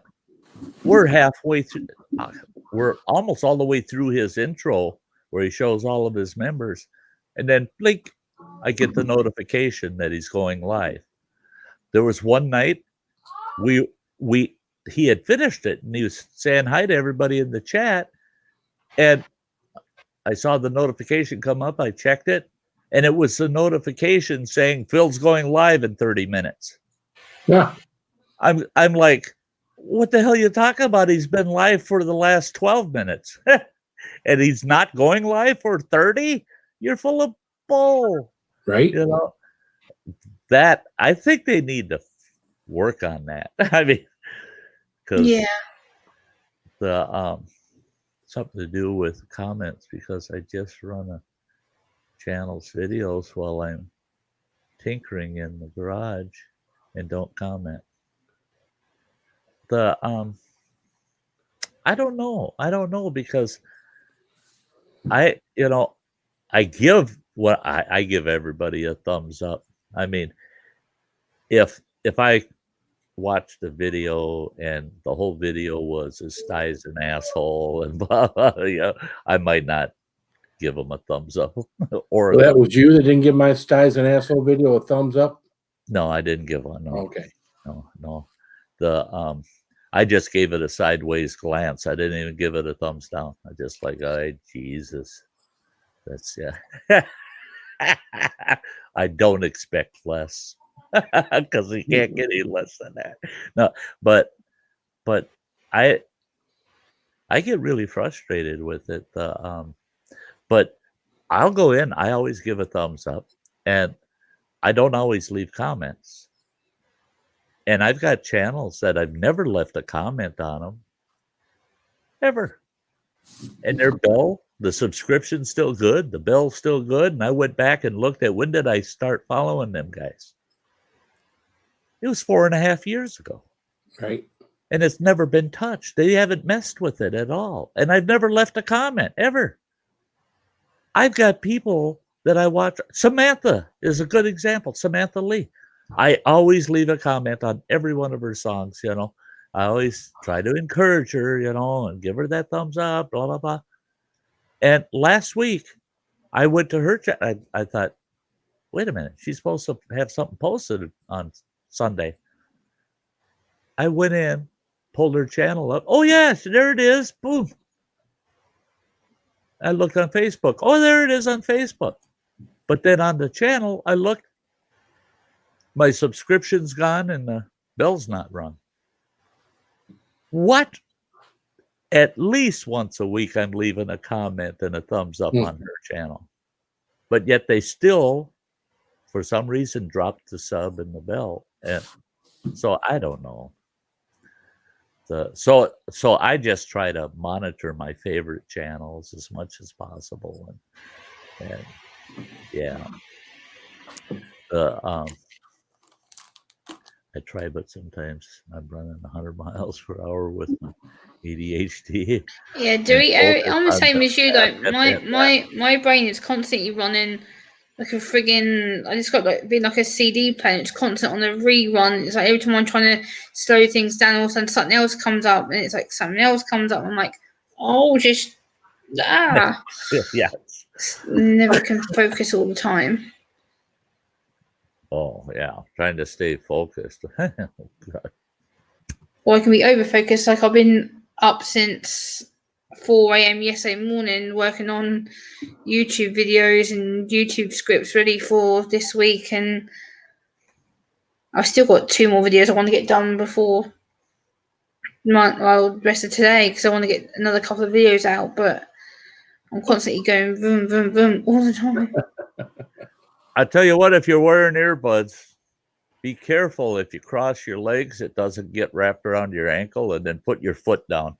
S2: we're halfway through. We're almost all the way through his intro where he shows all of his members, and then blink, I get the notification that he's going live. There was one night he had finished it and he was saying hi to everybody in the chat, and I saw the notification come up. I checked it, and it was a notification saying Phil's going live in 30 minutes.
S3: Yeah.
S2: I'm like, what the hell are you talking about? He's been live for the last 12 minutes. And he's not going live for 30? You're full of bull.
S3: Right.
S2: That, I think they need to work on that. I mean, because the something to do with comments, because I just run a channel's videos while I'm tinkering in the garage and don't comment. I don't know because I give everybody a thumbs up. I mean, if I watched the video and the whole video was Sty's an asshole and blah, blah, I might not give him a thumbs up. Or
S3: that was you that didn't give my Sty's an asshole video a thumbs up?
S2: No, I didn't give one. No.
S3: Okay.
S2: No. I just gave it a sideways glance. I didn't even give it a thumbs down. I just like, oh, Jesus. That's I don't expect less. Because he can't get any less than that. No, but I get really frustrated with it. But I'll go in. I always give a thumbs up, and I don't always leave comments. And I've got channels that I've never left a comment on them, ever. And their bell, the subscription's still good, the bell's still good. And I went back and looked at when did I start following them guys. It was 4.5 years ago.
S3: Right.
S2: And it's never been touched. They haven't messed with it at all. And I've never left a comment, ever. I've got people that I watch. Samantha is a good example. Samantha Lee. I always leave a comment on every one of her songs, you know. I always try to encourage her, you know, and give her that thumbs up, blah, blah, blah. And last week, I went to her chat. I thought, wait a minute. She's supposed to have something posted on Sunday. I went in, pulled her channel up. Oh, yes, there it is. Boom. I looked on Facebook. Oh, there it is on Facebook. But then on the channel, I looked. My subscription's gone and the bell's not rung. What? At least once a week, I'm leaving a comment and a thumbs up on her channel. But yet they still, for some reason, dropped the sub and the bell. And so I don't know. So I just try to monitor my favorite channels as much as possible, and yeah, I try, but sometimes I'm running 100 miles per hour with my ADHD.
S4: Yeah, I'm the same as you. Like my brain is constantly running like a friggin'. I just got like being like a CD player. It's constant on a rerun. It's like every time I'm trying to slow things down, all of a sudden something else comes up, and it's like something else comes up. I'm like, oh, just
S2: yeah,
S4: never can focus all the time.
S2: Oh yeah, trying to stay focused. Oh, God.
S4: Or I can be over focused. Like I've been up since 4 a.m. yesterday morning working on YouTube videos and YouTube scripts ready for this week, and I've still got 2 more videos I want to get done before the rest of today, because I want to get another couple of videos out, but I'm constantly going boom, boom, boom all the time.
S2: I tell you what, if you're wearing earbuds, be careful. If you cross your legs, it doesn't get wrapped around your ankle, and then put your foot down.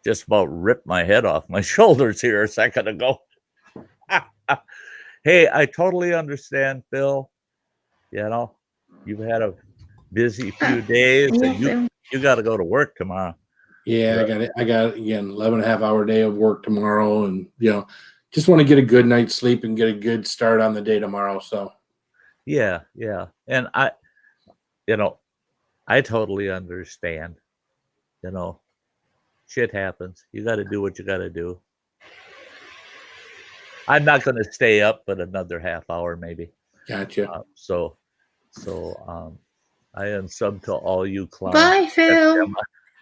S2: Just about ripped my head off my shoulders here a second ago. Hey, I totally understand, Phil. You know, you've had a busy few days, and you got to go to work tomorrow.
S3: Yeah, I got again 11.5-hour day of work tomorrow, and you know, just want to get a good night's sleep and get a good start on the day tomorrow. So
S2: yeah, and I totally understand. You know, shit happens. You got to do what you got to do. I'm not going to stay up but another half hour maybe.
S3: Gotcha.
S2: So I unsub to all you clowns.
S4: Bye, Phil.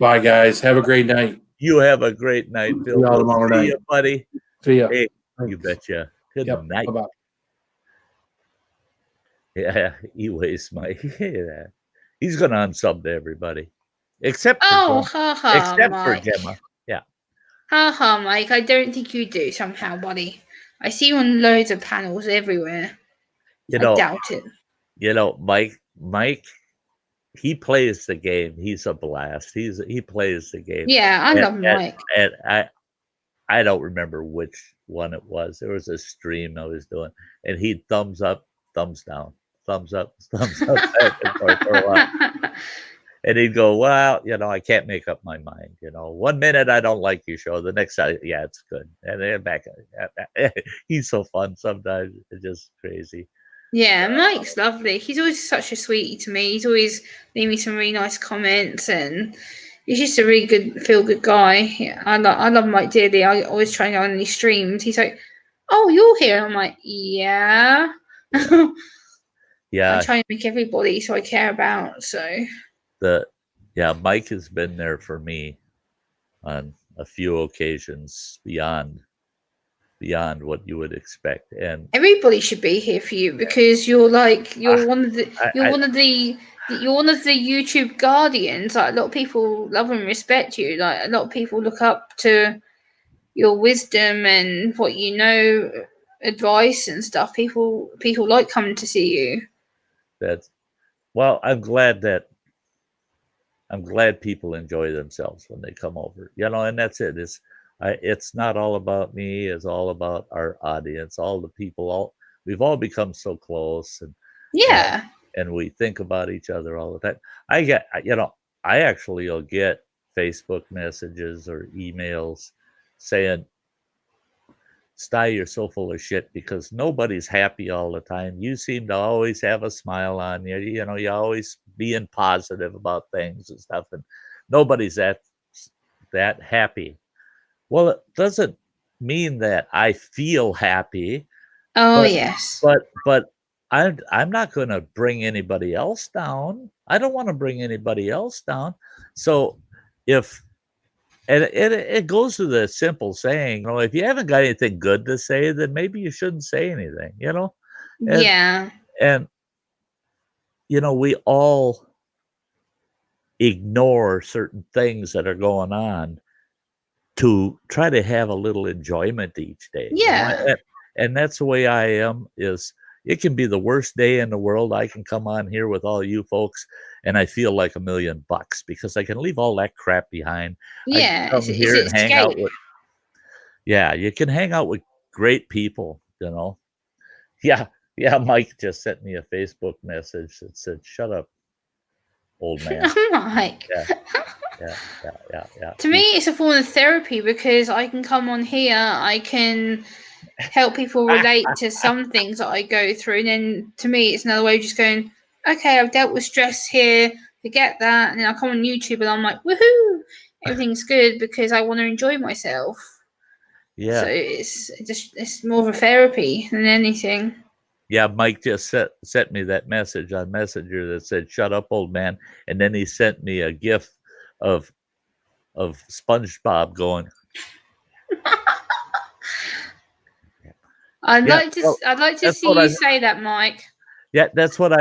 S3: Bye, guys. Have a great night.
S2: You have a great night, Phil. See you, buddy.
S3: See ya.
S2: Hey, you betcha. Good night.
S3: Bye-bye.
S2: Yeah, he weighs Mike. Yeah. He's going to unsub to everybody. Except for Gemma. Yeah.
S4: Haha, Mike. I don't think you do somehow, buddy. I see you on loads of panels everywhere. I doubt it.
S2: You know, Mike, he plays the game. He's a blast. He plays the game.
S4: Yeah, I love Mike.
S2: And I don't remember which one it was. There was a stream I was doing, and he'd thumbs up, thumbs down, thumbs up, thumbs up, back and forth for a while. And he'd go, well, you know, I can't make up my mind. You know, 1 minute I don't like your show. The next time, yeah, it's good. And then back. He's so fun sometimes. It's just crazy.
S4: Yeah, Mike's lovely. He's always such a sweetie to me. He's always leaving me some really nice comments, and he's just a really good, feel-good guy. Yeah, I love Mike dearly. I always try and go on these streams. He's like, oh, you're here. And I'm like, yeah.
S2: Yeah.
S4: I try and make everybody so I care about, so...
S2: Mike has been there for me on a few occasions beyond what you would expect, and
S4: everybody should be here for you, because you're one of the YouTube guardians. Like, a lot of people love and respect you. Like, a lot of people look up to your wisdom and what you know, advice and stuff. People like coming to see you.
S2: I'm glad people enjoy themselves when they come over, you know, and that's it. It's not all about me. It's all about our audience, all the people. We've all become so close, and
S4: yeah,
S2: and we think about each other all the time. I actually will get Facebook messages or emails saying, Sty, you're so full of shit because nobody's happy all the time. You seem to always have a smile on you. You know, you're always being positive about things and stuff, and nobody's that happy. Well, it doesn't mean that I feel happy.
S4: Oh,
S2: but,
S4: yes.
S2: But I'm not going to bring anybody else down. I don't want to bring anybody else down. So if and it goes to the simple saying, you know, if you haven't got anything good to say, then maybe you shouldn't say anything, you know?
S4: Yeah.
S2: And, you know, we all ignore certain things that are going on to try to have a little enjoyment each day.
S4: Yeah.
S2: You know? And that's the way I am. Is it can be the worst day in the world. I can come on here with all you folks and I feel like $1,000,000 because I can leave all that crap behind.
S4: Yeah.
S2: I can come here and hang out with. Yeah, you can hang out with great people, you know. Yeah, Mike just sent me a Facebook message that said, "Shut up, old man."
S4: I'm like,
S2: yeah.
S4: To me, it's a form of therapy because I can come on here, I can help people relate to some things that I go through, and then to me, it's another way of just going, okay, I've dealt with stress here, forget that, and then I come on YouTube and I'm like, woohoo, everything's good because I want to enjoy myself.
S2: Yeah.
S4: So it's more of a therapy than anything.
S2: Yeah, Mike just sent me that message on Messenger that said, "Shut up, old man," and then he sent me a GIF of SpongeBob going.
S4: I'd like to see you say that, Mike.
S2: Yeah, that's what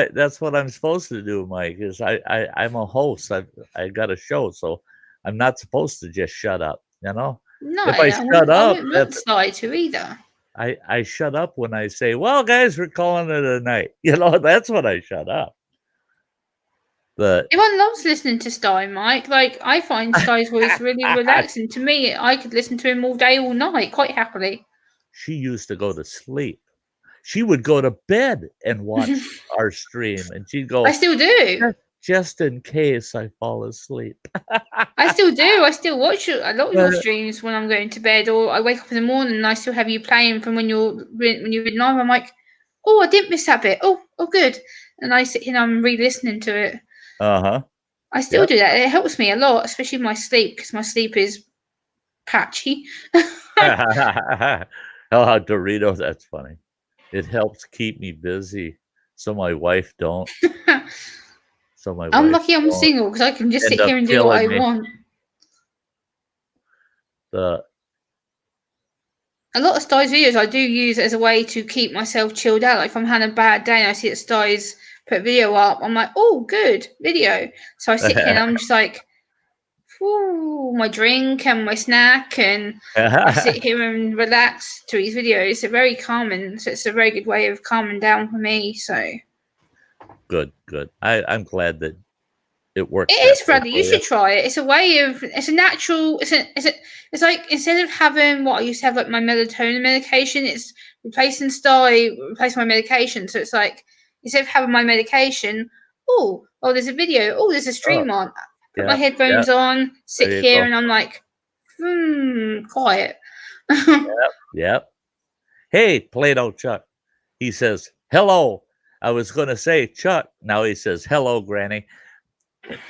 S2: I'm supposed to do, Mike. Is I'm a host. I got a show, so I'm not supposed to just shut up. You know,
S4: no,
S2: if I shut up,
S4: I wouldn't Sty to either.
S2: I shut up when I say, "Well, guys, we're calling it a night." You know, that's when I shut up. But
S4: everyone loves listening to Sty, Mike. Like, I find Sty's voice really relaxing. To me, I could listen to him all day, all night, quite happily.
S2: She used to go to sleep. She would go to bed and watch our stream, and she'd go,
S4: I still do.
S2: Just in case I fall asleep.
S4: I still do. I still watch a lot of your streams when I'm going to bed, or I wake up in the morning and I still have you playing from when you're in live. I'm like, oh, I didn't miss that bit. Oh, good. And I sit here and I'm re-listening to it. I still do that. It helps me a lot, especially my sleep, because my sleep is patchy.
S2: Oh, Dorito, that's funny. It helps keep me busy, so my wife don't.
S4: I'm lucky I'm single because I can just sit here and do what I want. A lot of Sty's videos I do use as a way to keep myself chilled out. Like if I'm having a bad day and I see that Sty's put a video up, I'm like, oh, good video. So I sit here and I'm just like, ooh, my drink and my snack, and I sit here and relax to his videos. They're very calming, so it's a very good way of calming down for me. So
S2: good. I'm glad that it works.
S4: It is, Bradley. You should try it. It's a way of. It's a natural. It's like instead of having what I used to have, like my melatonin medication, it's replacing my medication. So it's like instead of having my medication, oh, there's a video. Oh, there's a stream on. Put my headphones on, sit here, and I'm like, quiet.
S2: Yep. Hey, Play-Doh Chuck. He says, hello. I was going to say, Chuck. Now he says, hello, Granny.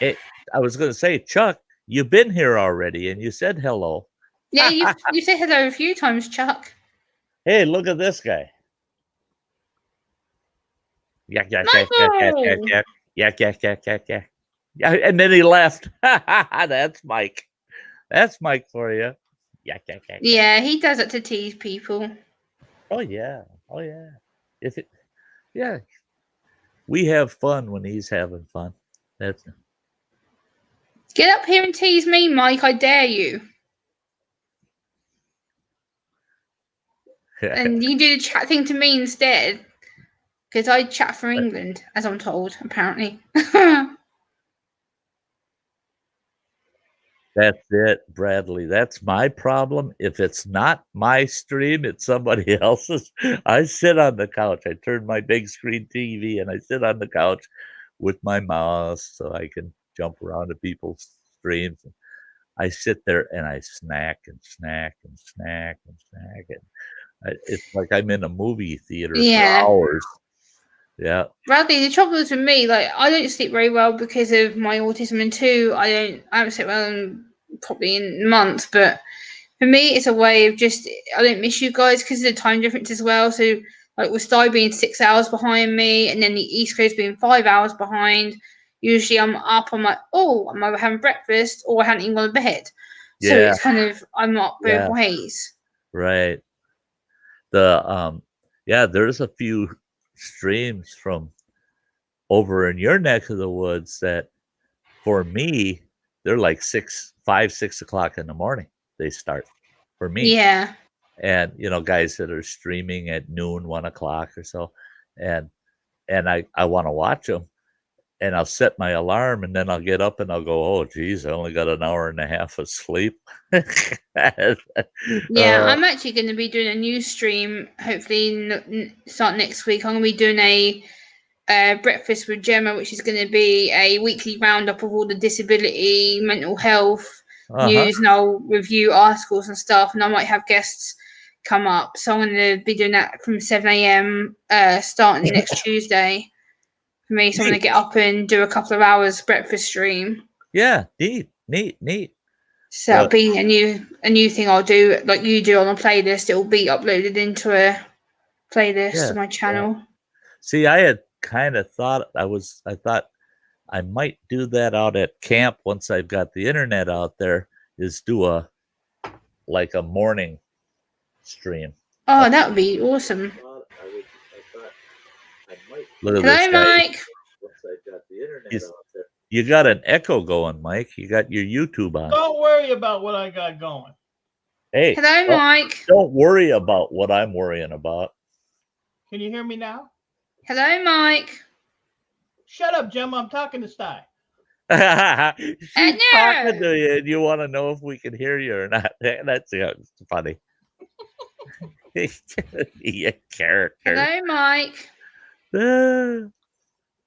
S2: I was going to say, Chuck, you've been here already, and you said hello.
S4: Yeah, you said hello a few times, Chuck.
S2: Hey, look at this guy. Yak. Yeah, and then he left. That's Mike. That's Mike for you. Yak.
S4: Yeah, he does it to tease people.
S2: Oh yeah. We have fun when he's having fun.
S4: Get up here and tease me, Mike. I dare you. And you do the chat thing to me instead. Because I chat for England, as I'm told, apparently.
S2: That's it, Bradley. That's my problem. If it's not my stream, it's somebody else's. I sit on the couch. I turn my big screen TV and I sit on the couch with my mouse so I can jump around to people's streams. I sit there and I snack and snack and snack and snack. And it's like I'm in a movie theater for hours. Yeah.
S4: Bradley, the trouble is with me, like, I don't sleep very well because of my autism, and two, I haven't slept well in probably in months, but for me, it's a way of just, I don't miss you guys because of the time difference as well. So, like, with Sty being 6 hours behind me, and then the East Coast being 5 hours behind, usually I'm up, I'm like, oh, I'm either having breakfast or I haven't even gone to bed. So it's kind of, I'm up both ways.
S2: Right. There's a few streams from over in your neck of the woods that for me, they're like 6 o'clock in the morning. They start for me.
S4: Yeah.
S2: And, guys that are streaming at noon, 1 o'clock or so. And I want to watch them. And I'll set my alarm and then I'll get up and I'll go, oh, geez, I only got an hour and a half of sleep.
S4: I'm actually going to be doing a new stream, hopefully start next week. I'm going to be doing a Breakfast with Gemma, which is going to be a weekly roundup of all the disability, mental health news, and I'll review articles and stuff, and I might have guests come up. So I'm going to be doing that from 7 a.m. Starting next Tuesday. For me, so I'm going to get up and do a couple of hours breakfast stream.
S2: Yeah, neat.
S4: So it'll be a new thing I'll do, like you do on a playlist. It will be uploaded into a playlist on my channel.
S2: Yeah. See, I had kind of thought I thought I might do that out at camp once I've got the internet out there, is do a morning stream.
S4: Oh, that would be awesome.
S2: Look at
S4: Hello, Mike.
S2: You got an echo going, Mike. You got your YouTube on.
S5: Don't worry about what I got going.
S2: Hey.
S4: Hello, Mike.
S2: Don't worry about what I'm worrying about.
S5: Can you hear me now?
S4: Hello, Mike.
S5: Shut up, Gemma. I'm talking to Sty.
S2: She's talking to you, and you want to know if we can hear you or not. That's funny. You character.
S4: Hello, Mike.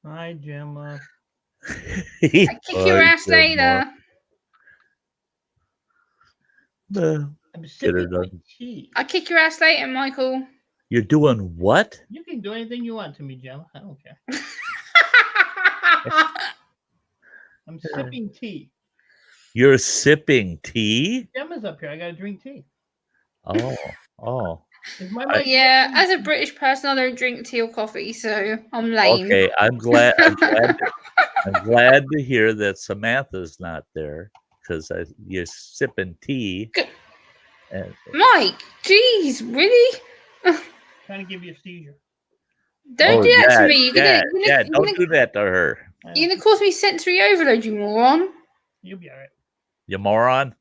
S5: Hi, Gemma.
S4: I kick your ass later.
S5: I'm sipping my tea.
S4: I kick your ass later, Michael.
S2: You're doing what?
S5: You can do anything you want to me, Gemma. I don't care. I'm sipping tea.
S2: You're sipping tea?
S5: Gemma's up here. I gotta drink tea.
S2: Oh.
S4: As a British person, I don't drink tea or coffee, so I'm lame.
S2: Okay, I'm glad to hear that Samantha's not there because you're sipping tea.
S4: Mike, jeez, really?
S5: Trying to give you a seizure.
S4: Don't do that to me.
S2: Don't do that to her.
S4: You're gonna cause me sensory overload, you moron.
S5: You'll be all right.
S2: You moron.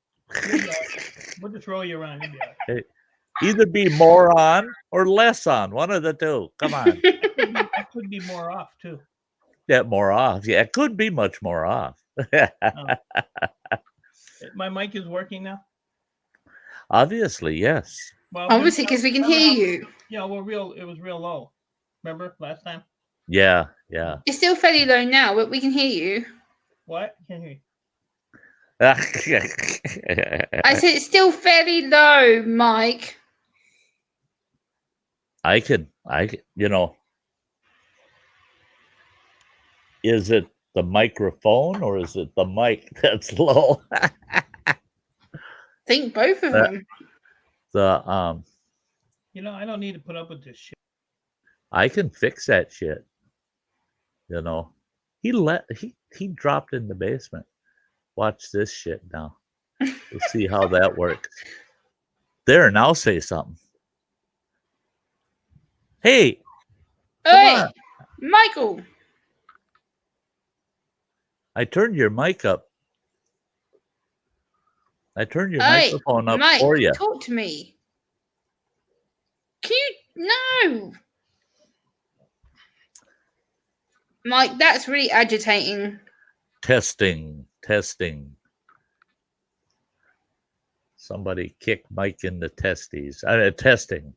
S5: We'll just roll you around. You'll be all right.
S2: Hey, either be more on or less on. One of the two. Come on.
S5: It could be more off too.
S2: Yeah, more off. Yeah, it could be much more off.
S5: My mic is working now.
S2: Obviously, yes.
S5: Well,
S4: obviously, because we can hear you.
S5: Yeah, well, it was real low. Remember last time?
S2: Yeah.
S4: It's still fairly low now, but we can hear you.
S5: What? Can't hear you.
S4: I said it's still fairly low, Mike.
S2: I could, is it the microphone or is it the mic that's low?
S4: I think both of them.
S5: I don't need to put up with this shit.
S2: I can fix that shit. He dropped in the basement. Watch this shit now. We'll see how that works. There, now say something. Hey,
S4: Michael.
S2: I turned your mic up. I turned your microphone up
S4: Mike,
S2: for you.
S4: Talk to me. Can you? No. Mike, that's really agitating.
S2: Testing. Somebody kick Mike in the testes. Testing.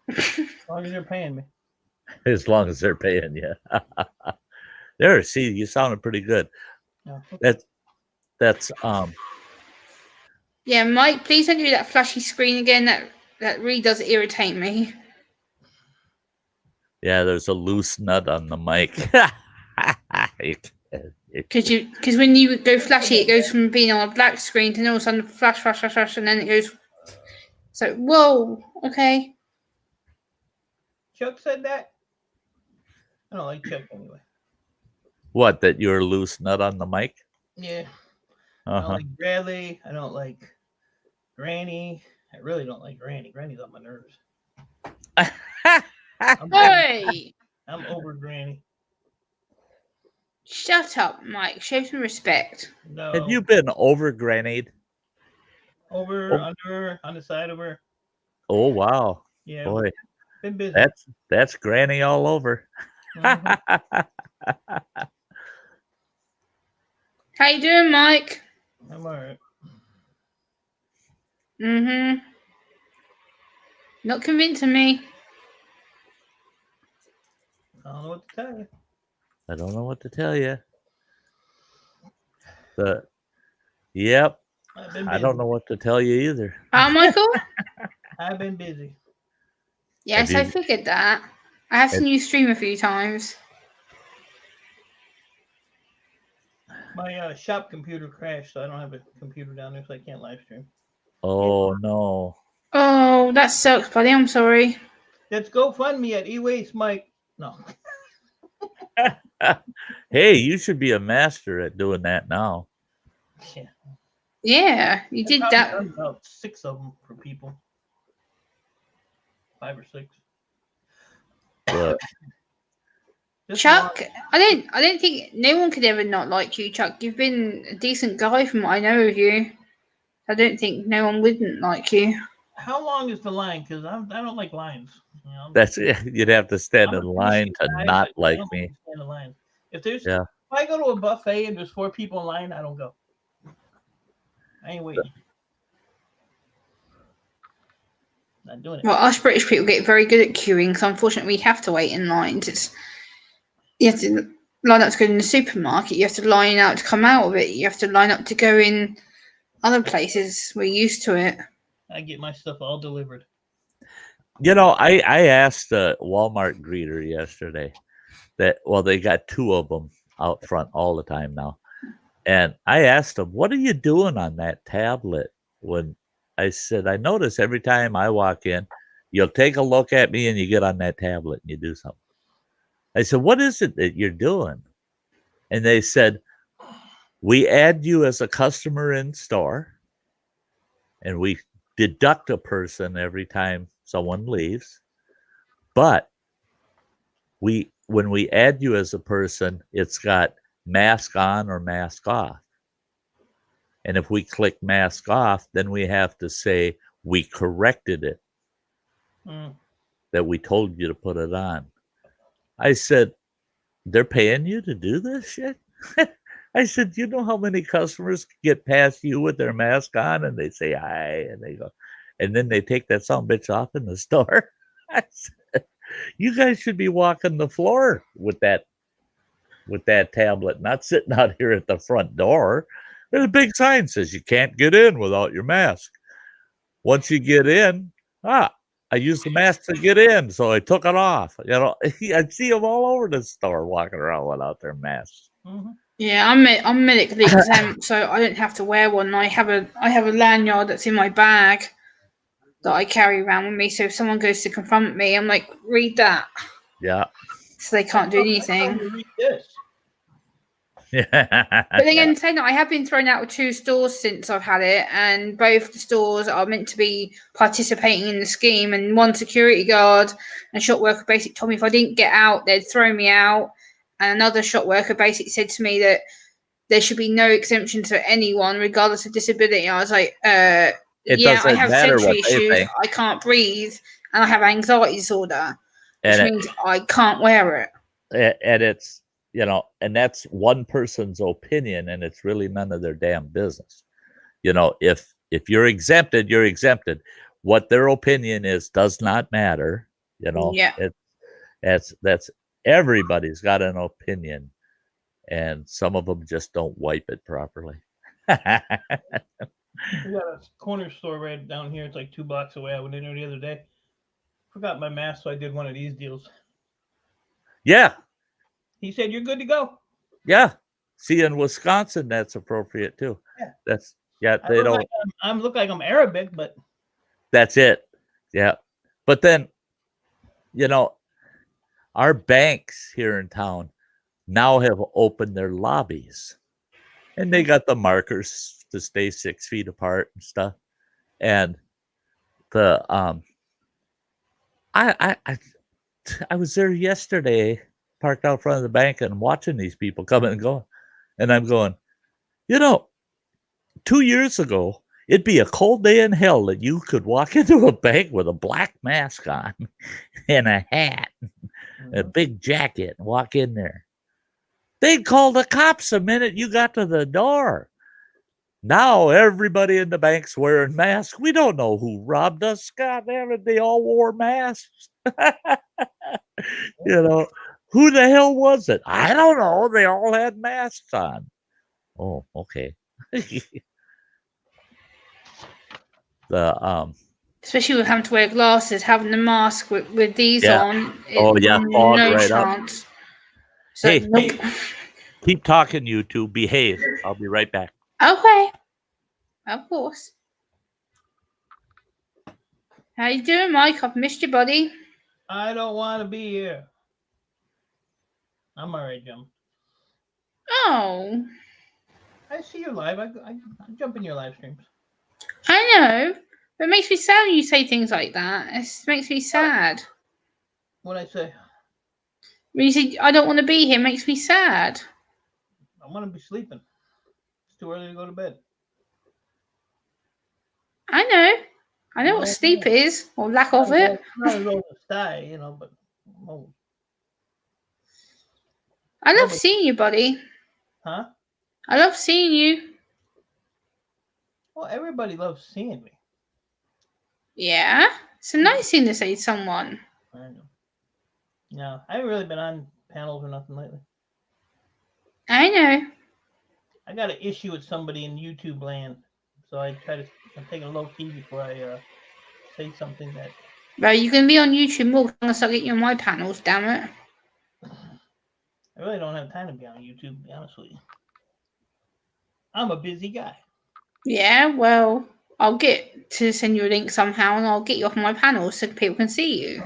S5: As long as you're paying me.
S2: As long as they're paying you. There, see, you sounded pretty good.
S5: No.
S2: That's
S4: Yeah, Mike, please don't do that flashy screen again. That really does irritate me.
S2: yeah, there's a loose nut on the mic.
S4: Because when you go flashy, it goes from being on a black screen to all of a sudden flash, and then it goes. So whoa, okay.
S5: Chuck said that. I don't like Chuck anyway.
S2: What? That you're a loose nut on the mic?
S5: Yeah. I don't like Bradley. I don't like Granny. I really don't like Granny. Granny's on my nerves. I'm over Granny.
S4: Shut up, Mike. Show some respect.
S5: No.
S2: Have you been over grannied?
S5: Over, under, on the side of her.
S2: Oh wow.
S5: Yeah.
S2: Boy.
S5: Been busy.
S2: That's granny all over.
S5: Mm-hmm.
S4: How you doing, Mike?
S5: I'm alright.
S4: Not convincing me.
S5: I don't know what to tell you.
S2: I don't know what to tell you. Yep. I don't know what to tell you either.
S4: Michael?
S5: I've been busy.
S4: Yes, I figured that. I have seen you stream a few times.
S5: My shop computer crashed, so I don't have a computer down there, so I can't live stream.
S2: Oh, no.
S4: Oh, that sucks, buddy. I'm sorry.
S5: Let's GoFundMe at eWaste, Mike. No.
S2: Hey, you should be a master at doing that now.
S5: Yeah.
S4: Yeah, you did that.
S5: About 6 of them for people. 5 or 6.
S4: Chuck, I don't think no one could ever not like you, Chuck. You've been a decent guy from what I know of you. I don't think no one wouldn't like you.
S5: How long is the line? Because I don't like lines. You know?
S2: That's you'd have to stand in line to not like me.
S5: Stand in line. If I go to a buffet and there's 4 people in line, I don't go. I ain't waiting. Not doing it.
S4: Well, us British people get very good at queuing, so unfortunately we have to wait in lines. You have to line up to go in the supermarket. You have to line out to come out of it. You have to line up to go in other places. We're used to it.
S5: I get my stuff all delivered.
S2: You know, I asked a Walmart greeter yesterday they got 2 of them out front all the time now. And I asked him, what are you doing on that tablet? When I said, I notice every time I walk in, you'll take a look at me and you get on that tablet and you do something. I said, what is it that you're doing? And they said, we add you as a customer in store and we deduct a person every time someone leaves. But when we add you as a person, it's got mask on or mask off. And if we click mask off, then we have to say we corrected it. That we told you to put it on. I said, they're paying you to do this shit? I said, you know how many customers get past you with their mask on and they say hi and they go, and then they take that son of a bitch off in the store? I said, you guys should be walking the floor with that tablet, not sitting out here at the front door. There's a big sign that says you can't get in without your mask. Once you get in, I used the mask to get in, so I took it off. You know, I'd see them all over the store walking around without their masks.
S5: Mm-hmm.
S4: Yeah, I'm medically exempt, so I don't have to wear one. I have a lanyard that's in my bag that I carry around with me. So if someone goes to confront me, I'm like, read that.
S2: Yeah.
S4: So they can't do anything.
S5: Read this.
S2: Yeah.
S4: But again, saying that, I have been thrown out of 2 stores since I've had it, and both the stores are meant to be participating in the scheme. And one security guard and shop worker basically told me if I didn't get out, they'd throw me out. And another shop worker basically said to me that there should be no exemption to anyone, regardless of disability. I was like, I have sensory issues, I can't breathe, and I have anxiety disorder, which means I can't wear it.
S2: And it's, you know, and that's one person's opinion, and it's really none of their damn business. You know, if if you're exempted, you're exempted. What their opinion is does not matter. You know,
S4: Yeah.
S2: That's everybody's got an opinion, and some of them just don't wipe it properly.
S5: We got a corner store right down here. It's like 2 blocks away. I went in there the other day. Forgot my mask, so I did one of these deals.
S2: Yeah.
S5: He said, "You're good to go."
S2: Yeah. See, in Wisconsin, that's appropriate too.
S5: Yeah.
S2: They don't.
S5: I look like I'm Arabic, but
S2: that's it. Yeah. But then, you know, our banks here in town now have opened their lobbies, and they got the markers to stay 6 feet apart and stuff. And the I was there yesterday, parked out front of the bank and watching these people coming and going, and I'm going, 2 years ago, it'd be a cold day in hell that you could walk into a bank with a black mask on and a hat, a big jacket, and walk in there. They'd call the cops the minute you got to the door. Now everybody in the bank's wearing masks. We don't know who robbed us. God damn it, they all wore masks. Who the hell was it? I don't know. They all had masks on. Oh, okay.
S4: Especially with having to wear glasses, having the mask with these on.
S2: Fog
S4: no
S2: right
S4: chance.
S2: Up.
S4: So,
S2: hey,
S4: nope.
S2: Keep talking, you two. Behave. I'll be right back.
S4: Okay. Of course. How you doing, Mike? I've missed you, buddy.
S5: I don't want to be here. I'm all right, Jim.
S4: Oh.
S5: I see you live. I jump in your live streams.
S4: I know. But it makes me sad when you say things like that. It makes me sad.
S5: What'd I say?
S4: When you say, I don't want to be here, it makes me sad.
S5: I want to be sleeping. It's too early to go to bed.
S4: I know. I know what sleep is, or lack of it.
S5: Not as old as Sty, but I'm old.
S4: I love seeing you, buddy.
S5: Huh?
S4: I love seeing you.
S5: Well, everybody loves seeing me.
S4: Yeah. It's a nice thing to say to someone.
S5: I know. No, I haven't really been on panels or nothing lately.
S4: I know.
S5: I got an issue with somebody in YouTube land, so I'm taking a low key before I say something that.
S4: Well, you can be on YouTube more unless I get you on my panels, damn it.
S5: I really don't have time to be on YouTube, to be honest with you. I'm a busy guy.
S4: Yeah, well, I'll get to send you a link somehow and I'll get you off my panel so people can see you.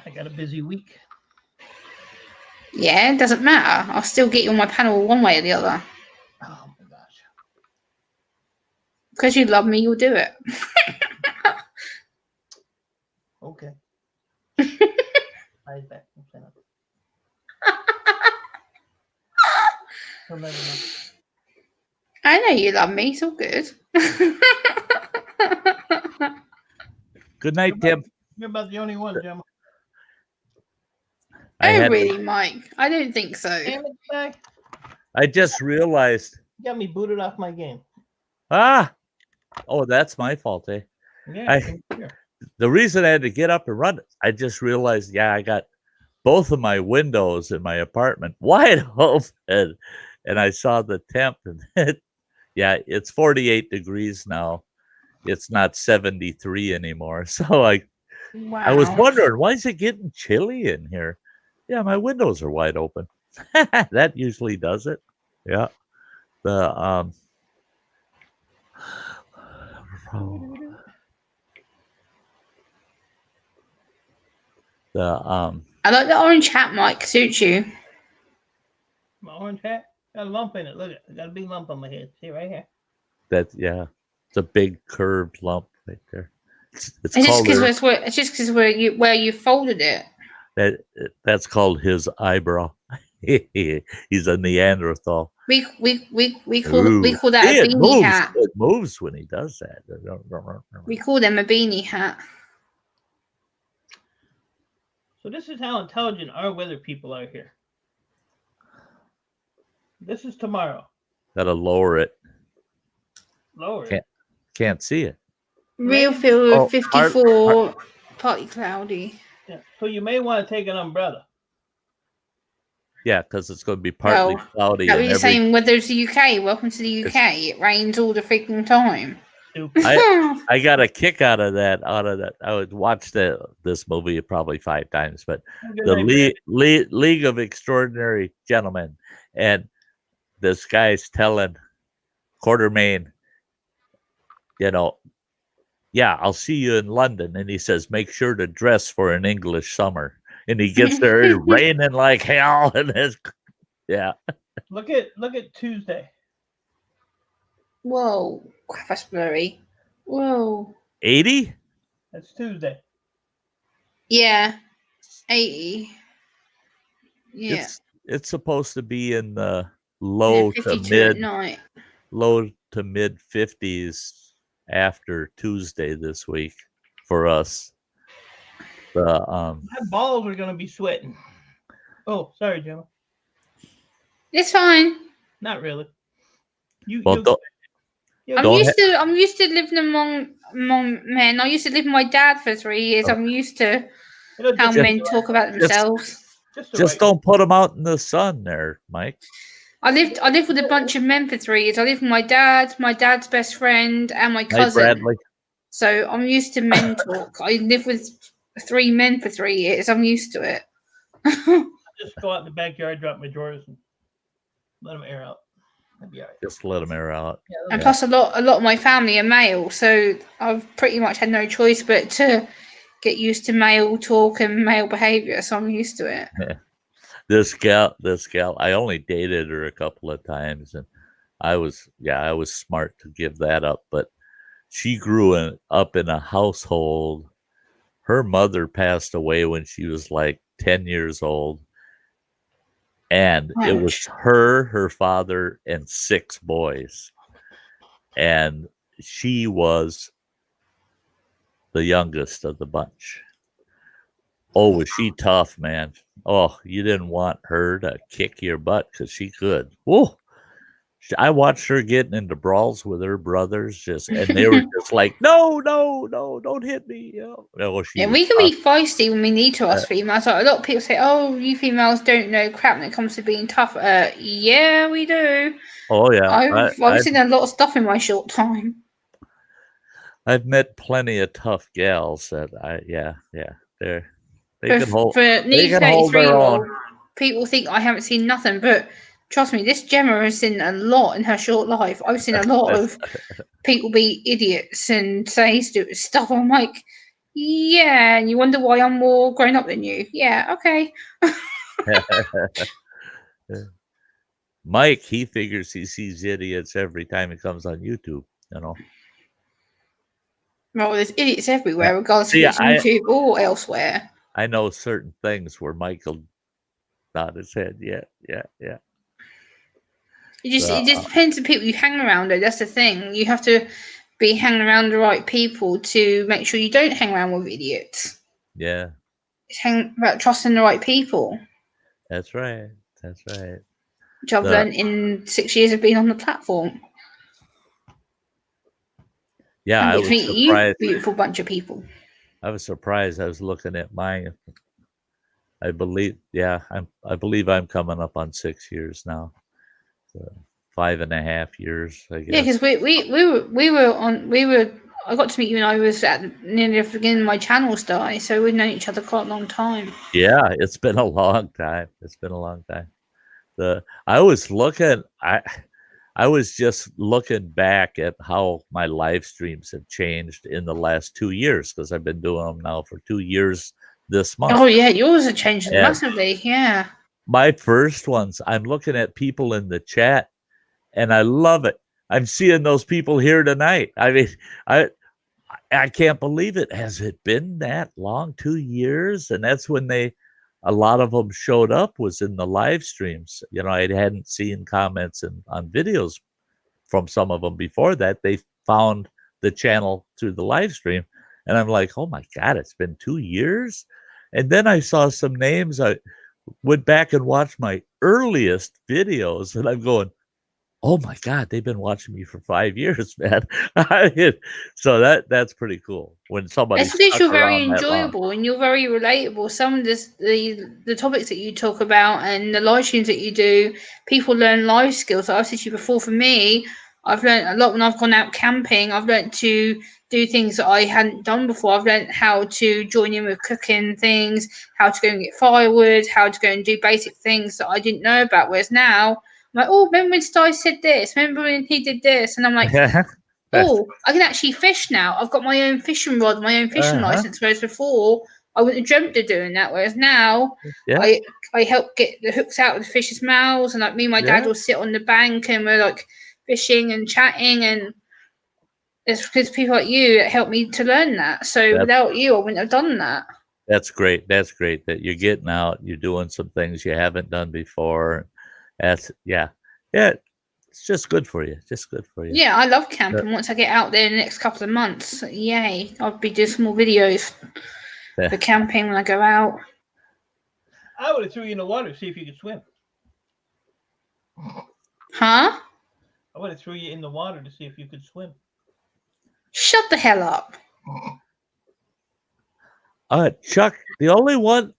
S5: I got a busy week.
S4: Yeah, it doesn't matter. I'll still get you on my panel one way or the other.
S5: Oh my gosh.
S4: Because you love me, you'll do it.
S5: Okay. Eyes back. You'll never know.
S4: I know you love me. It's all good.
S2: Good night, Tim.
S5: You're about the only one, Jim.
S4: Really, Mike? I don't think so.
S5: Damn it, guy.
S2: I just realized.
S5: You got me booted off my game.
S2: Oh, that's my fault, eh?
S5: Yeah.
S2: The reason I had to get up and run, I just realized, I got both of my windows in my apartment wide open, and I saw the temp, and it's 48 degrees now. It's not 73 anymore. So I was wondering, why is it getting chilly in here? Yeah, my windows are wide open. That usually does it. Yeah. I
S4: like the orange hat, Mike. Suits you.
S5: My orange hat got a lump in it. Look, I got a big lump on my head. See right here.
S2: It's a big curved lump right there. It's
S4: just because where you folded it.
S2: That's called his eyebrow. He's a Neanderthal.
S4: We call that a beanie hat.
S2: It moves when he does that.
S4: We call them a beanie hat.
S5: So this is how intelligent our weather people are here. This is tomorrow.
S2: Gotta lower it.
S5: Lower it.
S2: Can't see it.
S4: Real feel
S2: Oh,
S4: 54, partly cloudy.
S5: Yeah. So you may want to take an umbrella.
S2: Yeah, because it's going to be partly cloudy.
S4: That
S2: and
S4: was the same weather's the UK. Welcome to the UK. It rains all the freaking time.
S2: I got a kick out of that. I would watch this movie probably 5 times, but the League of Extraordinary Gentlemen, and this guy's telling Quartermain, yeah, I'll see you in London, and he says, make sure to dress for an English summer. And he gets there, it's raining like hell, and yeah.
S5: Look at Tuesday.
S4: Whoa, that's blurry. Whoa.
S2: 80?
S5: That's Tuesday.
S4: Yeah, 80. Yeah.
S2: It's supposed to be in the low to mid 50s after Tuesday this week for us.
S5: My balls are gonna be sweating. Oh, sorry, Gemma.
S4: It's fine.
S5: Not really.
S4: I'm used to living among men. I used to live with my dad for 3 years. I'm used to how men talk about themselves.
S2: Just don't put them out in the sun there, Mike.
S4: I lived with a bunch of men for 3 years. I lived with my dad's best friend, and my cousin.
S2: Bradley.
S4: So I'm used to men talk. I lived with 3 men for 3 years. I'm used to it.
S5: Just go out in the backyard, drop my drawers, and let them air out. That'd be all right.
S2: Just let them air out.
S4: And plus, a lot of my family are male, so I've pretty much had no choice but to get used to male talk and male behavior. So I'm used to it.
S2: Yeah. This gal, I only dated her a couple of times, and I was smart to give that up. But she grew up in a household. Her mother passed away when she was like 10 years old. And it was her father, and 6 boys. And she was the youngest of the bunch. Oh, was she tough, man. Oh, you didn't want her to kick your butt because she could. Whoa. I watched her getting into brawls with her brothers, and they were just like, no, don't hit me.
S4: We can be feisty when we need to, us females. Like, a lot of people say, oh, you females don't know crap when it comes to being tough. Yeah, we do.
S2: Oh, yeah.
S4: I've seen a lot of stuff in my short time.
S2: I've met plenty of tough gals that they can hold their own.
S4: People think I haven't seen nothing, but trust me, this Gemma has seen a lot in her short life. I've seen a lot of people be idiots and say stupid stuff. I'm like, yeah, and you wonder why I'm more grown up than you. Yeah, okay.
S2: Mike, he figures he sees idiots every time he comes on YouTube,
S4: Well, there's idiots everywhere, regardless if it's YouTube or elsewhere.
S2: I know certain things where Michael nod his head. Yeah.
S4: It just depends on people you hang around, though. That's the thing. You have to be hanging around the right people to make sure you don't hang around with idiots.
S2: Yeah.
S4: It's about trusting the right people.
S2: That's right.
S4: Which I've learned in 6 years of being on the platform.
S2: Yeah, I was surprised.
S4: You, beautiful bunch of people.
S2: I was surprised. I was looking at mine. I believe I'm coming up on 6 years now. 5.5 years, I guess.
S4: Yeah, because I got to meet you when I was at nearly the beginning of my channel, Sty. So we've known each other quite a long time.
S2: Yeah, it's been a long time. I was just looking back at how my live streams have changed in the last 2 years, because I've been doing them now for 2 years this month.
S4: Oh yeah, yours have changed massively. Yeah.
S2: My first ones, I'm looking at people in the chat, and I love it. I'm seeing those people here tonight. I mean, I can't believe it. Has it been that long? 2 years? And that's when a lot of them showed up, was in the live streams. I hadn't seen comments on videos from some of them before that. They found the channel through the live stream. And I'm like, oh my God, it's been 2 years. And then I saw some names. I went back and watched my earliest videos, and I'm going, Oh my God, they've been watching me for 5 years, man. So that's pretty cool when somebody
S4: It's because
S2: stuck
S4: you're very
S2: around that long.
S4: enjoyable and you're very relatable. Some of the topics that you talk about and the live streams that you do, people learn life skills. Like I've said to you before, for me, I've learned a lot when I've gone out camping. I've learned to do things that I hadn't done before. I've learned how to join in with cooking things, how to go and get firewood, how to go and do basic things that I didn't know about. Whereas now, I'm like, oh, remember when Sty said this? Remember when he did this? And I'm like, oh, I can actually fish now. I've got my own fishing rod, my own fishing license. Whereas before, I wouldn't have dreamt of doing that. Whereas now, I help get the hooks out of the fish's mouths, and like me and my dad will sit on the bank and we're like fishing and chatting, and it's because people like you that helped me to learn that. So without you, I wouldn't have done that.
S2: That's great. That's great that you're getting out, you're doing some things you haven't done before. That's it's just good for you. Just good for you.
S4: Yeah, I love camping. Once I get out there in the next couple of months, yay, I'll be doing some more videos for camping when I go out.
S5: I would have threw you in the water to see if you could swim.
S4: Huh?
S5: I would have threw you in the water to see if you could swim.
S4: Shut the hell up.
S2: Chuck, the only one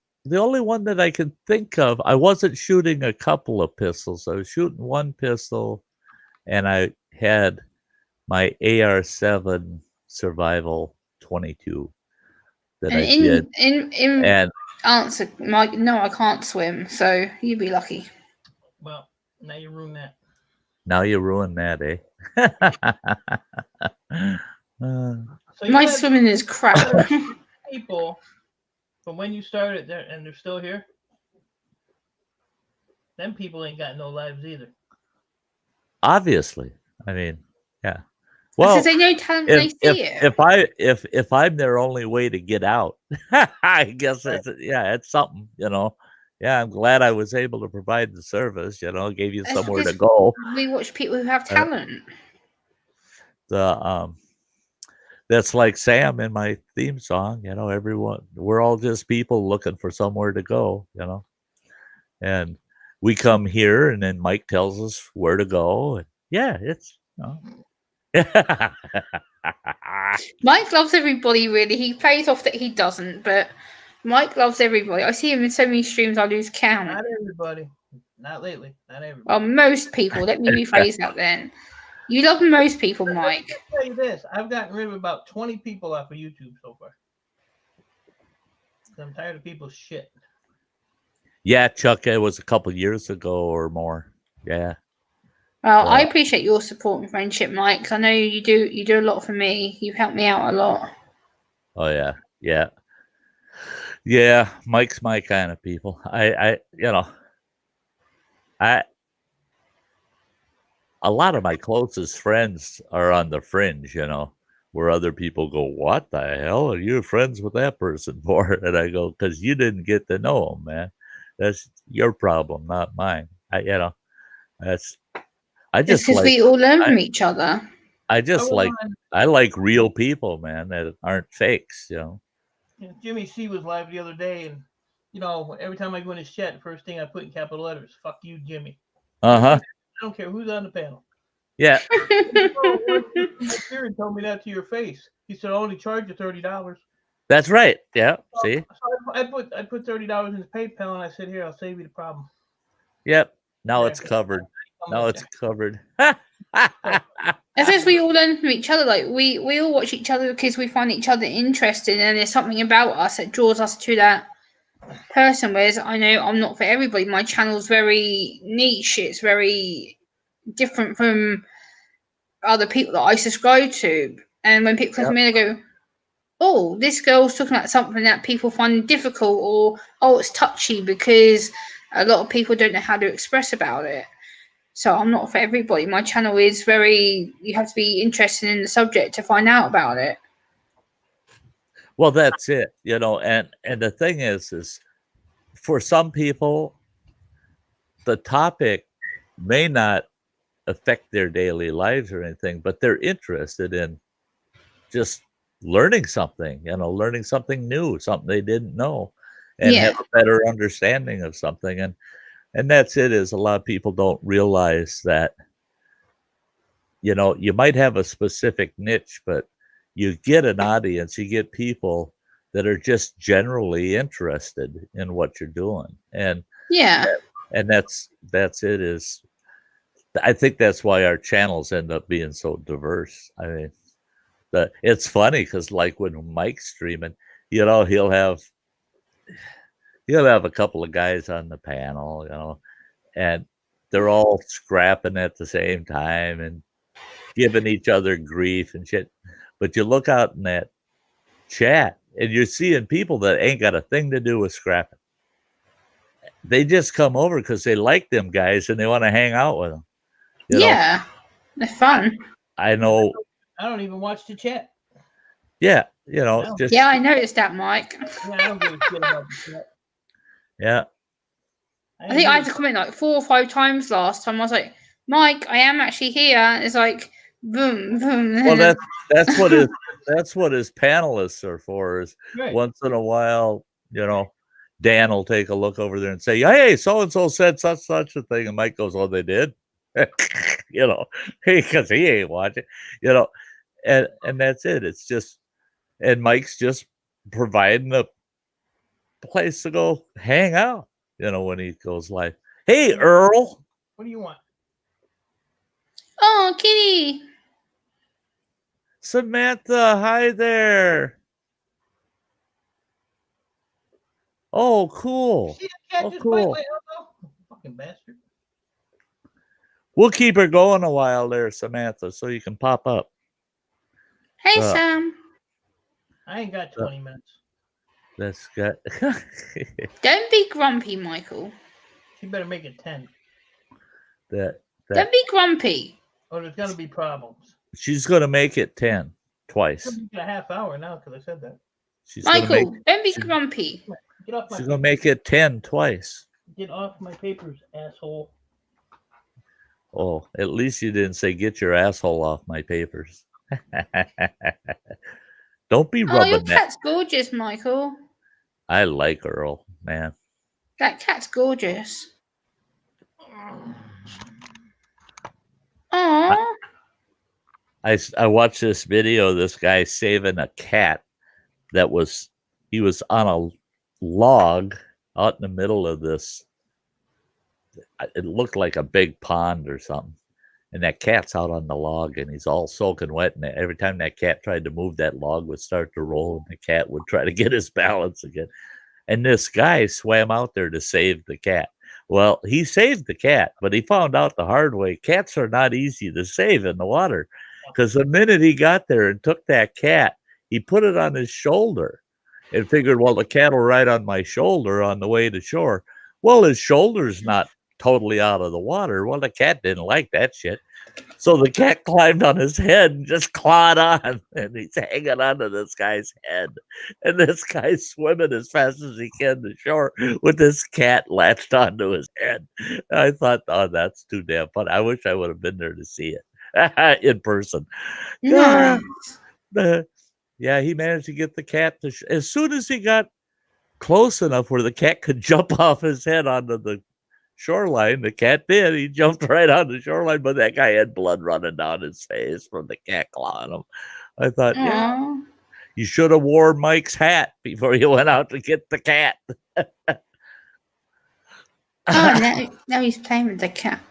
S2: that I can think of, I wasn't shooting a couple of pistols. I was shooting one pistol, and I had my AR-7 Survival 22 that I did.
S4: And answer, Mike, no, I can't swim, so you'd be lucky.
S5: Well, now you ruined that.
S2: Now you ruined that, eh?
S5: So
S4: my swimming is crap.
S5: People from when you started there, and they're still here. Them people ain't got no lives either.
S2: Obviously, I mean, yeah. Well,
S4: because they know talent when they see it.
S2: If I'm their only way to get out, I guess it's something, you know. Yeah, I'm glad I was able to provide the service. You know, gave you somewhere to go.
S4: We watch people who have talent.
S2: That's like Sam in my theme song. You know, everyone, we're all just people looking for somewhere to go. You know, and we come here, and then Mike tells us where to go. And yeah, it's.
S4: Mike loves everybody, really. He plays off that he doesn't, but Mike loves everybody. I see him in so many streams I lose count.
S5: Not everybody. Not lately. Not everybody.
S4: Well, most people. Let me rephrase that then. You love most people, Mike.
S5: I'll tell you this. I've gotten rid of about 20 people off of YouTube so far. I'm tired of people's shit.
S2: Yeah, Chuck, it was a couple years ago or more. Yeah.
S4: Well, I appreciate your support and friendship, Mike, because I know you do a lot for me. You've helped me out a lot.
S2: Oh yeah. Yeah, Mike's my kind of people. A lot of my closest friends are on the fringe, you know, where other people go, "What the hell are you friends with that person for?" And I go, "Because you didn't get to know them, man. That's your problem, not mine." I just
S4: because we all learn from each other.
S2: I like real people, man, that aren't fakes, you know.
S5: Yeah, Jimmy C was live the other day, and you know, every time I go in his chat, the first thing I put in capital letters, "Fuck you, Jimmy." I don't care who's on the panel.
S2: Yeah.
S5: Spirit told me that to your face. He said, "I only charge you $30."
S2: That's right. Yeah. See?
S5: So I put $30 in his PayPal, and I said, "Here, I'll save you the problem."
S2: Yep. Now it's covered. Now it's covered.
S4: I suppose we all learn from each other. Like we all watch each other because we find each other interesting, and there's something about us that draws us to that person. Whereas I know I'm not for everybody. My channel's very niche. It's very different from other people that I subscribe to. And when people come to me, they go, "Oh, this girl's talking about something that people find difficult," or "Oh, it's touchy," because a lot of people don't know how to express about it. So I'm not for everybody. My channel is you have to be interested in the subject to find out about it.
S2: Well, that's it, you know, and the thing is for some people, the topic may not affect their daily lives or anything, but they're interested in just learning something, you know, learning something new, something they didn't know, and have a better understanding of something. And that's it, is a lot of people don't realize that you know, you might have a specific niche, but you get an audience, you get people that are just generally interested in what you're doing. And that's it. Is I think that's why our channels end up being so diverse. I mean, it's funny because like when Mike's streaming, you know, he'll have a couple of guys on the panel, you know, and they're all scrapping at the same time and giving each other grief and shit. But you look out in that chat and you're seeing people that ain't got a thing to do with scrapping. They just come over because they like them guys and they want to hang out with them. You know?
S4: They're fun.
S2: I know.
S5: I don't even watch the chat.
S2: Yeah, you know. Just,
S4: I noticed that, Mike.
S5: Yeah, I don't give a shit about the chat.
S2: Yeah.
S4: I think I had to comment like 4 or 5 times last time. I was like, Mike, I am actually here. And it's like, boom, boom.
S2: Well, that's what his panelists are for. Is
S5: right.
S2: Once in a while, you know, Dan will take a look over there and say, "Hey, so and so said such a thing," and Mike goes, "Oh, they did," you know, because he ain't watching, you know, and that's it. It's just, and Mike's just providing a place to go hang out, you know, when he goes live. Hey, Earl.
S5: What do you want?
S4: Oh, kitty.
S2: Samantha, hi there. Oh, cool. Oh, cool.
S5: Fucking bastard.
S2: We'll keep her going a while there, Samantha, so you can pop up.
S4: Hey, Sam.
S5: I ain't got 20 minutes.
S2: That's good.
S4: Don't be grumpy, Michael.
S5: She better make it 10.
S4: Don't be grumpy.
S5: Or there's going to be problems.
S2: She's going to make it 10 twice.
S5: It's a half hour now because I said that.
S4: Michael, don't be grumpy.
S5: Get off my
S2: She's going to make it 10 twice.
S5: Get off my papers, asshole.
S2: Oh, at least you didn't say get your asshole off my papers. Don't be rubbing
S4: your cat's gorgeous, Michael.
S2: I like Earl, man.
S4: That cat's gorgeous. Aww.
S2: I watched this video of this guy saving a cat he was on a log out in the middle of this. It looked like a big pond or something. And that cat's out on the log and he's all soaking wet. And every time that cat tried to move, that log would start to roll and the cat would try to get his balance again. And this guy swam out there to save the cat. Well, he saved the cat, but he found out the hard way. Cats are not easy to save in the water because the minute he got there and took that cat, he put it on his shoulder and figured, well, the cat will ride on my shoulder on the way to shore. Well, his shoulder's not totally out of the water. Well, the cat didn't like that shit. So the cat climbed on his head and just clawed on, and he's hanging onto this guy's head. And this guy's swimming as fast as he can to shore with this cat latched onto his head. And I thought, oh, that's too damn fun. I wish I would have been there to see it in person.
S4: Nice.
S2: Yeah, he managed to get the cat to as soon as he got close enough where the cat could jump off his head onto the shoreline. The cat did. He jumped right on the shoreline, but that guy had blood running down his face from the cat clawing him. I thought, yeah, you should have wore Mike's hat before you went out to get the cat.
S4: Now he's playing with the cat.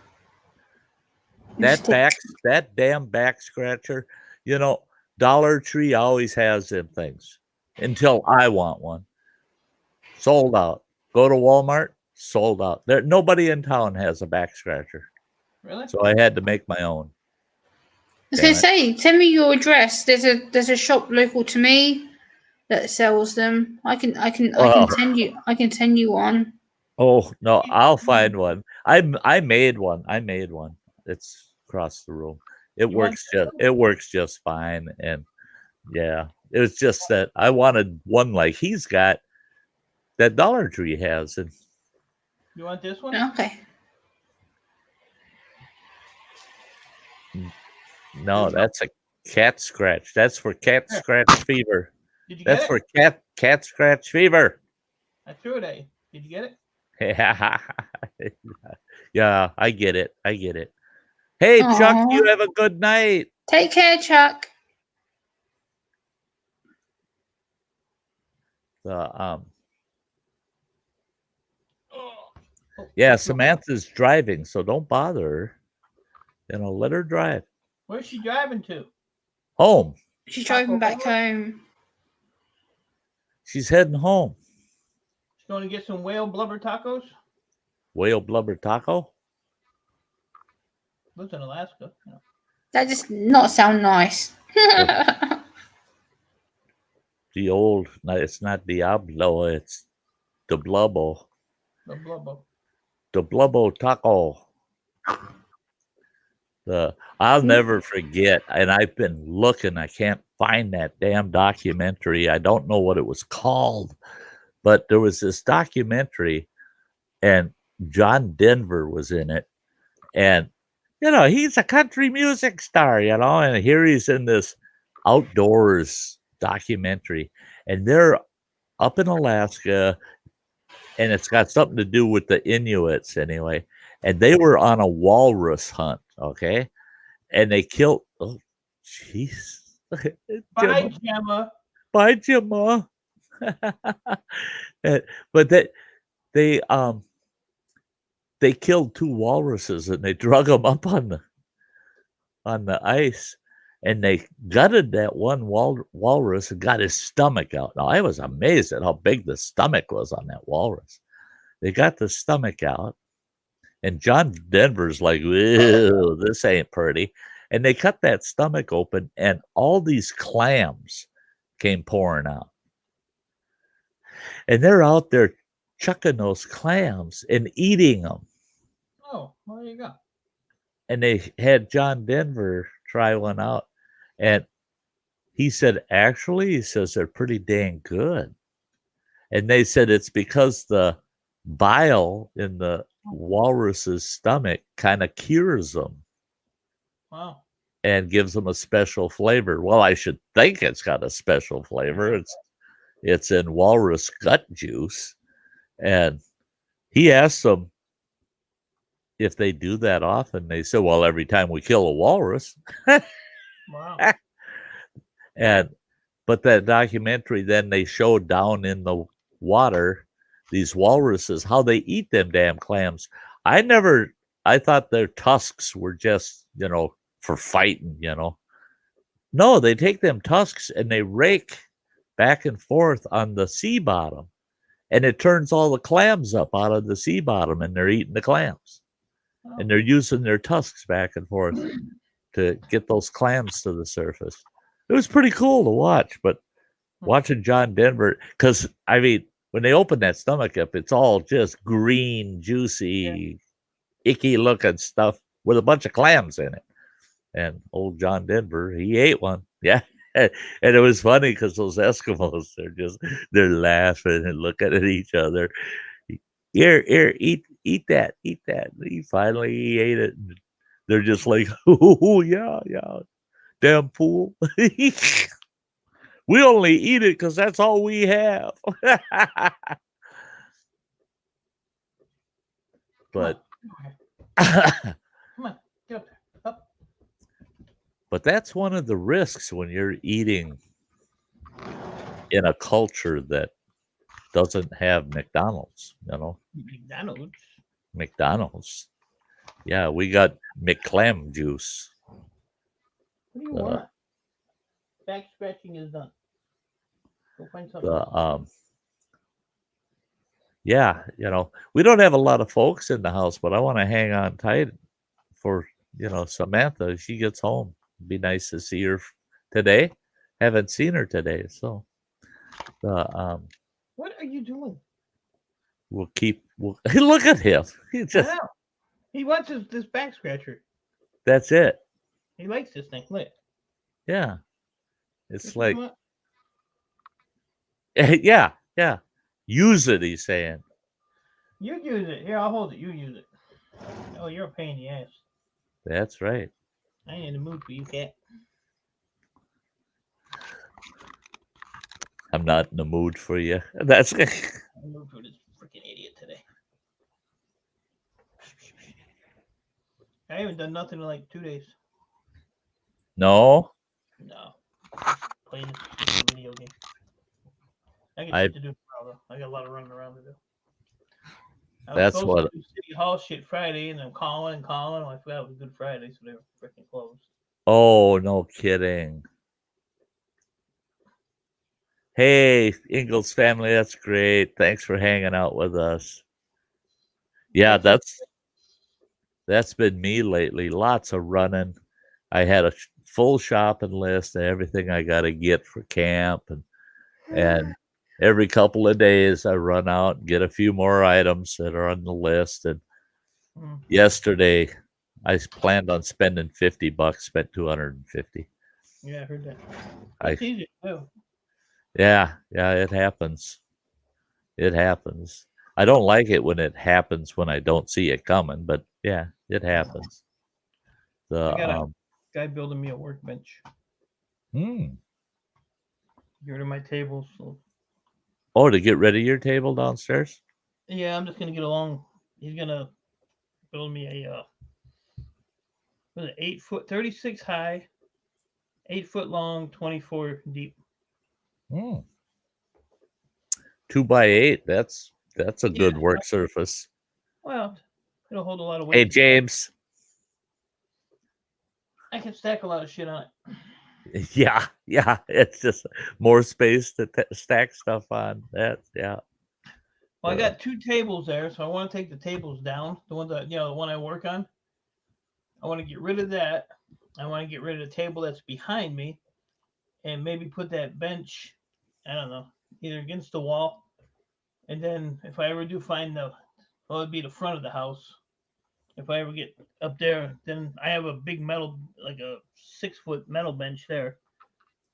S2: That damn back scratcher, you know, Dollar Tree always has them things until I want one. Sold out. Go to Walmart. Sold out. There, nobody in town has a back scratcher.
S5: Really?
S2: So I had to make my own.
S4: I was going to say, send me your address. There's a shop local to me that sells them. I can send you one.
S2: Oh no, I'll find one. I made one. It's across the room. It works just fine. And yeah, it was just that I wanted one like he's got that Dollar Tree has. And
S5: you want this one?
S4: Okay.
S2: No, that's a cat scratch. That's for cat scratch fever.
S5: Did you
S2: That's
S5: get
S2: for cat scratch fever.
S5: I threw it at you. Did you get it?
S2: Yeah, I get it. Hey, Chuck,
S4: Aw.
S2: you have a good night.
S4: Take care, Chuck.
S2: Yeah, Samantha's driving, so don't bother her. Let her drive.
S5: Where's she driving to?
S2: Home.
S4: She's driving back home.
S2: She's heading home.
S5: She's going to get some whale blubber tacos?
S2: Whale blubber taco?
S5: Lives in Alaska.
S4: That does not sound nice.
S2: The old, no, it's not Diablo, it's the Blubbo.
S5: The blubbo.
S2: The Blubbo taco. I'll never forget, and I've been looking, I can't find that damn documentary. I don't know what it was called, but there was this documentary, and John Denver was in it. And, he's a country music star, and here he's in this outdoors documentary, and they're up in Alaska, and it's got something to do with the Inuits anyway. And they were on a walrus hunt, okay? And they killed, oh, jeez.
S5: Bye, Gemma.
S2: Bye, Gemma. But they killed 2 walruses, and they drug them up on the ice, and they gutted that one walrus and got his stomach out. Now, I was amazed at how big the stomach was on that walrus. They got the stomach out, and John Denver's like, ew, this ain't pretty. And they cut that stomach open, and all these clams came pouring out. And they're out there chucking those clams and eating them.
S5: Oh, well, there you go.
S2: And they had John Denver try one out. And he said, actually, he says they're pretty dang good. And they said it's because the bile in the walrus's stomach kind of cures them.
S5: Wow.
S2: And gives them a special flavor. Well, I should think it's got a special flavor. It's in walrus gut juice. And he asked them if they do that often. They said, well, every time we kill a walrus.
S5: Wow.
S2: But that documentary, then they showed down in the water these walruses, how they eat them damn clams. I thought their tusks were just, for fighting, No, they take them tusks and they rake back and forth on the sea bottom, and it turns all the clams up out of the sea bottom, and they're eating the clams. Oh. And they're using their tusks back and forth to get those clams to the surface. It was pretty cool to watch, but watching John Denver, because, when they open that stomach up, it's all just green, juicy, icky looking stuff with a bunch of clams in it. And old John Denver, he ate one. Yeah. And it was funny because those Eskimos, they're laughing and looking at each other. Here, eat that. And finally, he ate it. And they're just like, oh, yeah. Damn fool. We only eat it because that's all we have. But
S5: come on, get up there. Up.
S2: But that's one of the risks when you're eating in a culture that doesn't have McDonald's, McDonald's. Yeah, we got McClam juice.
S5: What do you want? Back scratching is done. Go find something.
S2: Yeah, we don't have a lot of folks in the house, but I want to hang on tight for, Samantha. She gets home. It'd be nice to see her today. Haven't seen her today, so.
S5: What are you doing?
S2: We'll look at him.
S5: He wants this back scratcher.
S2: That's it.
S5: He likes this thing. Look.
S2: Yeah. It's like, yeah. Use it, he's saying.
S5: You use it. Here, I'll hold it. You use it. Oh, you're a pain in the ass.
S2: That's right.
S5: I ain't in the mood for you, cat.
S2: I'm not in the mood for you. That's
S5: I'm in the mood for this freaking idiot today. I haven't done nothing in like 2 days.
S2: No,
S5: No. Playing this video game. I got shit to do tomorrow, though. I got a lot of running around to do. I was
S2: That's
S5: supposed
S2: what.
S5: to do City Hall shit Friday, and I'm calling. Oh, I forgot it was Good Friday, so they were freaking closed.
S2: Oh, no kidding. Hey, Ingalls family, that's great. Thanks for hanging out with us. Yeah, that's been me lately. Lots of running. I had a full shopping list of everything I got to get for camp, and every couple of days I run out and get a few more items that are on the list. And yesterday I planned on spending $50, spent $250.
S5: Yeah, I heard that. That's easy to do.
S2: Yeah, it happens. It happens. I don't like it when it happens when I don't see it coming, but yeah, it happens.
S5: I got a guy building me a workbench.
S2: Get
S5: rid of my table. So.
S2: Oh, to get rid of your table downstairs?
S5: Yeah, I'm just gonna get along. He's gonna build me a 8 foot, 36 high, 8 foot long, 24 deep.
S2: 2x8. That's a good work surface.
S5: Well, it'll hold a lot of weight.
S2: Hey, James.
S5: I can stack a lot of shit on
S2: it. Yeah. It's just more space to stack stuff on. Well,
S5: I got 2 tables there, so I want to take the tables down. The one that the one I work on. I want to get rid of that. I want to get rid of the table that's behind me, and maybe put that bench. I don't know, either against the wall, and then if I ever do find it'd be the front of the house. If I ever get up there, then I have a big metal, like a 6-foot metal bench there.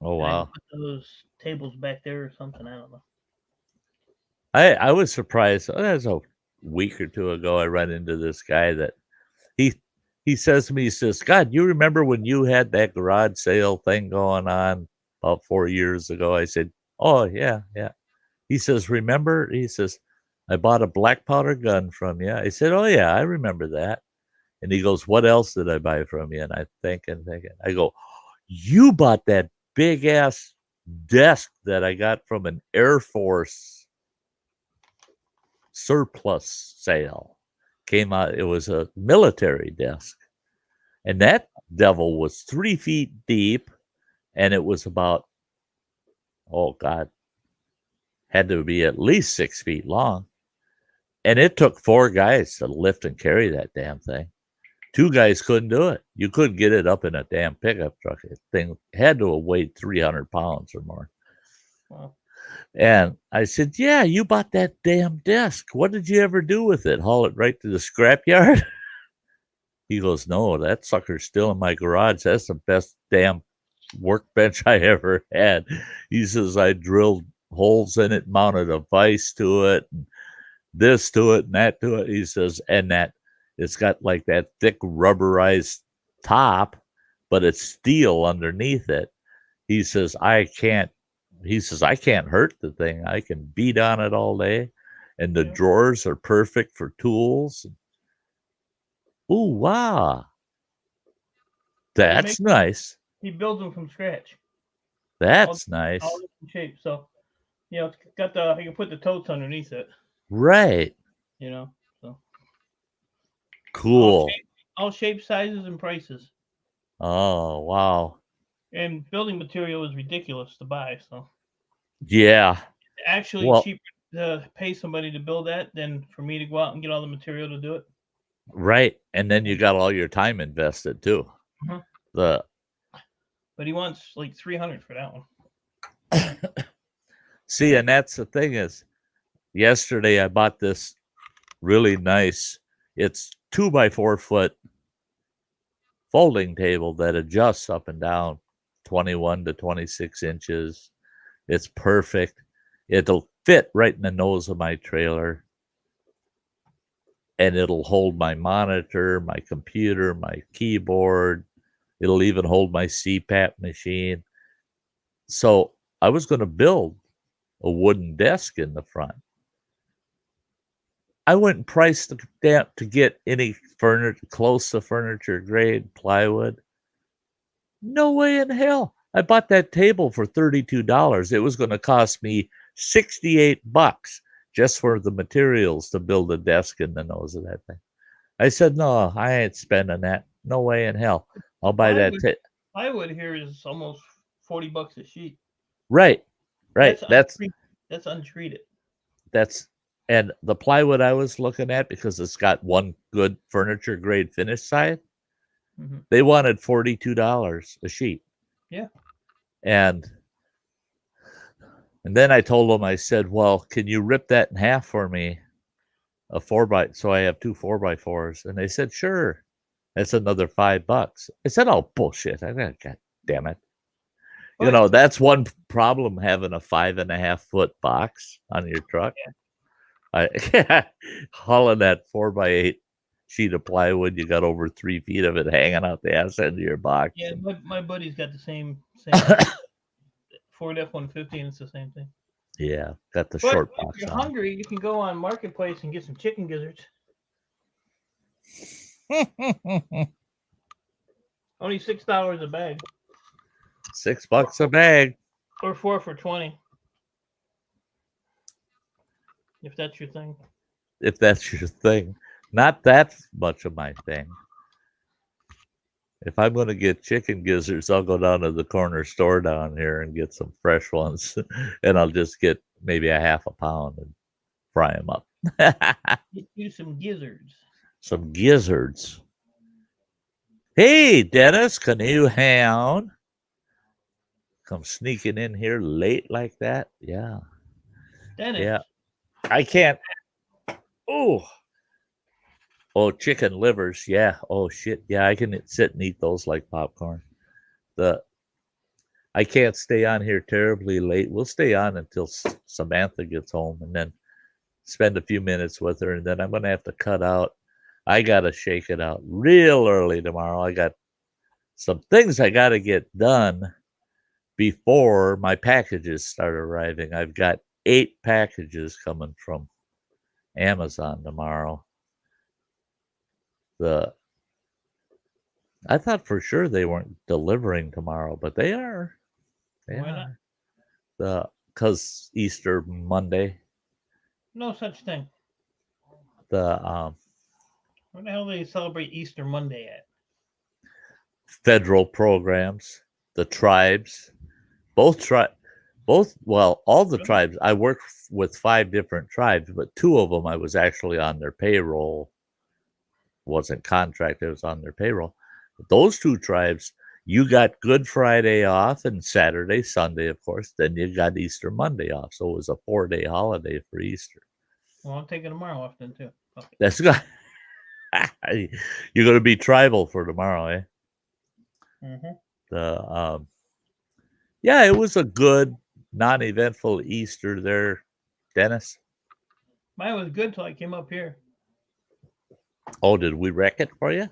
S2: Oh wow!
S5: I can put those tables back there or something. I don't know.
S2: I was surprised. That was a week or two ago. I ran into this guy that he says to me, he says, "God, you remember when you had that garage sale thing going on about 4 years ago?" I said, "Oh yeah." He says, "Remember?" He says, "I bought a black powder gun from you." I said, "Oh yeah, I remember that." And he goes, "What else did I buy from you?" And I thinking. I go, "You bought that big ass desk that I got from an Air Force surplus sale. Came out, it was a military desk. And that devil was 3 feet deep, and it was about, oh God, had to be at least 6 feet long. And it took 4 guys to lift and carry that damn thing. 2 guys couldn't do it. You couldn't get it up in a damn pickup truck. The thing had to have weighed 300 pounds or more.
S5: Wow.
S2: And I said, "Yeah, you bought that damn desk. What did you ever do with it? Haul it right to the scrapyard?" He goes, "No, that sucker's still in my garage. That's the best damn workbench I ever had." He says, "I drilled holes in it, mounted a vise to it, and this to it, and that to it." He says, "And that it's got like that thick rubberized top, but it's steel underneath it." He says, I can't hurt the thing. I can beat on it all day. And the drawers are perfect for tools. Ooh, wow. That's nice.
S5: He builds them from scratch.
S2: That's nice.
S5: All different shapes. So, it's got you can put the totes underneath it.
S2: Right.
S5: So.
S2: Cool.
S5: All shapes, sizes, and prices.
S2: Oh, wow.
S5: And building material is ridiculous to buy. So.
S2: Yeah.
S5: Actually, cheaper to pay somebody to build that than for me to go out and get all the material to do it.
S2: Right. And then you got all your time invested too.
S5: Mm-hmm.
S2: But
S5: he wants like $300 for that one.
S2: See, and that's the thing is, yesterday I bought this really nice, it's 2x4 foot folding table that adjusts up and down 21 to 26 inches. It's perfect. It'll fit right in the nose of my trailer. And it'll hold my monitor, my computer, my keyboard. It'll even hold my CPAP machine. So I was going to build a wooden desk in the front. I went and priced to get any furniture, close to furniture grade plywood. No way in hell. I bought that table for $32. It was going to cost me $68 just for the materials to build a desk in the nose of that thing. I said, no, I ain't spending that. No way in hell. I'll buy
S5: plywood,
S2: that.
S5: Plywood here is almost $40 a sheet.
S2: Right.
S5: That's untreated.
S2: And the plywood I was looking at, because it's got one good furniture grade finish side, they wanted $42 a sheet.
S5: Yeah.
S2: And then I told them, I said, well, can you rip that in half for me? So I have 2 4x4s. And they said, sure. That's another $5. I said, oh, bullshit. I said, God damn it. You know, that's one problem, having a 5.5 foot box on your truck. Hauling that 4x8 sheet of plywood, you got over 3 feet of it hanging out the ass end of your box.
S5: Yeah, my buddy's got the same Ford F-150, and it's the same thing.
S2: Yeah, got the short box.
S5: If you're hungry, you can go on Marketplace and get some chicken gizzards. Only $6 a bag.
S2: $6 a bag.
S5: Or 4 for $20. If that's your thing.
S2: If that's your thing. Not that much of my thing. If I'm going to get chicken gizzards, I'll go down to the corner store down here and get some fresh ones. And I'll just get maybe a half a pound and fry them up.
S5: Get you some gizzards.
S2: Some gizzards. Hey, Dennis, Canoe Hound. Come sneaking in here late like that. Yeah.
S5: Dennis.
S2: Yeah. I can't. Oh, chicken livers. Yeah. Oh, shit. Yeah, I can sit and eat those like popcorn. I can't stay on here terribly late. We'll stay on until Samantha gets home and then spend a few minutes with her. And then I'm going to have to cut out. I got to shake it out real early tomorrow. I got some things I got to get done before my packages start arriving. I've got 8 packages coming from Amazon tomorrow. I thought for sure they weren't delivering tomorrow, but they are.
S5: Why not?
S2: Because Easter Monday.
S5: No such thing.
S2: Where
S5: the hell do they celebrate Easter Monday at?
S2: Federal programs, the tribes, all the tribes. I worked with 5 different tribes, but 2 of them I was actually on their payroll. Wasn't contracted, I was on their payroll. But those 2 tribes, you got Good Friday off and Saturday, Sunday, of course. Then you got Easter Monday off. So it was a 4-day holiday for Easter.
S5: Well, I'm taking tomorrow off then too. Okay.
S2: That's good. You're going to be tribal for tomorrow, eh?
S5: Mm-hmm.
S2: Yeah, it was a good, non-eventful Easter there, Dennis.
S5: Mine was good till I came up here.
S2: Oh, did we wreck it for you?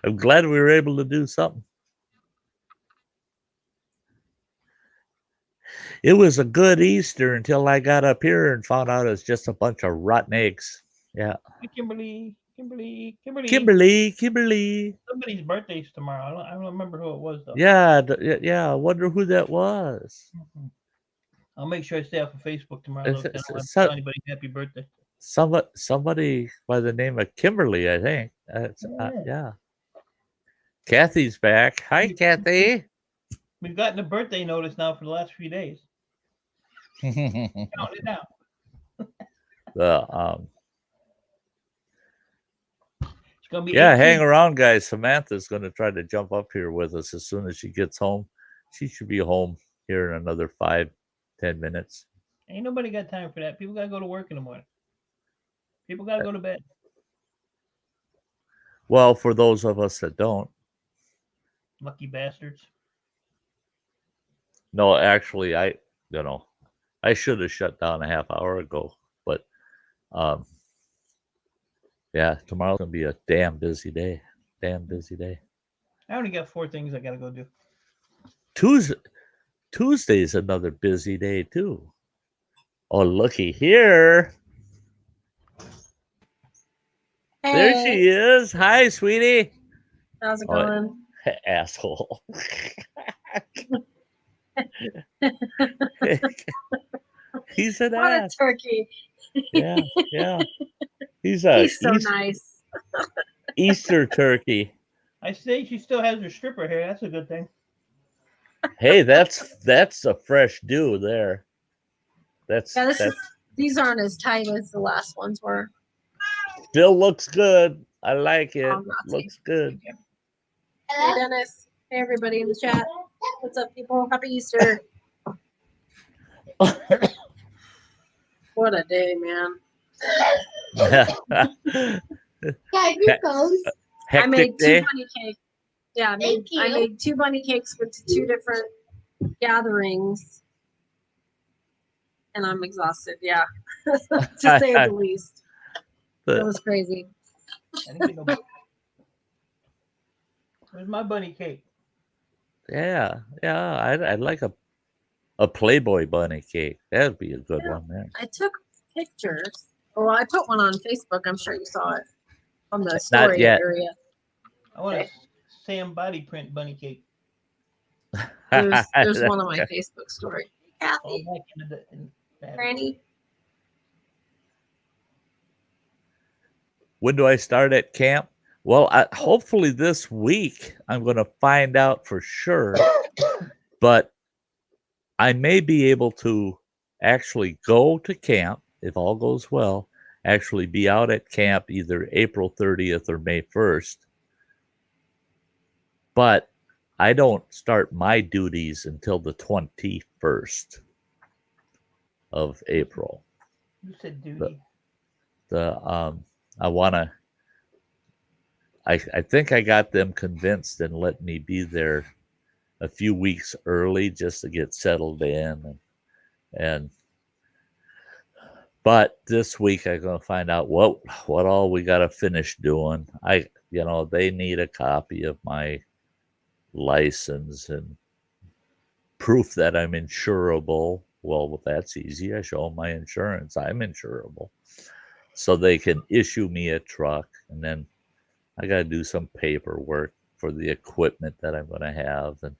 S2: I'm glad we were able to do something. It was a good Easter until I got up here and found out it's just a bunch of rotten eggs. Yeah.
S5: Kimberly. Somebody's birthday's tomorrow. I don't remember who it was though.
S2: Yeah. I wonder who that was.
S5: Mm-hmm. I'll make sure I stay off of Facebook tomorrow. Tell anybody happy birthday.
S2: Somebody by the name of Kimberly, I think. Yeah. Kathy's back. Hi, Kathy.
S5: We've gotten a birthday notice now for the last few days. Count it down. It's gonna be
S2: hang around, guys. Samantha's going to try to jump up here with us as soon as she gets home. She should be home here in another 5-10 minutes.
S5: Ain't nobody got time for that. People got to go to work in the morning. People got to go to bed.
S2: Well, for those of us that don't.
S5: Lucky bastards.
S2: No, actually, I should have shut down a half hour ago. But, tomorrow's going to be a damn busy day. I
S5: only got 4 things I got to go do.
S2: Tuesday's another busy day, too. Oh, looky here. There
S6: Hey,
S2: she is. Hi, sweetie.
S6: how's it
S2: Oh,
S6: going?
S2: asshole. He's an
S6: What a
S2: ass.
S6: turkey.
S2: Yeah, yeah. He's a
S6: He's so nice.
S2: Easter turkey.
S5: I say she still has her stripper hair. That's a good thing.
S2: Hey, that's a fresh do there. That's
S6: Yeah,
S2: that's
S6: these aren't as tight as the last ones were.
S2: still looks good. I like it.
S6: Nazi.
S2: Looks good.
S6: Hey, Dennis. Hey, everybody in the chat. What's up, people? Happy Easter. What a day, man. I made two bunny cakes. Yeah, I made 2 bunny cakes for 2 different gatherings. And I'm exhausted, yeah. To say the least. It was crazy.
S5: I didn't get no. Where's my bunny cake?
S2: Yeah, I'd like a Playboy bunny cake. That'd be a good one, man.
S6: I took pictures. Well, I put one on Facebook. I'm sure you saw it on the story
S2: yet.
S6: area.
S5: I want a Sam body print bunny cake.
S6: There's one on my Facebook story.
S5: All
S6: Kathy,
S5: back into the
S6: Granny.
S2: When do I start at camp? Well, hopefully this week I'm going to find out for sure. But I may be able to actually go to camp, if all goes well, actually be out at camp either April 30th or May 1st. But I don't start my duties until the 21st of April.
S5: You said duty.
S2: I think I got them convinced and let me be there a few weeks early just to get settled in but this week I'm going to find out what all we got to finish doing. They need a copy of my license and proof that I'm insurable. Well, that's easy. I show them my insurance. I'm insurable. So they can issue me a truck, and then I got to do some paperwork for the equipment that I'm going to have and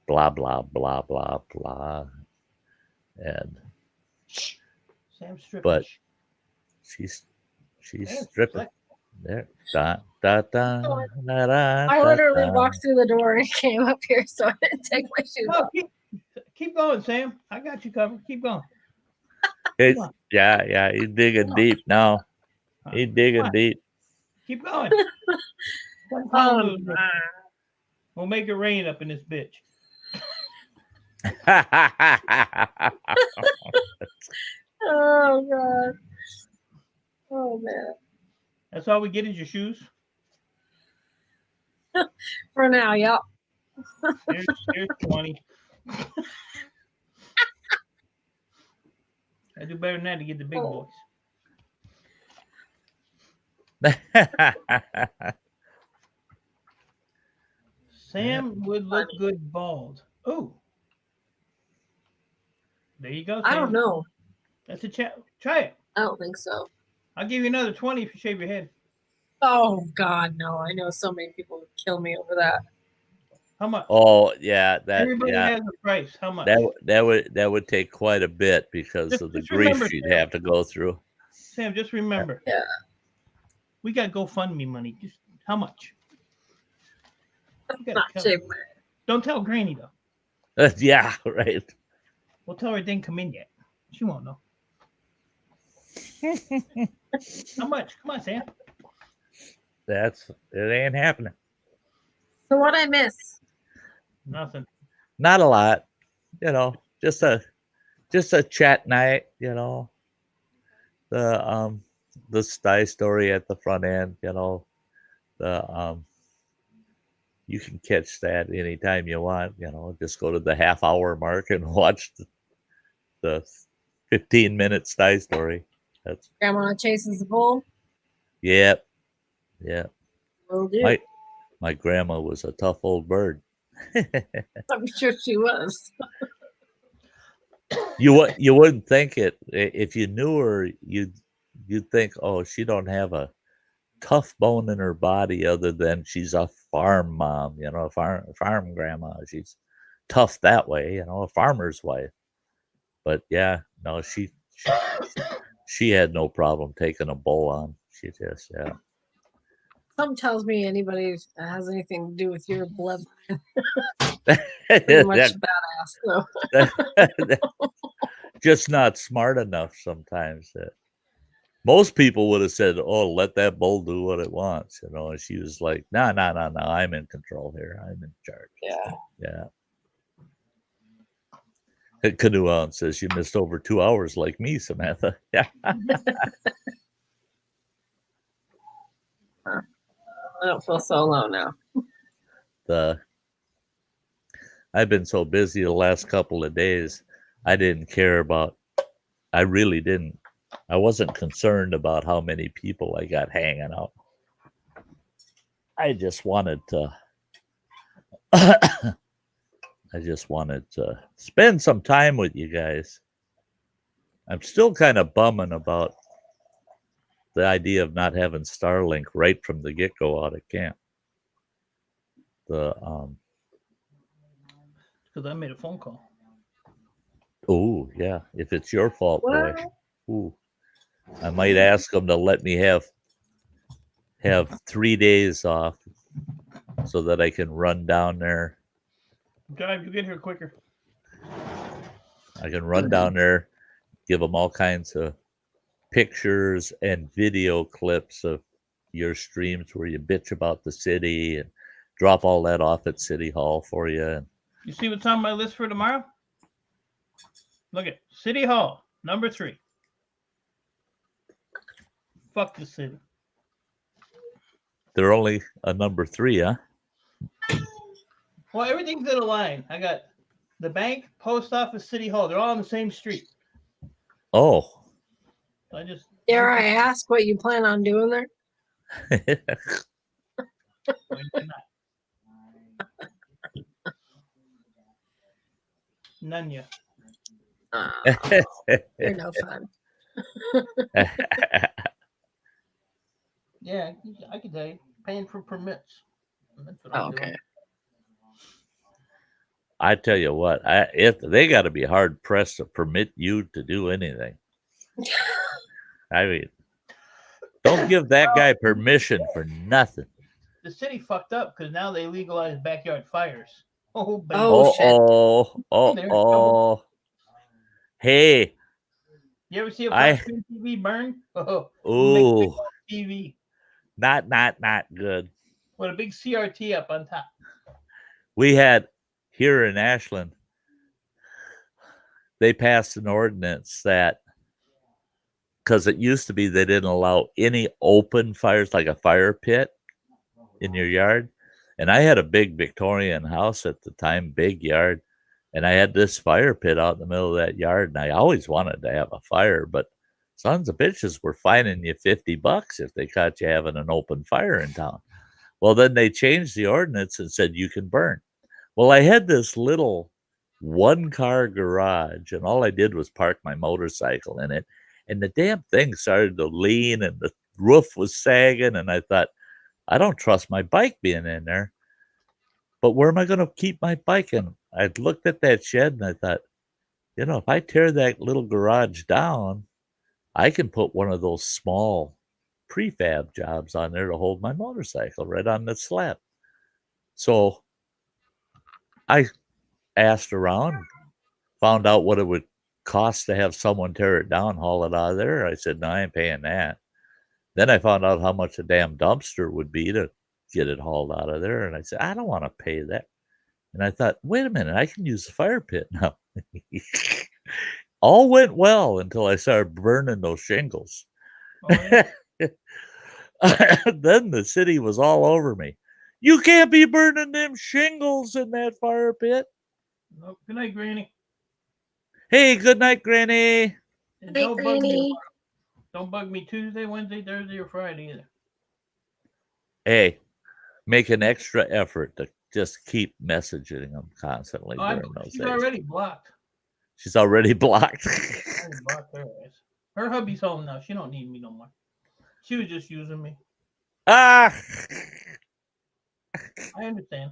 S2: blah, blah, blah, blah, blah. And
S5: Sam's stripping.
S2: but she's stripping. There. Da, da, da, da, da,
S6: I literally
S2: da.
S6: walked through the door and came up here, so I didn't take my shoes off.
S5: Keep going, Sam. I got you covered. Keep going.
S2: Yeah, he's digging deep now. He's digging deep.
S5: Keep going.
S6: Oh,
S5: We'll make it rain up in this bitch.
S6: oh God. Oh man.
S5: That's all we get is your shoes.
S6: For now, yep.
S5: Here's 20. I do better than that to get the big boys. Sam would look good bald. Oh. There you go, Sam.
S6: I don't know.
S5: That's a chat. Try it.
S6: I don't think so.
S5: I'll give you another 20 if you shave your head.
S6: Oh God, no! I know so many people would kill me over that.
S5: How much?
S2: Oh yeah,
S5: Everybody has a price. How much?
S2: That would take quite a bit because of the grief you'd have to go through.
S5: Sam, just remember.
S6: Yeah.
S5: We got GoFundMe money. Just how much? Don't tell Granny though.
S2: Yeah, right.
S5: We'll tell her it didn't come in yet. She won't know. How much? Come on, Sam.
S2: It ain't happening.
S6: So what I miss?
S5: Nothing.
S2: Not a lot. Just a chat night, the Sty Story at the front end, you can catch that anytime you want, just go to the half-hour mark and watch the 15-minute Sty Story. That's
S6: Grandma chases the bull.
S2: Yep.
S6: Will do.
S2: My grandma was a tough old bird.
S6: I'm sure she was.
S2: You wouldn't think it if you knew her. You'd think, oh, she don't have a tough bone in her body other than she's a farm mom, a farm grandma. She's tough that way, a farmer's wife. But yeah, no, she had no problem taking a bull on. She just
S6: Something tells me anybody that has anything to do with your bloodline pretty much badass. So.
S2: Just not smart enough sometimes. Most people would have said, "Oh, let that bull do what it wants," And she was like, "No, I'm in control here. I'm in charge." Yeah. Canoe on says you missed over 2 hours like me, Samantha. Yeah.
S6: I don't feel so low now.
S2: I've been so busy the last couple of days. I really didn't. I wasn't concerned about how many people I got hanging out. I just wanted to spend some time with you guys. I'm still kind of bumming about the idea of not having Starlink right from the get-go out of camp.
S5: Because I made a phone call.
S2: Oh, yeah. If it's your fault, boy. Ooh. I might ask them to let me have 3 days off so that I can run down there.
S5: Drive, you get here quicker.
S2: I can run down there, give them all kinds of pictures and video clips of your streams where you bitch about the city and drop all that off at City Hall for you.
S5: You see what's on my list for tomorrow? Look at City Hall, number 3. Fuck the city.
S2: They're only a number 3, huh?
S5: Well, everything's in a line. I got the bank, post office, City Hall. They're all on the same street.
S2: Oh.
S5: So
S6: Dare I ask what you plan on doing there?
S5: None yet.
S6: You're no fun.
S5: Yeah, I could tell you. Paying for permits.
S6: Oh, okay.
S2: I tell you what, they got to be hard pressed to permit you to do anything. I mean, don't give that guy permission for nothing.
S5: The city fucked up because now they legalize backyard fires. Oh, baby.
S2: Oh. Hey.
S5: You ever see a flat screen TV burn?
S2: Oh.
S5: TV.
S2: Not good.
S5: With a big CRT up on top.
S2: We had here in Ashland, they passed an ordinance that, because it used to be they didn't allow any open fires, like a fire pit in your yard. And I had a big Victorian house at the time, big yard. And I had this fire pit out in the middle of that yard. And I always wanted to have a fire, but sons of bitches were fining you $50 if they caught you having an open fire in town. Well, then they changed the ordinance and said you can burn. Well, I had this little 1-car garage, and all I did was park my motorcycle in it. And the damn thing started to lean, and the roof was sagging. And I thought, I don't trust my bike being in there. But where am I going to keep my bike in? I looked at that shed, and I thought, if I tear that little garage down, I can put one of those small prefab jobs on there to hold my motorcycle right on the slab. So I asked around, found out what it would cost to have someone tear it down, haul it out of there. I said, no, I ain't paying that. Then I found out how much a damn dumpster would be to get it hauled out of there. And I said, I don't want to pay that. And I thought, wait a minute, I can use the fire pit now. All went well until I started burning those shingles. Oh, yeah. Then the city was all over me. You can't be burning them shingles in that fire pit.
S5: Oh, good night, Granny.
S2: Hey, good night, Granny.
S5: And don't bug me. Don't bug me Tuesday, Wednesday, Thursday, or Friday either.
S2: Hey, make an extra effort to just keep messaging them constantly during those days.
S5: She's already blocked.
S2: She's already blocked.
S5: I blocked her ass. Her hubby's home now. She don't need me no more. She was just using me.
S2: Ah!
S5: I understand.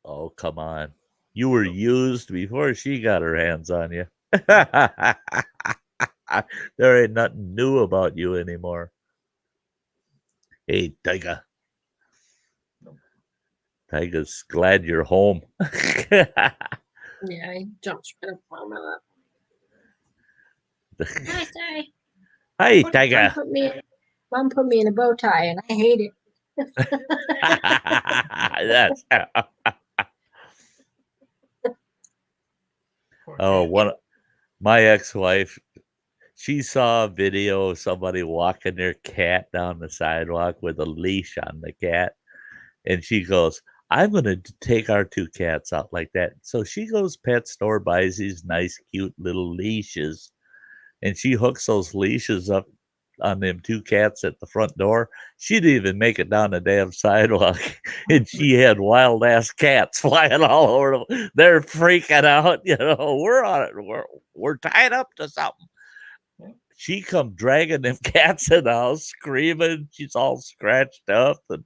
S2: Oh, come on. You were used before she got her hands on you. There ain't nothing new about you anymore. Hey, Tyga. Tyga's glad you're home.
S6: Yeah, he jumped right up on my lap. Hi, Sty.
S2: Hi, Tyga.
S6: Mom put me in a bow tie, and I hate it.
S2: That's my ex-wife. She saw a video of somebody walking their cat down the sidewalk with a leash on the cat, and she goes, "I'm going to take our two cats out like that." So she goes pet store, buys these nice, cute little leashes, and she hooks those leashes up on them two cats at the front door. She didn't even make it down the damn sidewalk, and she had wild ass cats flying all over them. They're freaking out, you know. We're on it. We're tied up to something. She come dragging them cats in the house, screaming. She's all scratched up, and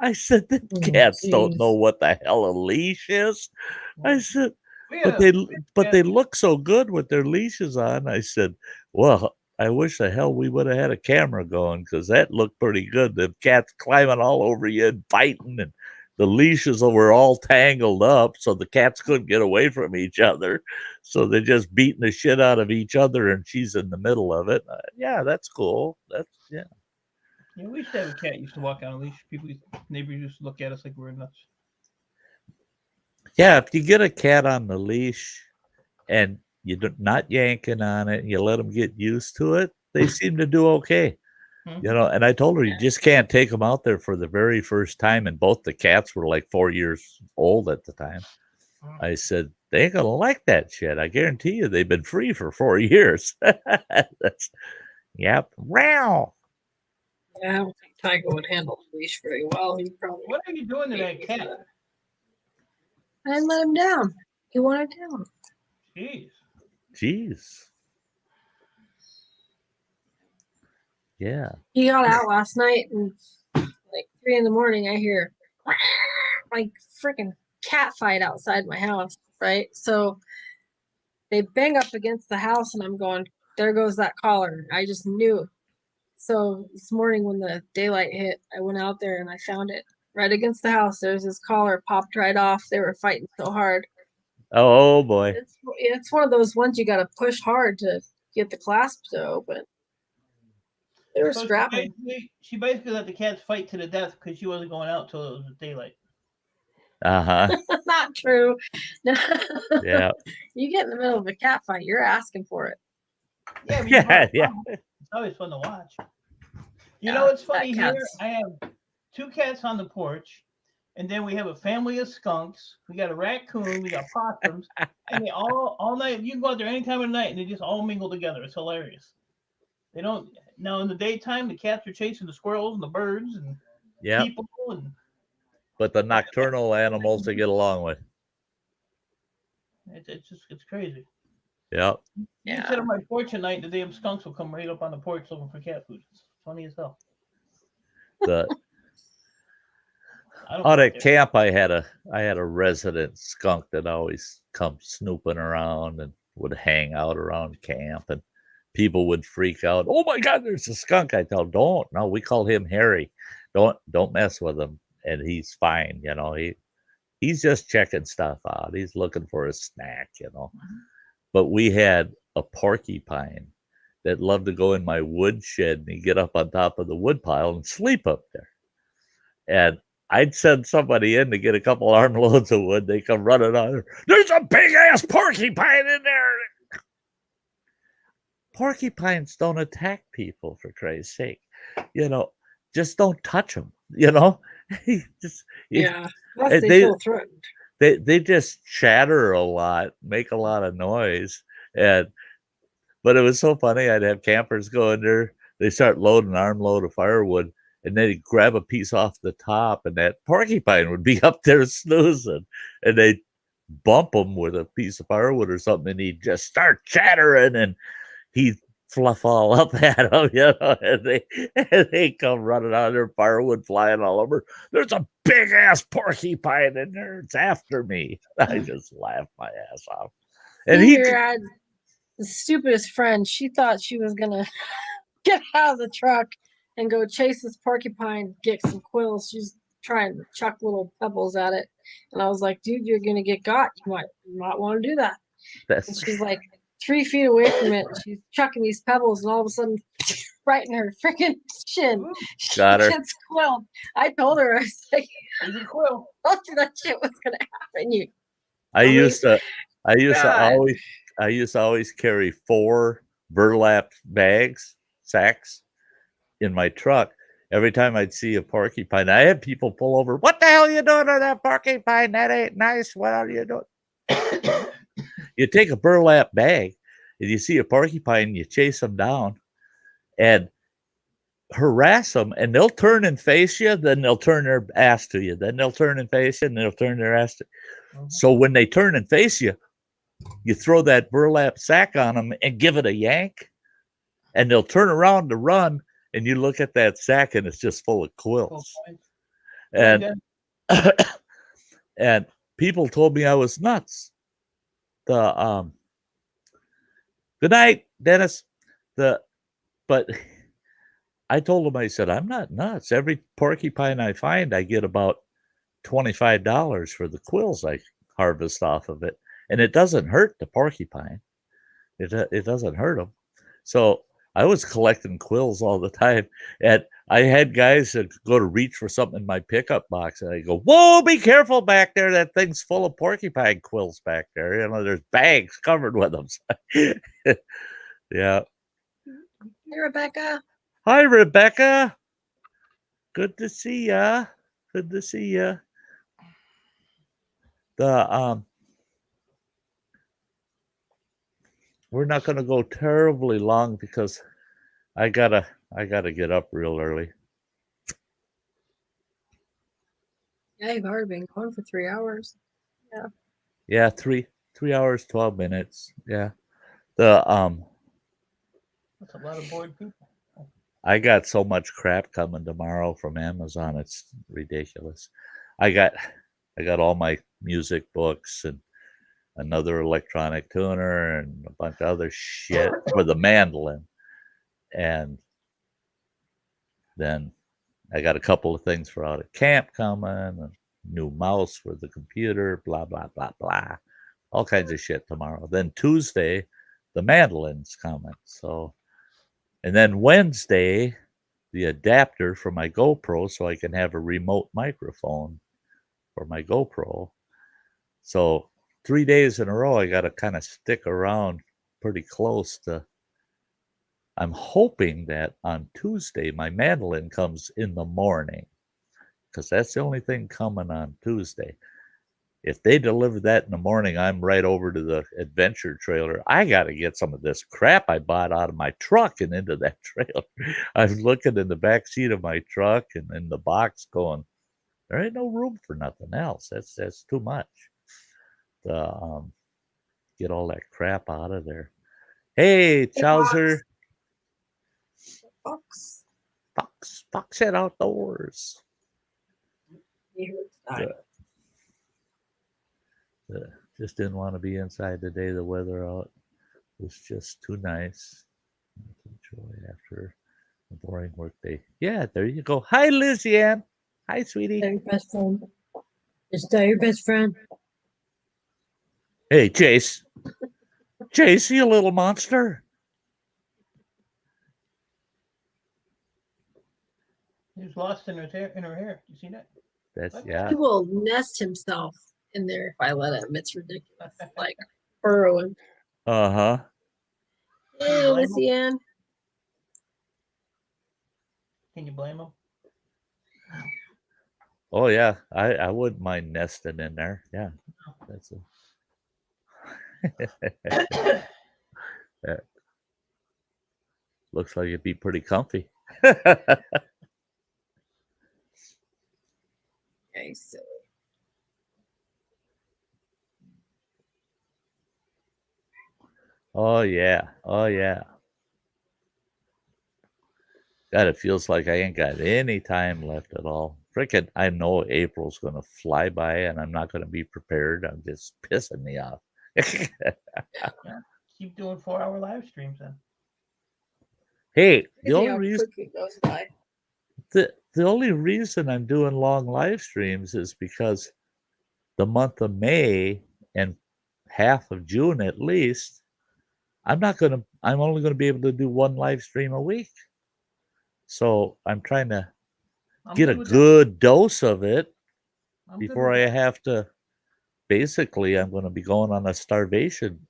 S2: I said, "The cats don't know what the hell a leash is." I said, "But they look so good with their leashes on." I said, "Well, I wish the hell we would have had a camera going, because that looked pretty good. The cats climbing all over you and biting, and the leashes were all tangled up, so the cats couldn't get away from each other. So they're just beating the shit out of each other, and she's in the middle of it." Yeah, that's cool. Yeah,
S5: we used to have a cat used to walk on a leash. Neighbors used to look at us like we were nuts.
S2: Yeah, if you get a cat on the leash and you're not yanking on it and you let them get used to it, they seem to do okay. You know, and I told her, you just can't take them out there for the very first time. And both the cats were like 4 years old at the time. I said, they ain't gonna like that shit. I guarantee you, they've been free for 4 years. Yep. Wow.
S6: Yeah, I don't think Tyga would handle the leash very well. He probably.
S5: What are you doing to that cat?
S6: I didn't let him down. He wanted down.
S2: Jeez. Yeah.
S6: He got out last night, and like 3 a.m, I hear like freaking cat fight outside my house. Right, so they bang up against the house, and I'm going, there goes that collar. I just knew. So this morning when the daylight hit, I went out there and I found it right against the house. There's this collar popped right off. They were fighting so hard.
S2: Oh boy.
S6: It's one of those ones you got to push hard to get the clasp to open. They were scrapping.
S5: She basically let the cats fight to the death because she wasn't going out till it was daylight.
S6: Not true.
S2: Yeah.
S6: You get in the middle of a cat fight, you're asking for it.
S5: Yeah. It's always fun to watch. You know what's funny here? I have 2 cats on the porch, and then we have a family of skunks. We got a raccoon. We got possums, and they all night. You can go out there any time of the night, and they just all mingle together. It's hilarious. They don't. Now in the daytime, the cats are chasing the squirrels and the birds and people.
S2: But the nocturnal animals they get along with.
S5: It's crazy.
S2: Yep.
S5: You sit on my porch at night, the damn skunks will come right up on the porch looking for cat food. It's funny as hell.
S2: Out at camp, I had a resident skunk that always come snooping around and would hang out around camp, and people would freak out. "Oh my God, there's a skunk!" I tell them, "Don't. No, we call him Harry. Don't mess with him, and he's fine. You know, he's just checking stuff out. He's looking for a snack. You know." But we had a porcupine that loved to go in my wood shed, and he'd get up on top of the wood pile and sleep up there. And I'd send somebody in to get a couple armloads of wood. They come running on. "There's a big ass porcupine in there." Porcupines don't attack people, for Christ's sake. You know, just don't touch them. You know,
S6: unless they feel threatened.
S2: They just chatter a lot, make a lot of noise, but it was so funny. I'd have campers go in there. They start loading an armload of firewood, and then he'd grab a piece off the top, and that porcupine would be up there snoozing, and they bump him with a piece of firewood or something, and he'd just start chattering, and he'd fluff all up at them, and they come running out of their firewood flying all over. There's a big ass porcupine in there. It's after me. I just laughed my ass off. And
S6: Senior had the stupidest friend. She thought she was gonna get out of the truck and go chase this porcupine, get some quills. She's trying to chuck little pebbles at it. And I was like, dude, you're gonna get got. You might want to do that. And she's like 3 feet away from it. She's chucking these pebbles, and all of a sudden, right in her freaking shin, she gets quilled. I told her, I was like, quill. I told you that shit was gonna happen.
S2: I used to always carry 4 burlap sacks in my truck. Every time I'd see a porcupine, I had people pull over. What the hell are you doing to that porcupine? That ain't nice. What are you doing? You take a burlap bag and you see a porcupine, you chase them down and harass them, and they'll turn and face you, then they'll turn their ass to you, then they'll turn and face you, and they'll turn their ass to you. So when they turn and face you, you throw that burlap sack on them and give it a yank, and they'll turn around to run, and you look at that sack and it's just full of quills. And and people told me I was nuts. Good night, Dennis. But I told him, I said, I'm not nuts. Every porcupine I find, I get about $25 for the quills I harvest off of it. And it doesn't hurt the porcupine. It doesn't hurt them. So I was collecting quills all the time. And I had guys that go to reach for something in my pickup box. And I go, whoa, be careful back there. That thing's full of porcupine quills back there. You know, there's bags covered with them. Yeah.
S6: Hey, Rebecca.
S2: Hi, Rebecca. Good to see ya. Good to see ya. We're not going to go terribly long because I gotta get up real early.
S6: Yeah, you've already been going for 3 hours. Yeah.
S2: Yeah, 3 hours, 12 minutes. Yeah. That's
S5: a lot of bored people.
S2: I got so much crap coming tomorrow from Amazon. It's ridiculous. I got all my music books and another electronic tuner and a bunch of other shit for the mandolin. And then I got a couple of things for out at camp coming, a new mouse for the computer, blah, blah, blah, blah. All kinds of shit tomorrow. Then Tuesday, the mandolin's coming. So, and then Wednesday, the adapter for my GoPro so I can have a remote microphone for my GoPro. So 3 days in a row, I got to kind of stick around pretty close to. I'm hoping that on Tuesday, my mandolin comes in the morning because that's the only thing coming on Tuesday. If they deliver that in the morning, I'm right over to the adventure trailer. I got to get some of this crap I bought out of my truck and into that trailer. I'm looking in the back seat of my truck and in the box going, there ain't no room for nothing else. That's too much. Get all that crap out of there. Hey, Chowser. Fox head outdoors. Just didn't want to be inside today. The weather out was just too nice to enjoy after a boring work day. Yeah, there you go. Hi, Lizzie Ann. Hi, sweetie.
S6: Your best friend. Is that your best friend?
S2: Hey, Chase. Chase, you little monster.
S5: He was lost in her hair. You see that?
S2: Yeah.
S6: He will nest himself in there if I let him. It's ridiculous. Like burrowing.
S2: Uh-huh.
S6: Hey, Missy Ann.
S5: Can you blame him?
S2: Oh yeah, I wouldn't mind nesting in there. Yeah, that's that looks like it'd be pretty comfy.
S6: Okay, silly.
S2: Oh yeah. Oh yeah. God, it feels like I ain't got any time left at all. Frickin', I know April's gonna fly by and I'm not gonna be prepared. I'm just pissing me off.
S5: Yeah. Keep doing 4-hour live streams then.
S2: Hey, the
S6: Crazy
S2: only
S6: how
S2: reason
S6: quick it goes by.
S2: the only reason I'm doing long live streams is because the month of May and half of June at least, I'm only gonna be able to do one live stream a week. So I'm trying to
S5: I'm
S2: get a
S5: good with that.
S2: good dose of it
S5: I'm good
S2: before
S5: with
S2: I
S5: that.
S2: have to. Basically, I'm going to be going on a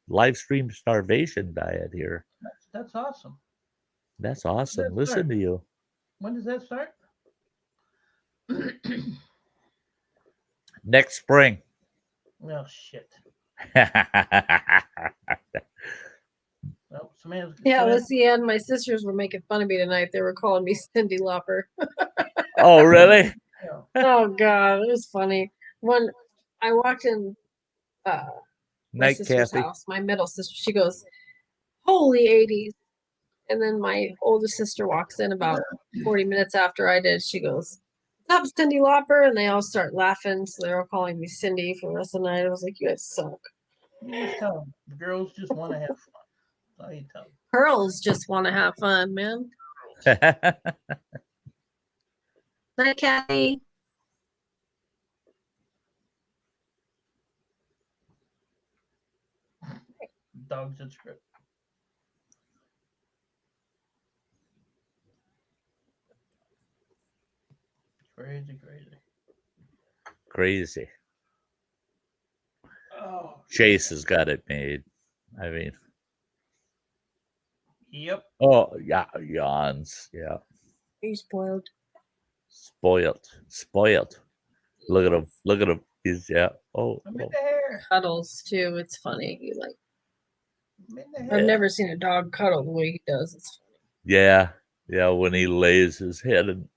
S2: live stream starvation diet here.
S5: That's awesome.
S2: That's
S5: When
S2: awesome.
S5: does that
S2: Listen
S5: start?
S2: to you.
S5: When does that start?
S2: Next spring.
S5: Oh shit. Well,
S6: Yeah, let's see. And my sisters were making fun of me tonight. They were calling me Cindy Lauper.
S2: Oh, really?
S6: Oh God, it was funny. When I walked in my
S2: Night,
S6: sister's
S2: Kathy.
S6: house, my middle sister, she goes, "Holy 80s." And then my older sister walks in about 40 minutes after I did. She goes, "What's up, Cindy Lauper?" And they all start laughing. So they're all calling me Cindy for the rest of the night. I was like, "You guys suck."
S5: You just tell them. The girls just want to have fun. That's all you tell them.
S6: Girls just want to have fun, man. Night, Kathy.
S5: Dogs and script. Crazy.
S2: Crazy.
S5: Oh.
S2: Chase has got it made. I mean,
S5: Yep.
S2: oh, yeah, yawns. Yeah.
S6: He's spoiled.
S2: Spoiled. Look at him. Look at him. He's, yeah. Oh,
S5: I'm in the hair.
S6: Cuddles too. It's funny. He like.
S5: I'm in the hair.
S6: I've
S2: Yeah.
S6: never seen a dog cuddle the way he does. It's funny.
S2: Yeah. Yeah. When he lays his head and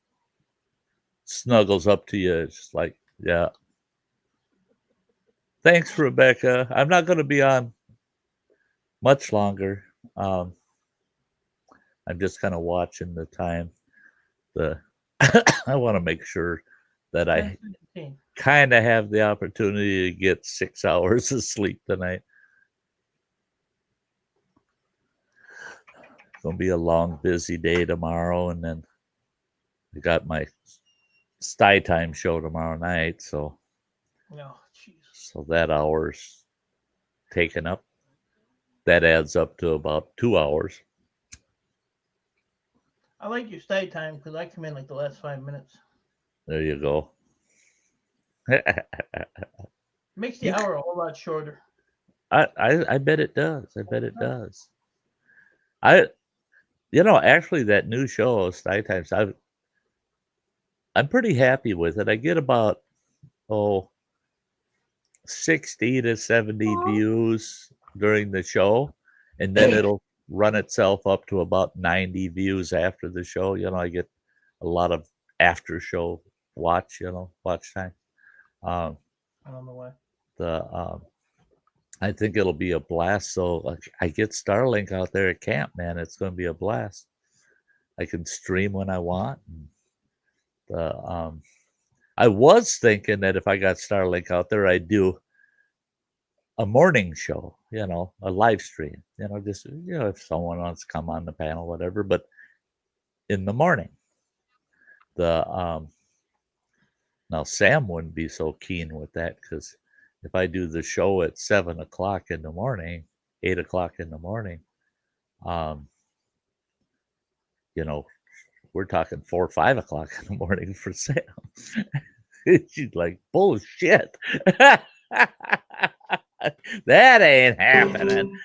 S2: snuggles up to you, it's just like, yeah. Thanks, Rebecca. I'm not going to be on much longer. I'm just kind of watching the time. I want to make sure that I
S5: 10:17.
S2: kind of have the opportunity to get 6 hours of sleep tonight. It's going to be a long, busy day tomorrow, and then I got my Sty Time show tomorrow night, so
S5: Oh, jeez.
S2: so that hour's taken up. That adds up to about 2 hours.
S5: I like your stay time because I come in like the last 5 minutes.
S2: There you go.
S5: Makes the hour a whole lot shorter.
S2: I bet it does. I bet it does. Actually that new show, Sty Times, I'm pretty happy with it. I get about 60 to 70 views during the show, and then it'll run itself up to about 90 views after the show. I get a lot of after show watch time.
S5: I don't know why.
S2: I think it'll be a blast. So I get Starlink out there at camp, man. It's going to be a blast. I can stream when I want. I was thinking that if I got Starlink out there, I'd do a morning show, a live stream, just, if someone wants to come on the panel, whatever, but in the morning. Now Sam wouldn't be so keen with that because if I do the show at 7 o'clock in the morning, 8 o'clock in the morning, we're talking 4 or 5 o'clock in the morning for Sam. She's like, bullshit. That ain't happening.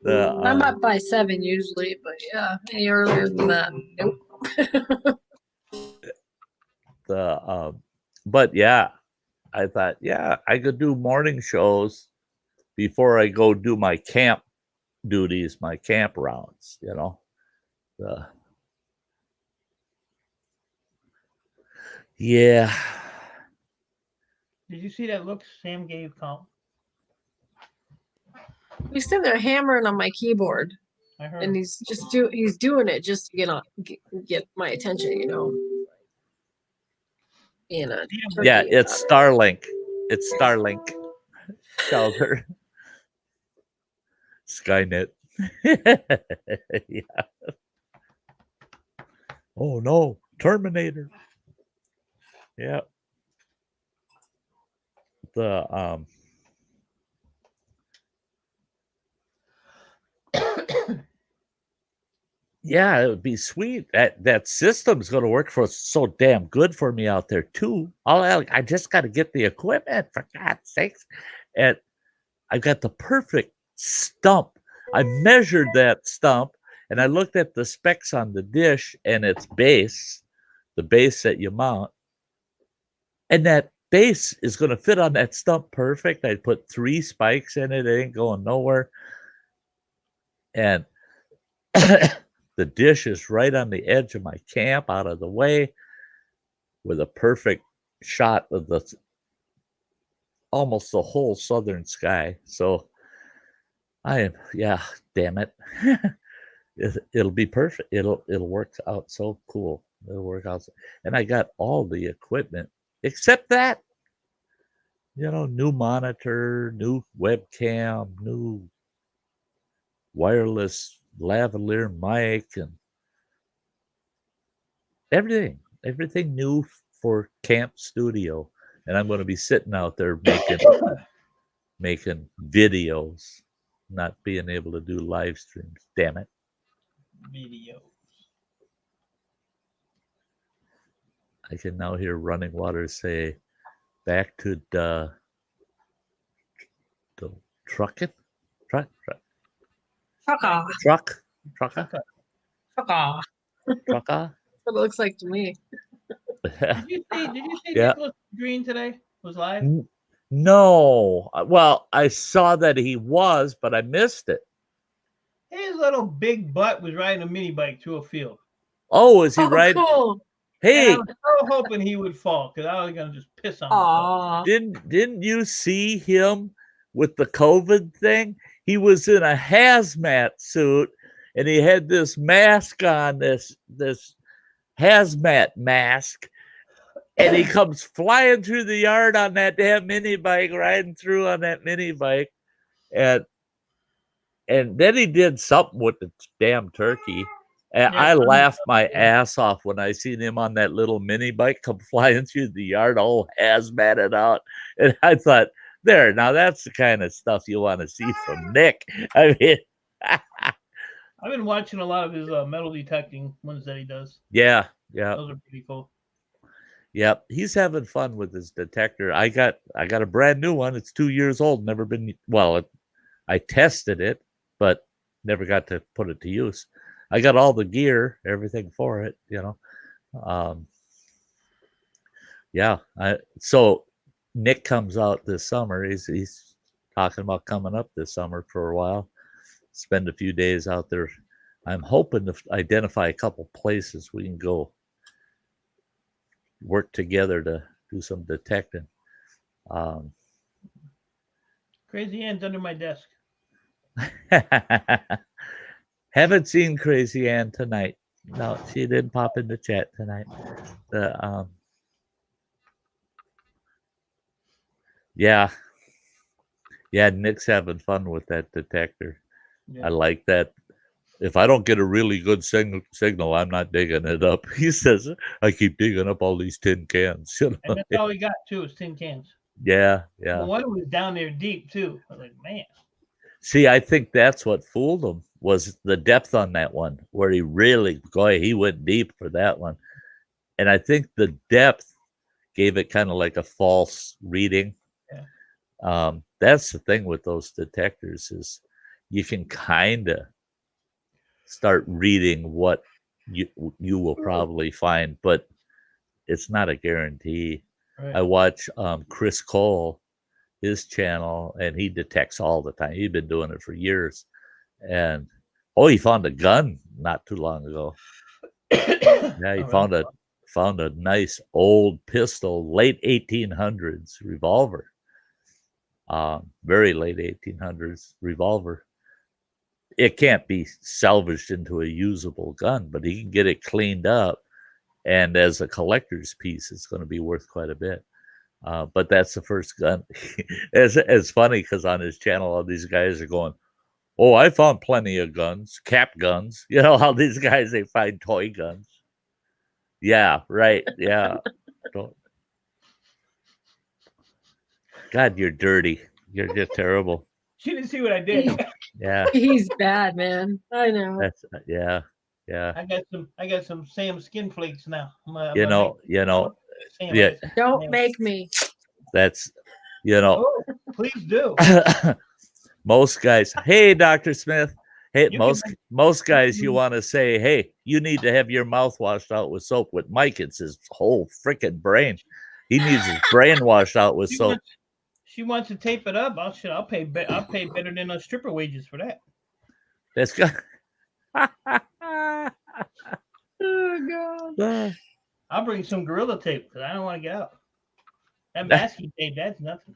S6: I'm up by 7 usually, but yeah, any earlier than that, nope.
S2: But yeah, I thought, I could do morning shows before I go do my camp duties, my camp rounds, yeah.
S5: Did you see that look Sam gave Colin?
S6: He's sitting there hammering on my keyboard,
S5: I heard.
S6: and he's doing it just to get my attention, you know.
S2: Yeah, it's Starlink. It's Starlink. Shelter. Skynet. Yeah. Oh no, Terminator. Yeah. The yeah, it would be sweet. That system's going to work for so damn good for me out there too. I just got to get the equipment, for God's sakes. And I got the perfect stump. I measured that stump and I looked at the specs on the dish and its base, the base that you mount. And that base is going to fit on that stump perfect. I put 3 spikes in it. It ain't going nowhere. And the dish is right on the edge of my camp, out of the way, with a perfect shot of almost the whole southern sky. So damn it. It'll be perfect. It'll work out so cool. It'll work out. And I got all the equipment except that, new monitor, new webcam, new wireless lavalier mic, and everything new for camp studio. And I'm going to be sitting out there making videos, not being able to do live streams. Damn it.
S5: Videos.
S2: I can now hear Running Water say, back to the trucking? Trucker.
S6: That's what it looks like to me.
S5: Did you see
S2: Yeah.
S5: Nicholas Green today was live?
S2: No. Well, I saw that he was, but I missed it.
S5: His little big butt was riding a mini bike through a field.
S2: Oh, is he riding?
S6: Cool.
S2: Hey,
S5: I was so hoping he would fall because I was gonna just piss on him.
S2: Didn't you see him with the COVID thing? He was in a hazmat suit and he had this mask on, this hazmat mask, and he comes flying through the yard on that damn mini bike, riding through on that mini bike, and then he did something with the damn turkey. And I laughed my ass off when I seen him on that little mini bike come flying through the yard, all hazmated out. And I thought, now that's the kind of stuff you want to see from Nick. I mean,
S5: I've been watching a lot of his metal detecting ones that he does.
S2: Yeah.
S5: Those are pretty cool.
S2: Yep, he's having fun with his detector. I got a brand new one. It's 2 years old. Never been I tested it, but never got to put it to use. I got all the gear, everything for it, So Nick comes out this summer. He's talking about coming up this summer for a while. Spend a few days out there. I'm hoping to identify a couple places we can go work together to do some detecting.
S5: Crazy Ann's under my desk.
S2: Haven't seen Crazy Ann tonight. No, she didn't pop in the chat tonight. Yeah, Nick's having fun with that detector. Yeah. I like that. If I don't get a really good signal, I'm not digging it up. He says, I keep digging up all these tin cans.
S5: And that's all we got, too, is tin cans.
S2: Yeah.
S5: The one was down there deep, too. I was like, man.
S2: See, I think that's what fooled him, was the depth on that one, where he went deep for that one. And I think the depth gave it kind of like a false reading. Yeah. That's the thing with those detectors, is you can kind of start reading what you will probably find, but it's not a guarantee. Right. I watch Chris Cole, his channel, and he detects all the time. He's been doing it for years. And he found a gun not too long ago. Yeah, he found a nice old pistol, late 1800s revolver. very late 1800s revolver. It can't be salvaged into a usable gun, but he can get it cleaned up, and as a collector's piece, it's going to be worth quite a bit. But that's the first gun. It's funny because on his channel, all these guys are going, "Oh, I found plenty of guns, cap guns." You know how these guys, they find toy guns. Yeah, right. Yeah. God, you're dirty. You're just terrible.
S5: She didn't see what I did.
S2: Yeah.
S6: He's bad, man. I know.
S2: That's yeah.
S5: I got some Sam skin flakes now.
S2: Yeah.
S6: Don't make me.
S2: That's
S5: please do.
S2: Most guys, hey, Dr. Smith. Hey, most guys, you want to say, hey, you need to have your mouth washed out with soap. With Mike, it's his whole freaking brain. He needs his brain washed out with soap.
S5: She wants to tape it up. I'll pay better than a stripper wages for that.
S2: That's good.
S6: Oh God.
S5: I'll bring some Gorilla tape because I don't want to get out. That masking tape, that's nothing.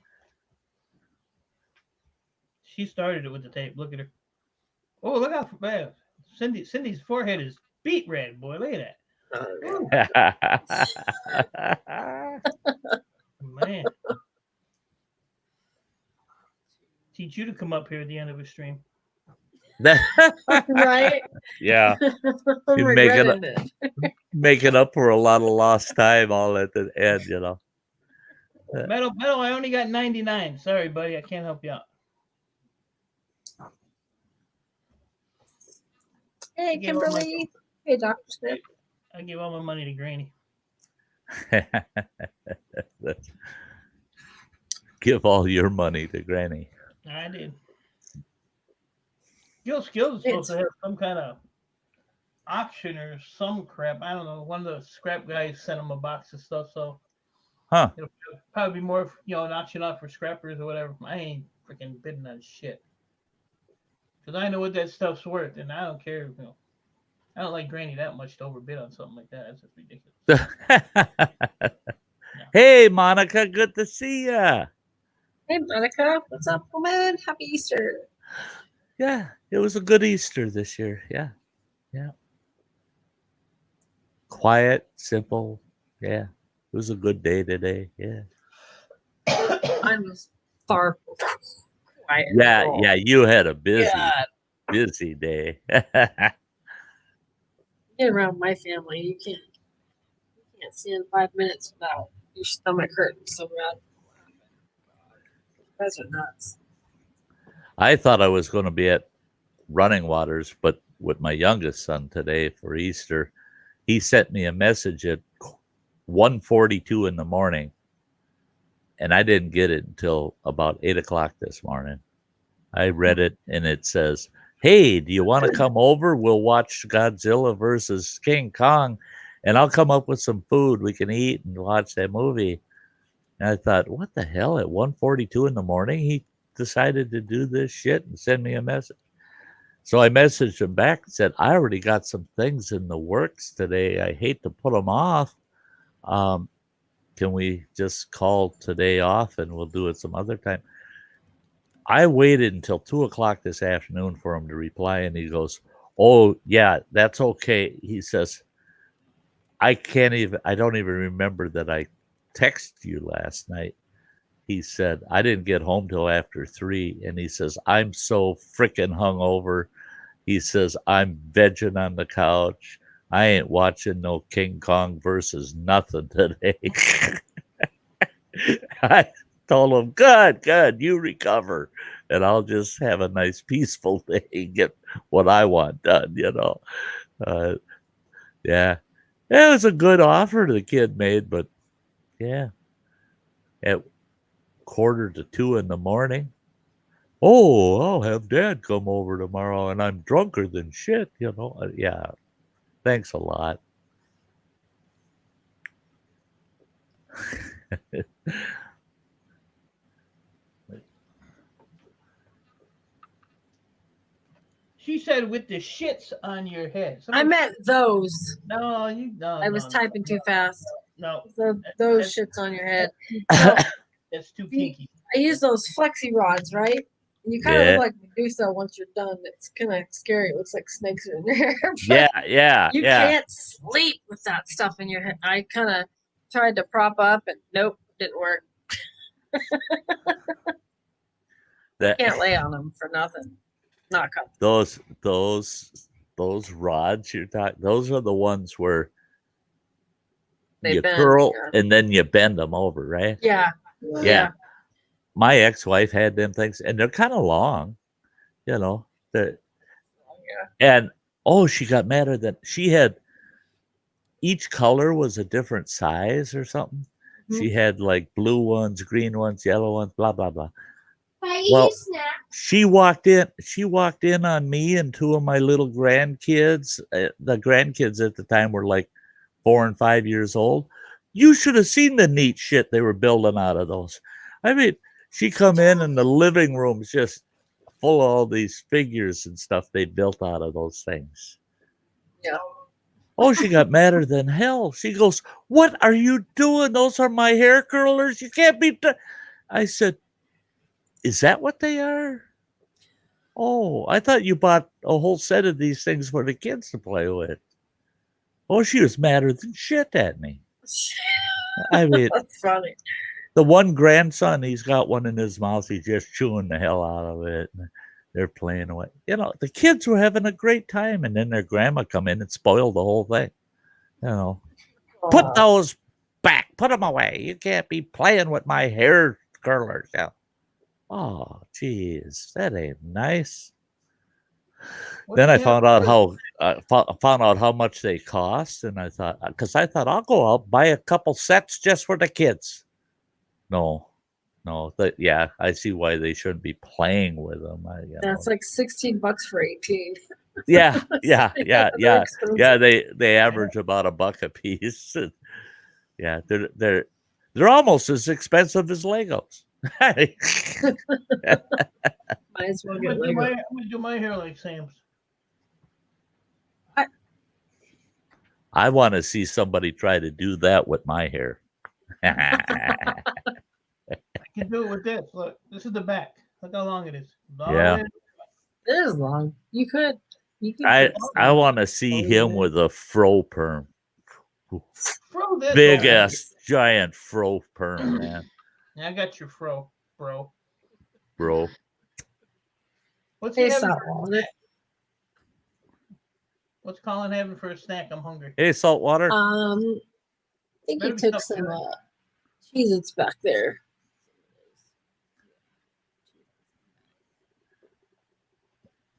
S5: She started it with the tape. Look at her. Oh, look how bad. Cindy's forehead is beet red, boy. Look at that. Man. Teach you to come up here at the end of a stream.
S6: Right?
S2: Yeah.
S6: I'm
S2: making up for a lot of lost time all at the end,
S5: Metal, I only got 99. Sorry, buddy. I can't help you out.
S6: Hey, Kimberly. Hey, Dr. Smith.
S5: I give all my money to Granny.
S2: Give all your money to Granny.
S5: I did. Skills is supposed to have some kind of auction or some crap. I don't know. One of the scrap guys sent him a box of stuff, so it'll probably be more, an auction off for scrappers or whatever. I ain't freaking bidding on shit because I know what that stuff's worth, and I don't care. I don't like Granny that much to overbid on something like that. That's just ridiculous.
S2: Hey, Monica, good to see ya.
S6: Hey, Monica, what's up, woman? Happy Easter.
S2: Yeah, it was a good Easter this year. Yeah. Quiet, simple. Yeah, it was a good day today. Yeah.
S6: Mine was far quiet.
S2: Yeah, you had a busy day.
S6: Get around my family, you can't see in 5 minutes without your stomach hurting so bad. You guys are nuts.
S2: I thought I was going to be at Running Waters, but with my youngest son today for Easter, he sent me a message at 1:42 in the morning, and I didn't get it until about 8 o'clock this morning. I read it, and it says, hey, do you want to come over? We'll watch Godzilla versus King Kong, and I'll come up with some food we can eat and watch that movie. And I thought, what the hell? At 1:42 in the morning, he decided to do this shit and send me a message. So I messaged him back and said, I already got some things in the works today. I hate to put them off. Can we just call today off and we'll do it some other time? I waited until 2 o'clock this afternoon for him to reply, and he goes, oh, yeah, that's okay. He says, I don't even remember that I texted you last night. He said, I didn't get home till after 3. And he says, I'm so freaking hungover. He says, I'm vegging on the couch. I ain't watching no King Kong versus nothing today. I told him, good, you recover. And I'll just have a nice, peaceful day and get what I want done, Yeah. It was a good offer the kid made, but yeah. At 1:45 in the morning, oh, I'll have Dad come over tomorrow and I'm drunker than shit, Yeah. Thanks a lot.
S5: She said with the shits on your head.
S6: I meant those.
S5: No, you don't.
S6: I was typing too fast.
S5: No.
S6: Those shits on your head.
S5: That's too kinky.
S6: I use those flexi rods, right? And you kind of
S2: Yeah.
S6: look like Medusa once you're done. It's kind of scary. It looks like snakes are in there.
S2: Yeah.
S6: You can't sleep with that stuff in your head. I kind of tried to prop up, and nope, didn't work. Can't lay on them for nothing. Not comfortable.
S2: Those rods you're talking, those are the ones where
S6: They
S2: you
S6: bend,
S2: curl
S6: yeah.
S2: and then you bend them over, right?
S6: Yeah.
S2: My ex-wife had them things, and they're kind of long, you know. And she got madder than she had. Each color was a different size or something. She had like blue ones, green ones, yellow ones, blah blah blah. Well, she walked in on me and two of my little grandkids. The grandkids at the time were like 4 and 5 years old. You should have seen the neat shit they were building out of those. I mean, she come in and the living room's just full of all these figures and stuff they built out of those things.
S6: Yeah.
S2: Oh, she got madder than hell. She goes, "What are you doing? Those are my hair curlers. You can't be." I said, "Is that what they are?" Oh, I thought you bought a whole set of these things for the kids to play with. Oh, she was madder than shit at me. I mean,
S6: That's funny.
S2: The one grandson, he's got one in his mouth. He's just chewing the hell out of it. And they're playing away. You know, the kids were having a great time, and then their grandma come in and spoiled the whole thing. You know, put those back, put them away. You can't be playing with my hair curlers. Yeah. Oh, geez, that ain't nice. Then I found out how much they cost, and I thought I'll go out buy a couple sets just for the kids. No, I see why they shouldn't be playing with them.
S6: That's like $16 for 18.
S2: Yeah. They average about $1 a piece. Yeah, they're almost as expensive as Legos.
S6: Might as well get Lego.
S5: I'm gonna do my hair like Sam's.
S2: I want to see somebody try to do that with my hair.
S5: I can do it with this. Look, this is the back. Look how long it is.
S2: Yeah.
S6: It is long. You could.
S2: I want to see him with a fro perm.
S5: Fro
S2: big ass giant fro perm, man.
S5: Yeah, I got your fro, bro.
S6: What's
S5: Colin having for a snack? I'm hungry.
S2: Hey, Saltwater.
S6: I think he took some Cheez-Its back there.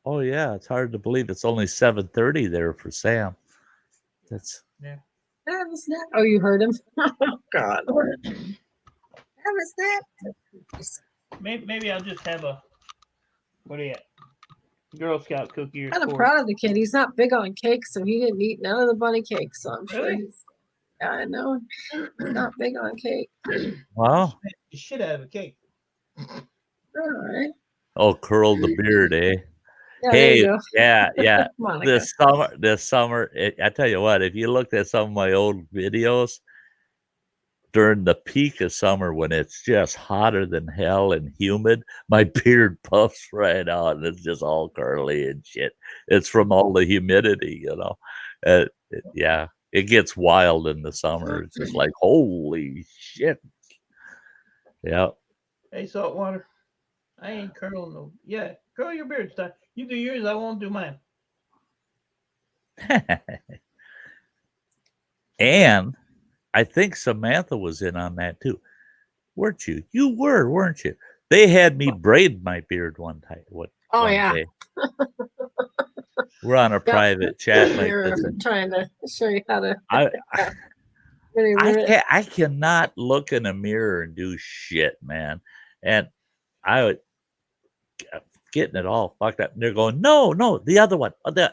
S2: Oh yeah, it's hard to believe it's only 7:30 there for Sam. That's
S5: yeah.
S6: Have a snack. Oh, you heard him? Oh God. Have a snack.
S5: Maybe I'll just have a Girl Scout cookie.
S6: I'm kind of proud of the kid. He's not big on cake, so he didn't eat none of the bunny cakes. So I'm sure he's. Yeah, I know. He's not big on cake.
S2: Wow.
S5: You should have a cake.
S6: All right.
S2: Oh, curl the beard, eh?
S6: Yeah,
S2: hey, yeah. This summer, I tell you what, if you looked at some of my old videos during the peak of summer when it's just hotter than hell and humid, my beard puffs right out and it's just all curly and shit. It's from all the humidity, you know. It gets wild in the summer. It's just like, holy shit. Yeah.
S5: Hey, Saltwater. I ain't curling no. Yeah, curl your beard, Sty. You do yours, I won't do mine.
S2: And I think Samantha was in on that too. Weren't you? You were, weren't you? They had me braid my beard one time. Day. We're on a private chat like this.
S6: Trying to show you how to.
S2: I cannot look in a mirror and do shit, man. And I would getting it all fucked up. And they're going, no, the other one. Yeah,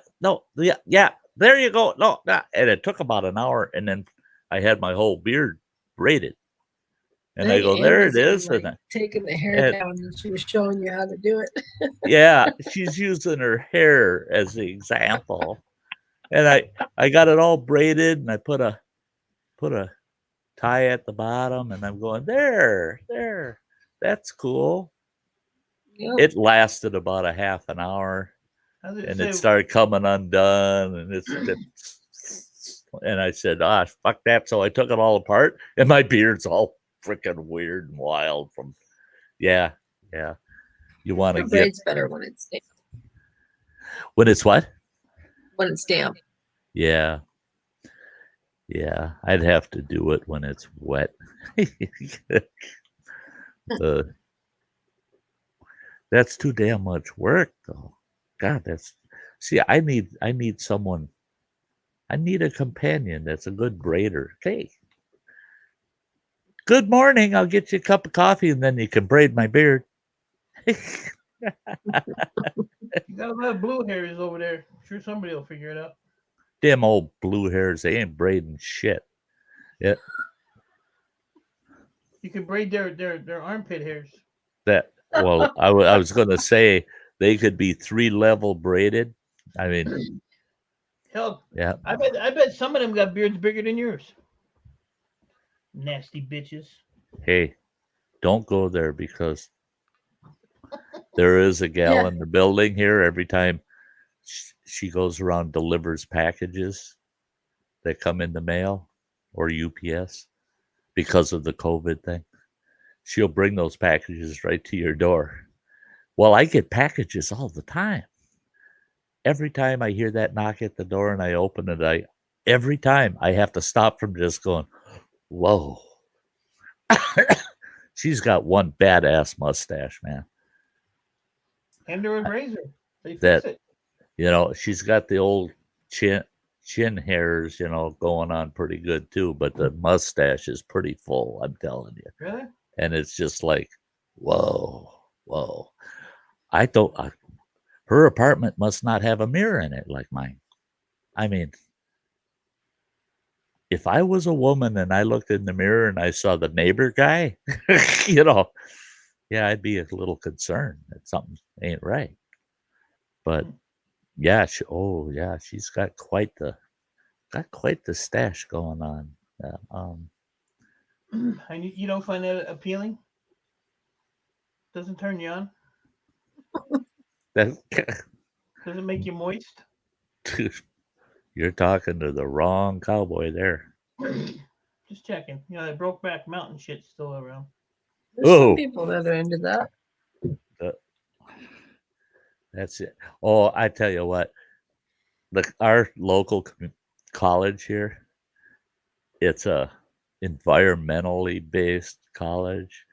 S2: there you go. No, and it took about an hour, and then I had my whole beard braided. And I go, there it is.
S6: Like, taking the hair down, and she was showing you how to do it.
S2: Yeah, she's using her hair as the example. And I got it all braided, and I put a tie at the bottom, and I'm going, there. That's cool.
S6: Yep.
S2: It lasted about a half an hour, and it started coming undone, and and I said, fuck that. So I took it all apart, and my beard's all freaking weird and wild from, yeah. You want to get...
S6: It's better when it's damp.
S2: When it's what?
S6: When it's damp.
S2: Yeah. Yeah, I'd have to do it when it's wet. That's too damn much work, though. God, I need someone. I need a companion that's a good braider. Okay. Good morning. I'll get you a cup of coffee, and then you can braid my beard.
S5: You got a lot of blue hairs over there. I'm sure somebody will figure it out.
S2: Damn old blue hairs. They ain't braiding shit. Yeah.
S5: You can braid their armpit hairs.
S2: Well, I was going to say they could be 3-level braided. I mean,
S5: hell,
S2: yeah.
S5: I bet some of them got beards bigger than yours. Nasty bitches.
S2: Hey, don't go there, because there is a gal in the building here. Every time she goes around, delivers packages that come in the mail or UPS because of the COVID thing. She'll bring those packages right to your door. Well, I get packages all the time. Every time I hear that knock at the door and I open it, every time I have to stop from just going, whoa. She's got one badass mustache, man.
S5: And her a razor. They fix it.
S2: She's got the old chin hairs, going on pretty good too, but the mustache is pretty full, I'm telling you.
S5: Really?
S2: And it's just like, whoa. I thought her apartment must not have a mirror in it like mine. I mean, if I was a woman and I looked in the mirror and I saw the neighbor guy, yeah, I'd be a little concerned that something ain't right. But yeah, she's got quite the stash going on.
S5: And you don't find that appealing? Doesn't turn you on? Does it make you moist?
S2: You're talking to the wrong cowboy there.
S5: Just checking. That Brokeback Mountain shit's still around.
S6: There's some people that are into that.
S2: That's it. Oh, I tell you what, our local college here, it's a environmentally based college.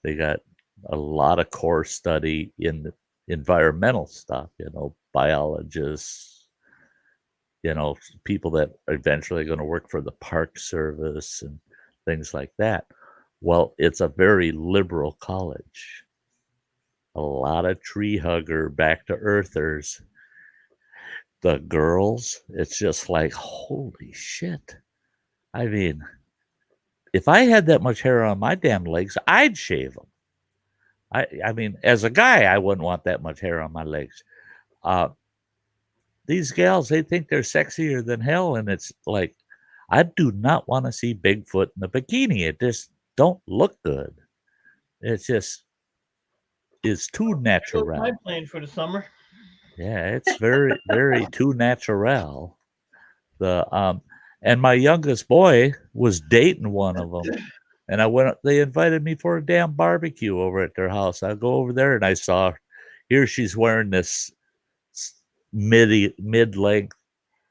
S2: They got a lot of core study in the environmental stuff, biologists, people that are eventually going to work for the Park Service and things like that. Well, it's a very liberal college. A lot of tree hugger, back to earthers. The girls, it's just like, holy shit. I mean, if I had that much hair on my damn legs, I'd shave them. I mean, as a guy, I wouldn't want that much hair on my legs. These gals, they think they're sexier than hell, and it's like, I do not want to see Bigfoot in a bikini. It just don't look good. It's just is too natural.
S5: That's my plan for the summer.
S2: Yeah, it's very, very too natural. And my youngest boy was dating one of them. And they invited me for a damn barbecue over at their house. I go over there and I saw here she's wearing this mid-length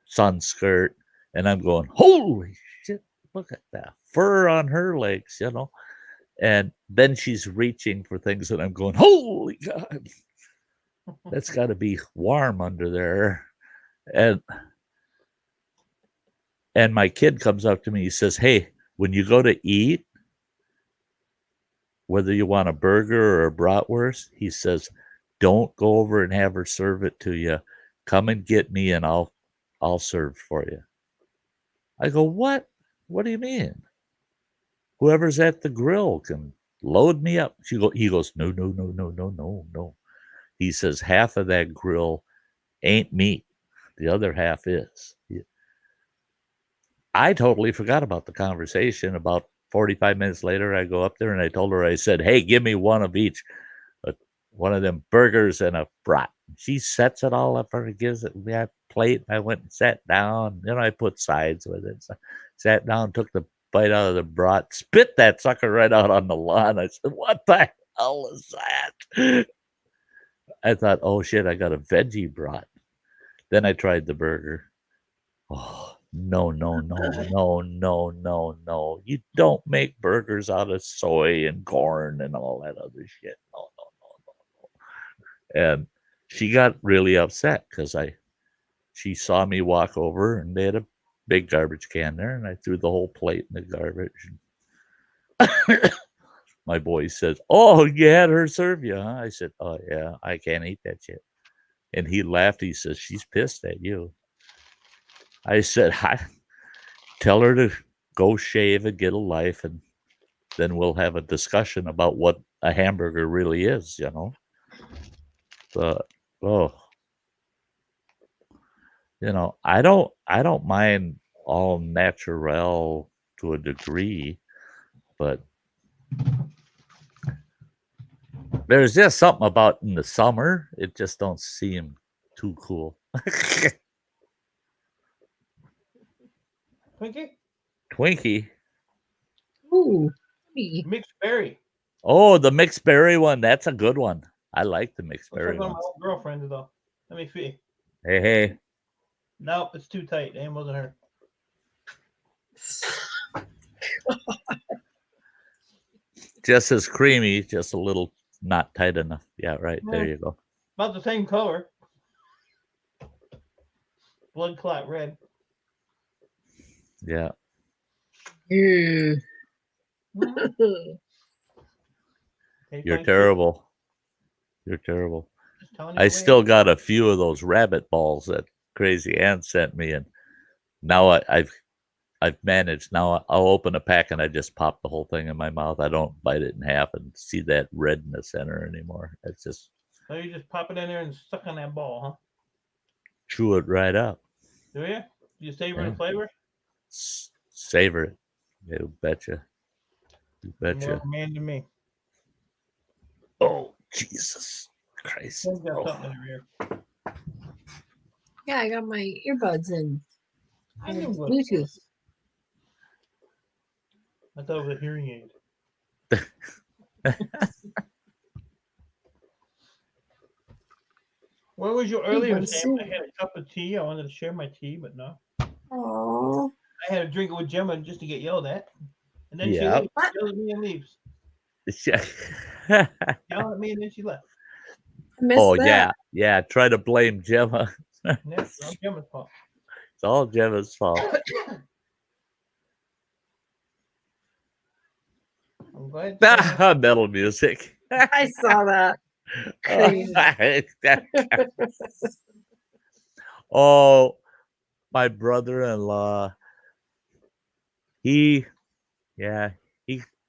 S2: sun skirt. And I'm going, holy shit, look at that fur on her legs, And then she's reaching for things and I'm going, holy God, that's got to be warm under there. And my kid comes up to me, he says, hey, when you go to eat, whether you want a burger or a bratwurst, he says, don't go over and have her serve it to you. Come and get me and I'll serve for you. I go, what? What do you mean? Whoever's at the grill can load me up. He goes, no. He says, half of that grill ain't meat. The other half is. I totally forgot about the conversation about 45 minutes later, I go up there and I told her, I said, hey, give me one of each. One of them burgers and a brat. She sets it all up for her, gives it me a plate. I went and sat down. Then I put sides with it. So sat down, took the bite out of the brat, spit that sucker right out on the lawn. I said, what the hell is that? I thought, oh shit, I got a veggie brat. Then I tried the burger. Oh, no. You don't make burgers out of soy and corn and all that other shit. No. And she got really upset because she saw me walk over and they had a big garbage can there, and I threw the whole plate in the garbage. My boy says, oh, you had her serve you, huh? I said, oh, yeah, I can't eat that shit. And he laughed. He says, she's pissed at you. I said, tell her to go shave and get a life, and then we'll have a discussion about what a hamburger really is, you know? But, you know, I don't mind all natural to a degree, but there's just something about in the summer, it just don't seem too cool. Twinkie.
S6: Ooh,
S5: mixed berry.
S2: Oh, the mixed berry one. That's a good one. I like the mixed berry
S5: one.
S2: one.
S5: My old girlfriend though. Let me see.
S2: Hey.
S5: Nope, it's too tight. It wasn't her.
S2: Just as creamy, just a little not tight enough. Yeah, right. There you go.
S5: About the same color. Blood clot red.
S2: Yeah.
S6: You're
S2: terrible. You're terrible. I still got a few of those rabbit balls that Crazy Ann sent me, and now I've managed. Now I'll open a pack and I just pop the whole thing in my mouth. I don't bite it in half and see that red in the center anymore. It's just.
S5: So you just pop it in there and suck on that ball, huh?
S2: Chew it right up.
S5: Do you? Do you savor the flavor?
S2: Savor it. You betcha. You betcha.
S5: More man than me.
S2: Oh, Jesus Christ.
S6: Yeah, I got my earbuds in.
S5: Bluetooth. I thought it was a hearing aid. Where was your earlier, Sam? I had a cup of tea. I wanted to share my tea, but no.
S6: Oh.
S5: I had to drink it with Gemma just to get yelled at. And then she leaves. Yelled at me and leaves. Yelled at me and then she left.
S2: Oh, that. Yeah. Try to blame Gemma.
S5: It's all Gemma's fault.
S2: It's all Gemma's fault.
S5: I'm glad.
S2: Metal music.
S6: I saw that.
S2: Oh, my brother-in-law. He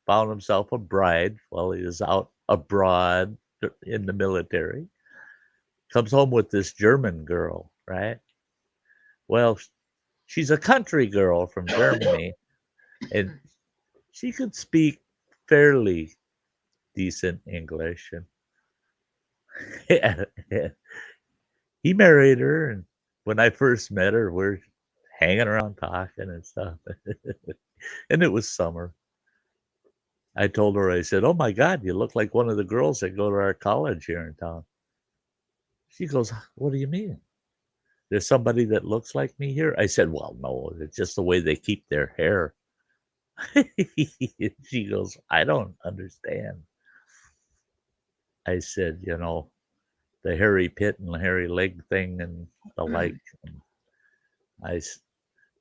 S2: found himself a bride while he was out abroad in the military. Comes home with this German girl, right? Well, she's a country girl from Germany, and she could speak fairly decent English. And he married her, and when I first met her, we're hanging around talking and stuff. And it was summer. I told her, I said, oh my God, you look like one of the girls that go to our college here in town. She goes, what do you mean? There's somebody that looks like me here? I said, well, no, it's just the way they keep their hair. She goes, I don't understand. I said, you know, the hairy pit and the hairy leg thing and the like. And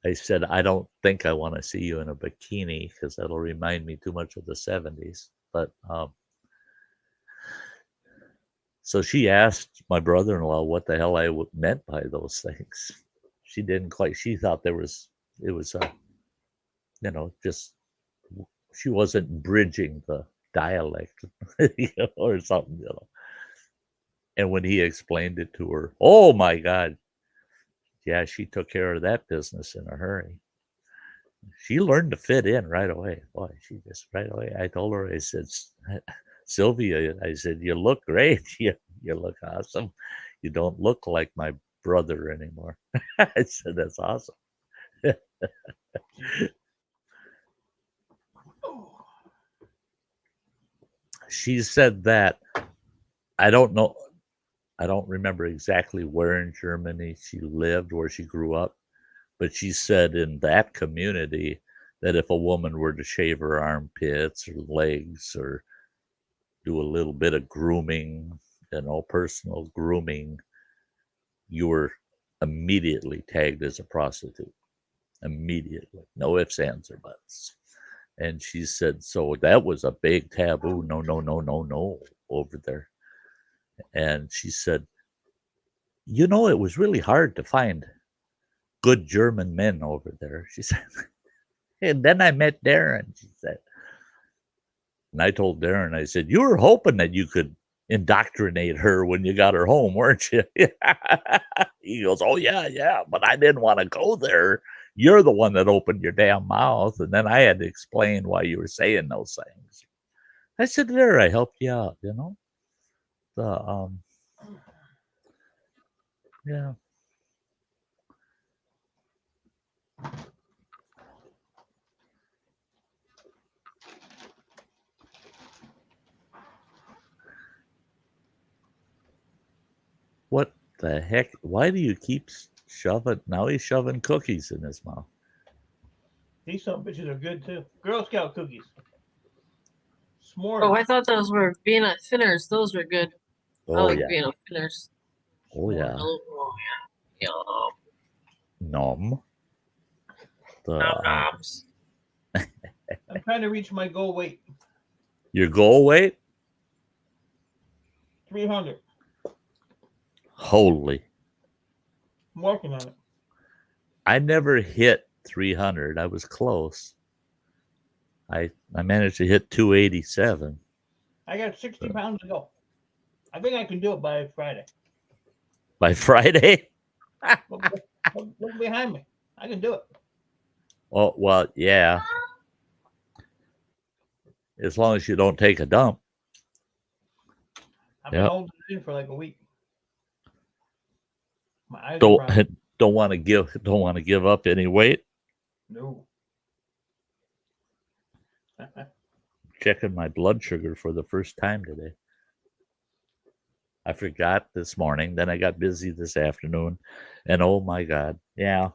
S2: I said, I don't think I want to see you in a bikini because that'll remind me too much of the 70s. But so she asked my brother-in-law what the hell I meant by those things. She didn't quite. She thought it was just she wasn't bridging the dialect, or something, And when he explained it to her, oh my God, yeah, she took care of that business in a hurry. she learned to fit in right away. Boy, she just right away. I told her, I said, Sylvia, I said, you look great. You look awesome. You don't look like my brother anymore. I said, that's awesome. She said that, I don't know, I don't remember exactly where in Germany she lived, where she grew up, but she said in that community that if a woman were to shave her armpits or legs or do a little bit of grooming, personal grooming, you were immediately tagged as a prostitute. Immediately. No ifs, ands, or buts. And she said, so that was a big taboo. No, over there. And she said, it was really hard to find good German men over there. She said, and then I met Darren, she said. And I told Darren, I said, you were hoping that you could indoctrinate her when you got her home, weren't you? He goes, oh, yeah, but I didn't want to go there. You're the one that opened your damn mouth. And then I had to explain why you were saying those things. I said, there, I helped you out, yeah. What the heck? Why do you keep shoving? Now he's shoving cookies in his mouth.
S5: These some bitches are good too. Girl Scout cookies. S'mores.
S6: Oh, I thought those were peanut thinners. Those were good.
S2: Oh,
S6: I like
S2: yeah.
S6: peanut thinners.
S2: Oh, yeah.
S6: Oh, yeah.
S2: Nom.
S6: Noms.
S5: I'm trying to reach my goal weight.
S2: Your goal weight?
S5: 300.
S2: Holy.
S5: I'm working on it.
S2: I never hit 300. I was close. I managed to hit 287.
S5: I got 60 pounds to go. I think I can do it by Friday.
S2: By Friday?
S5: Look behind me. I can do it.
S2: Oh, well, yeah. As long as you don't take a dump.
S5: I've been holding it in for like a week. My eyes
S2: don't want to give up any weight.
S5: No.
S2: Checking my blood sugar for the first time today. I forgot this morning, then I got busy this afternoon, and oh my God, yeah,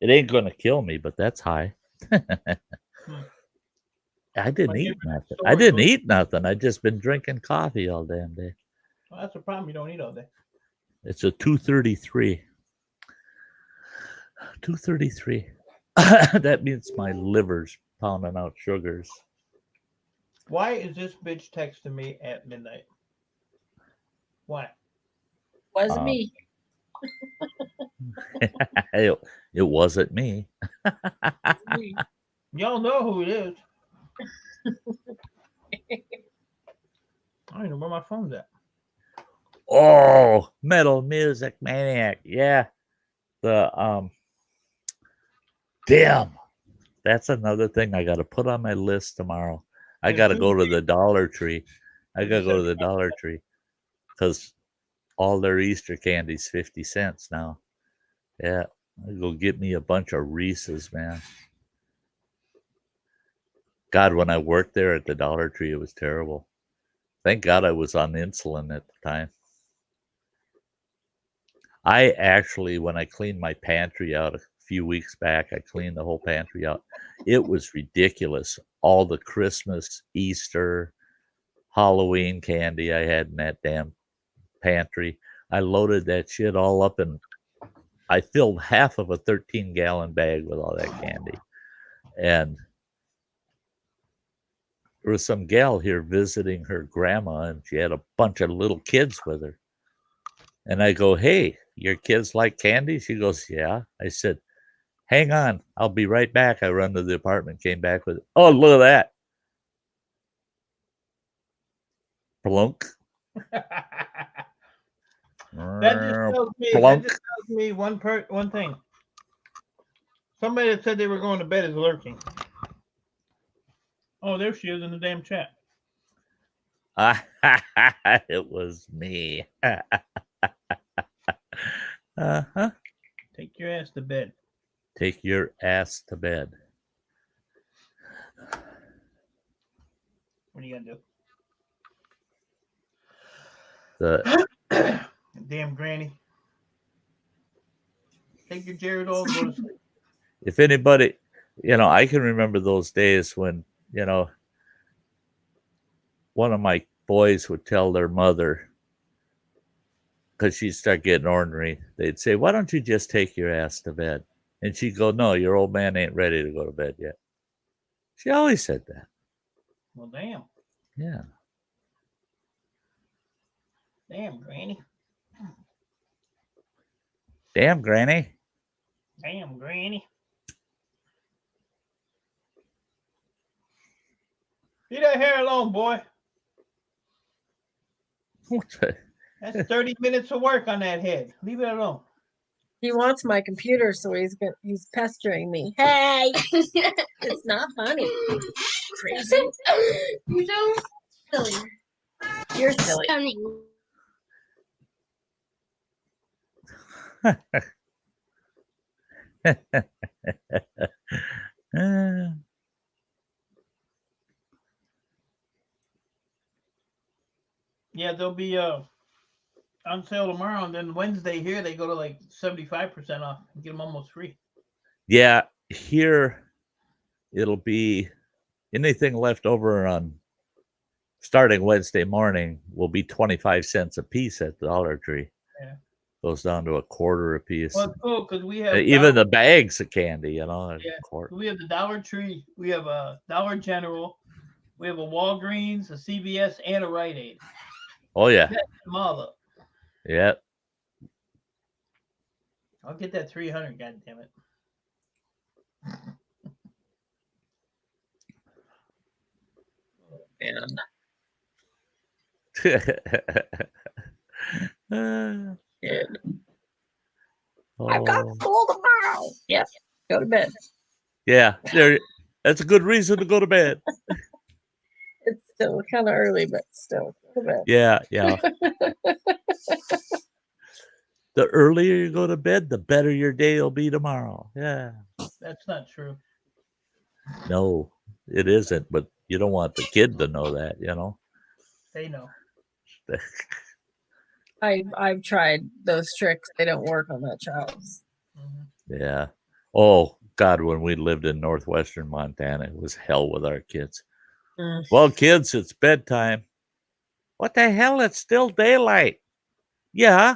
S2: it ain't going to kill me, but that's high. I didn't eat nothing. I just been drinking coffee all damn day.
S5: Well, that's the problem. You don't eat all day.
S2: It's a 233. 233. That means my liver's pounding out sugars.
S5: Why is this bitch texting me at midnight? Why?
S6: Wasn't me.
S2: It wasn't me.
S5: Y'all know who it is. I don't even know where my phone's at.
S2: Oh, Metal Music Maniac. Yeah. Damn. That's another thing I got to put on my list tomorrow. I got to go to the Dollar Tree. Because all their Easter candy's 50 cents now. Yeah. I'll go get me a bunch of Reese's, man. God, when I worked there at the Dollar Tree, it was terrible. Thank God I was on insulin at the time. I actually, when I cleaned my pantry out a few weeks back, I cleaned the whole pantry out. It was ridiculous. All the Christmas, Easter, Halloween candy I had in that damn pantry. I loaded that shit all up and I filled half of a 13-gallon bag with all that candy. And there was some gal here visiting her grandma, and she had a bunch of little kids with her. And I go, hey, your kids like candy? She goes, yeah. I said, hang on, I'll be right back. I run to the apartment, came back with, oh, look at that. Plunk.
S5: That just tells me one thing. Somebody that said they were going to bed is lurking. Oh, there she is in the damn chat.
S2: It was me. Uh-huh.
S5: Take your ass to bed.
S2: Take your ass to bed.
S5: What are you gonna
S2: The
S5: do? Damn granny. Take your Jared all and go to sleep.
S2: If anybody, I can remember those days when, one of my boys would tell their mother, because she'd start getting ornery, they'd say, "Why don't you just take your ass to bed?" And she'd go, "No, your old man ain't ready to go to bed yet." She always said that.
S5: Well, damn.
S2: Yeah.
S5: Damn, granny.
S2: Damn, granny.
S5: Damn, granny. Leave that hair alone, boy. That's 30 minutes of work on that head. Leave it alone.
S6: He wants my computer, so he's pestering me. Hey, it's not funny. Crazy.
S1: You know, silly.
S6: You're silly.
S1: Stunning.
S5: Yeah, they'll be on sale tomorrow, and then Wednesday here they go to like 75% off and get them almost free.
S2: Yeah, here it'll be anything left over on starting Wednesday morning will be 25 cents a piece at the Dollar Tree.
S5: Yeah.
S2: Goes down to a quarter a piece.
S5: Well, it's cool because we have
S2: even the bags of candy,
S5: Yeah, we have the Dollar Tree, we have a Dollar General, we have a Walgreens, a CVS, and a Rite Aid.
S2: Oh yeah.
S5: Set them all up.
S2: Yeah.
S5: I'll get that 300. God damn it.
S6: Man. Good.
S2: Oh.
S6: I've got school tomorrow. Yep. Go to bed.
S2: Yeah, that's a good reason to go to bed.
S6: It's still kind of early, but still go to bed.
S2: Yeah. The earlier you go to bed, the better your day will be tomorrow. Yeah.
S5: That's not true.
S2: No, it isn't, but you don't want the kid to know that,
S5: They know.
S6: I've tried those tricks. They don't work on that child.
S5: Mm-hmm.
S2: Yeah. Oh, God, when we lived in northwestern Montana, it was hell with our kids. Well, kids, it's bedtime. What the hell? It's still daylight. Yeah.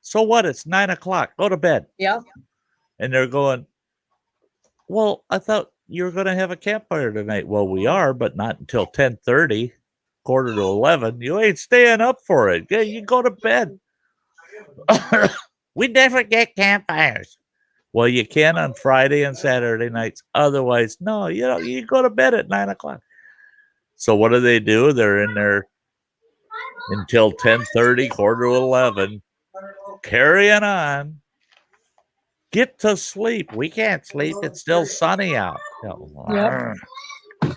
S2: So what? It's 9 o'clock. Go to bed.
S6: Yep.
S2: And they're going, well, I thought you were going to have a campfire tonight. Well, we are, but not until 10:30, quarter to 11. You ain't staying up for it. Yeah, you go to bed. We never get campfires. Well, you can on Friday and Saturday nights. Otherwise, no, you go to bed at 9 o'clock. So what do? They're in there until 10:30, quarter to 11, carrying on. Get to sleep. We can't sleep. It's still sunny out.
S6: Yep.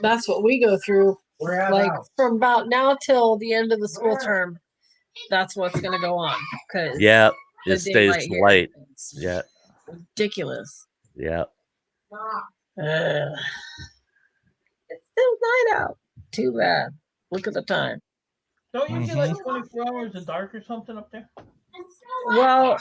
S6: That's what we go through. Like from about now till the end of the school term. That's what's going to go on.
S2: Yeah, it stays light. Yeah.
S6: Ridiculous.
S2: Yeah.
S6: It's still night out. Too bad. Look at the time.
S5: Don't you get like 24 hours of dark or something up there?
S6: Well,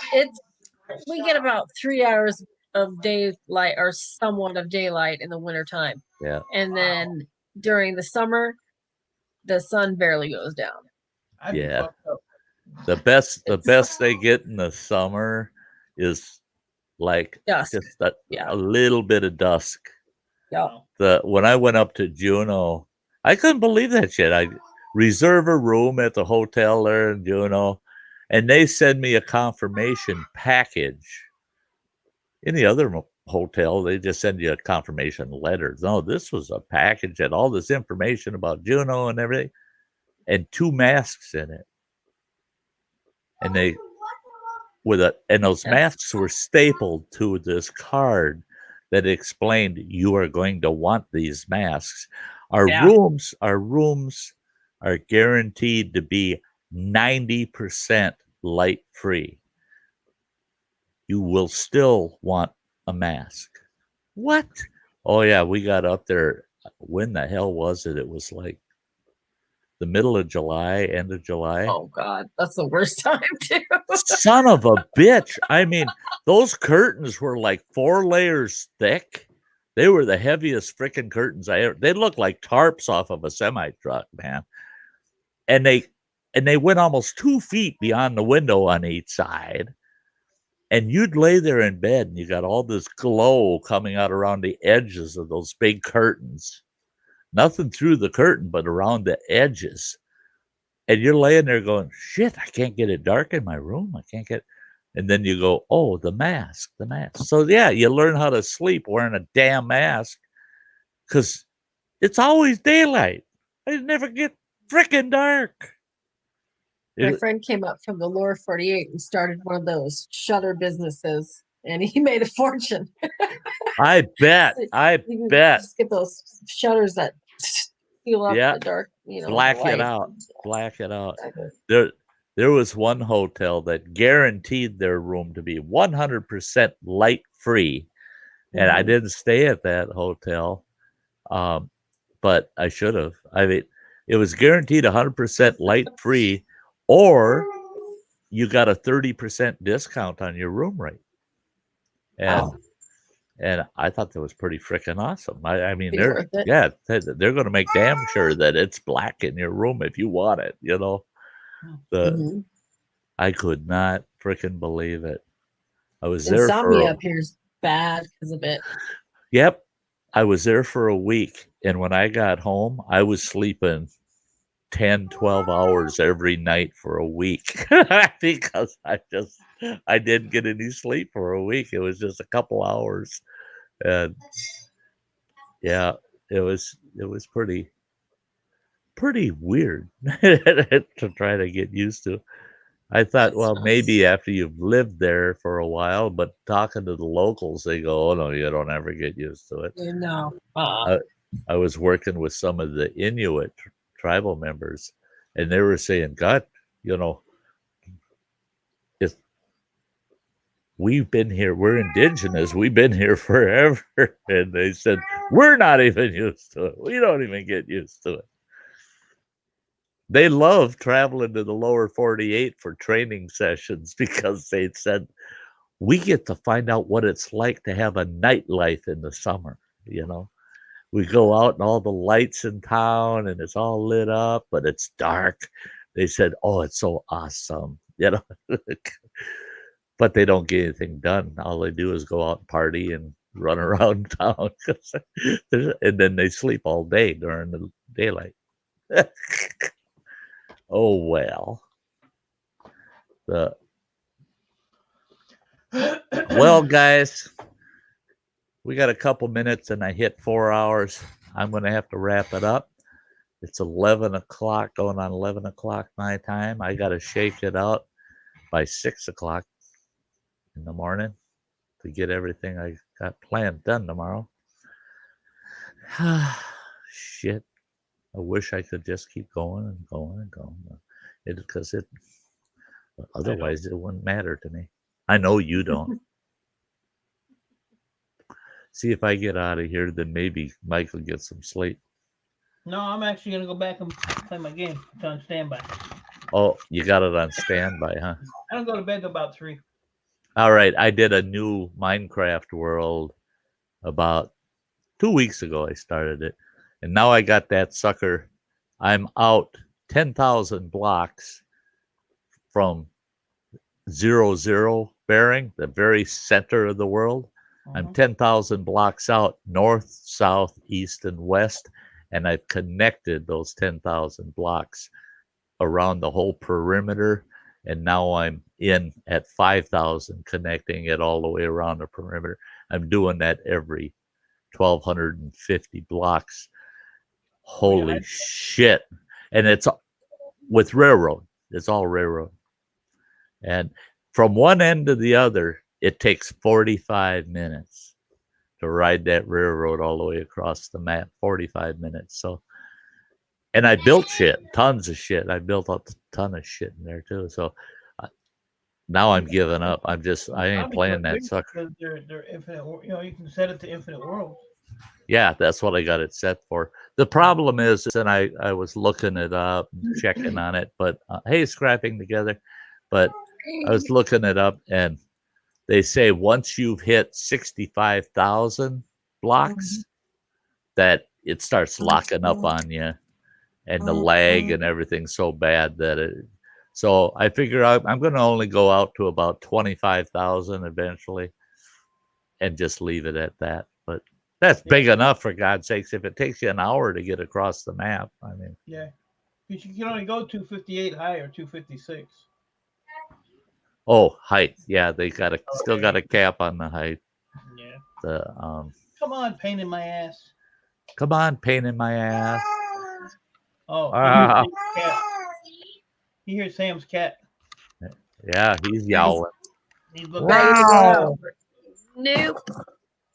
S6: we get about 3 hours of daylight or somewhat of daylight in the wintertime.
S2: Yeah.
S6: And then during the summer, the sun barely goes down.
S2: Yeah. The best they get in the summer is like
S6: dusk.
S2: Just a little bit of dusk.
S6: Yeah.
S2: When I went up to Juneau, I couldn't believe that shit. I reserve a room at the hotel there in Juneau, and they send me a confirmation package. In the other hotel, they just send you a confirmation letter. No, this was a package that all this information about Juneau and everything, and 2 masks in it. And those masks were stapled to this card that explained you are going to want these masks. Our
S6: Yeah.
S2: rooms are guaranteed to be 90% light free. You will still want a mask. What? Oh yeah, we got up there. When the hell was it? It was like the middle of July, end of July.
S6: Oh God, that's the worst time too.
S2: Son of a bitch. I mean, those curtains were like 4 layers thick. They were the heaviest freaking curtains I ever. They looked like tarps off of a semi truck, man. And they went almost 2 feet beyond the window on each side. And you'd lay there in bed and you got all this glow coming out around the edges of those big curtains. Nothing through the curtain, but around the edges. And you're laying there going, shit, I can't get it dark in my room. I can't get. And then you go, oh, the mask. So, yeah, you learn how to sleep wearing a damn mask because it's always daylight. It never get freaking dark.
S6: My friend came up from the lower 48 and started one of those shutter businesses, and he made a fortune.
S2: I bet.
S6: Just get those shutters that seal up
S2: Yeah.
S6: the dark, you know,
S2: Black
S6: light.
S2: it out. There was one hotel that guaranteed their room to be 100% light free. And I didn't stay at that hotel, but I should have. I mean, it was guaranteed 100% light free, or you got a 30% discount on your room rate. And I thought that was pretty freaking awesome. I mean, they're going to make damn sure that it's black in your room if you want it. You know, I could not freaking believe it. I was there.
S6: Insomnia up here is bad because of it.
S2: Yep, I was there for a week, and when I got home, I was sleeping 10, 12 hours every night for a week because I didn't get any sleep for a week. It was just a couple hours. And yeah, it was pretty weird to try to get used to. I thought, well, maybe after you've lived there for a while, but talking to the locals, they go, oh no, you don't ever get used to it.
S6: No.
S2: I was working with some of the Inuit tribal members, and they were saying, God, you know, we've been here, we're indigenous, we've been here forever. And they said, we're not even used to it. We don't even get used to it. They love traveling to the lower 48 for training sessions because they said, we get to find out what it's like to have a nightlife in the summer, you know. We go out and all the lights in town and it's all lit up, but it's dark. They said, oh, it's so awesome, you know. But they don't get anything done. All they do is go out and party and run around town. And then they sleep all day during the daylight. Oh, well. Well, guys, we got a couple minutes and I hit 4 hours. I'm going to have to wrap it up. It's 11 o'clock, going on 11 o'clock my time. I got to shake it out by 6 o'clock in the morning to get everything I got planned done tomorrow. Shit. I wish I could just keep going and going and going. Otherwise it wouldn't matter to me. I know you don't. See if I get out of here, then maybe Mike will get some sleep.
S5: No, I'm actually going to go back and play my game. It's on standby.
S2: Oh, you got it on standby, huh?
S5: I don't go to bed till about 3.
S2: All right. I did a new Minecraft world about 2 weeks ago. I started it. And now I got that sucker. I'm out 10,000 blocks from 0, bearing, the very center of the world. I'm 10,000 blocks out north, south, east, and west. And I've connected those 10,000 blocks around the whole perimeter. And now I'm in at 5,000, connecting it all the way around the perimeter. I'm doing that every 1,250 blocks. Holy shit. And it's with railroad. It's all railroad. And from one end to the other, it takes 45 minutes. to ride that railroad all the way across the map, 45 minutes. So, and I built shit, tons of shit. I built a ton of shit in there too. So now I'm giving up. I ain't playing that sucker.
S5: They're infinite. You know, you can set it to infinite worlds.
S2: Yeah, that's what I got it set for. The problem is, and I was looking it up, checking on it, but hey, scrapping together. But I was looking it up, and they say once you've hit 65,000 blocks, that it starts locking up on you, and the lag and everything's so bad that it. So I figure I'm going to only go out to about 25,000 eventually, and just leave it at that. But that's big enough, for God's sakes. If it takes you an hour to get across the map, I mean.
S5: Yeah, because you can only go 258 high or 256.
S2: Oh, height. Yeah, they still got a cap on the height.
S5: Yeah. Come on, pain in my ass.
S2: Come on, pain in my ass.
S5: Oh, you hear Sam's cat.
S2: Yeah, he's yowling.
S5: He's looking at
S6: Nope.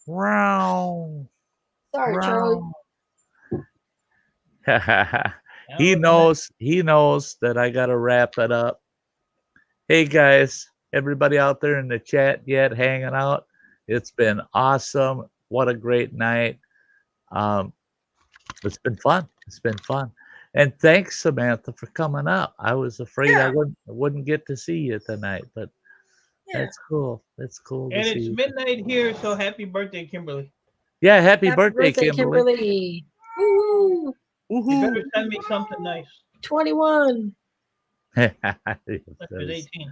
S2: Wow.
S6: Sorry, Charlie.
S2: He knows that I gotta wrap it up. Hey guys, everybody out there in the chat yet hanging out? It's been awesome. What a great night. It's been fun. It's been fun. And thanks, Samantha, for coming up. I was afraid I wouldn't get to see you tonight, but that's cool. That's cool.
S5: And it's midnight here, so happy birthday, Kimberly.
S2: Yeah, happy birthday, Kimberly.
S6: Woo-hoo.
S5: You better send me something nice.
S6: 21.
S5: That's 18.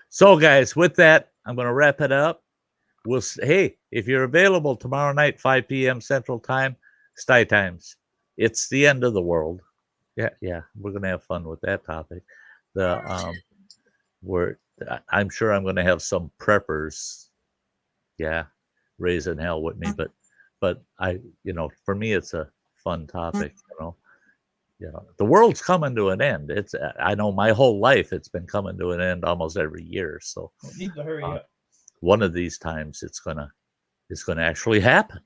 S2: So guys, with that, I'm going to wrap it up. Hey, if you're available tomorrow night, 5 p.m. Central Time, Sty Times. It's the end of the world. Yeah, we're going to have fun with that topic. I'm sure I'm going to have some preppers, raising hell with me, but for me, it's a fun topic. The world's coming to an end. I know my whole life it's been coming to an end almost every year. So
S5: need to hurry up.
S2: One of these times it's gonna actually happen.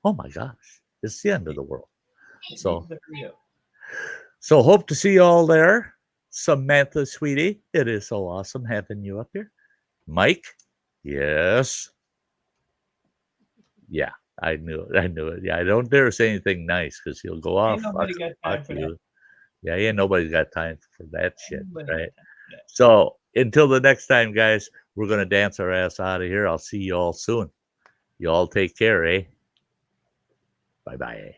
S2: Oh my gosh, it's the end of the world. So hope to see you all there. Samantha, sweetie, it is so awesome having you up here. Mike, yes. Yeah, I knew it. Yeah, I don't dare say anything nice because he'll go off. Yeah, ain't nobody's got time for that shit, right? So until the next time, guys, we're gonna dance our ass out of here. I'll see you all soon. You all take care, eh? Bye-bye.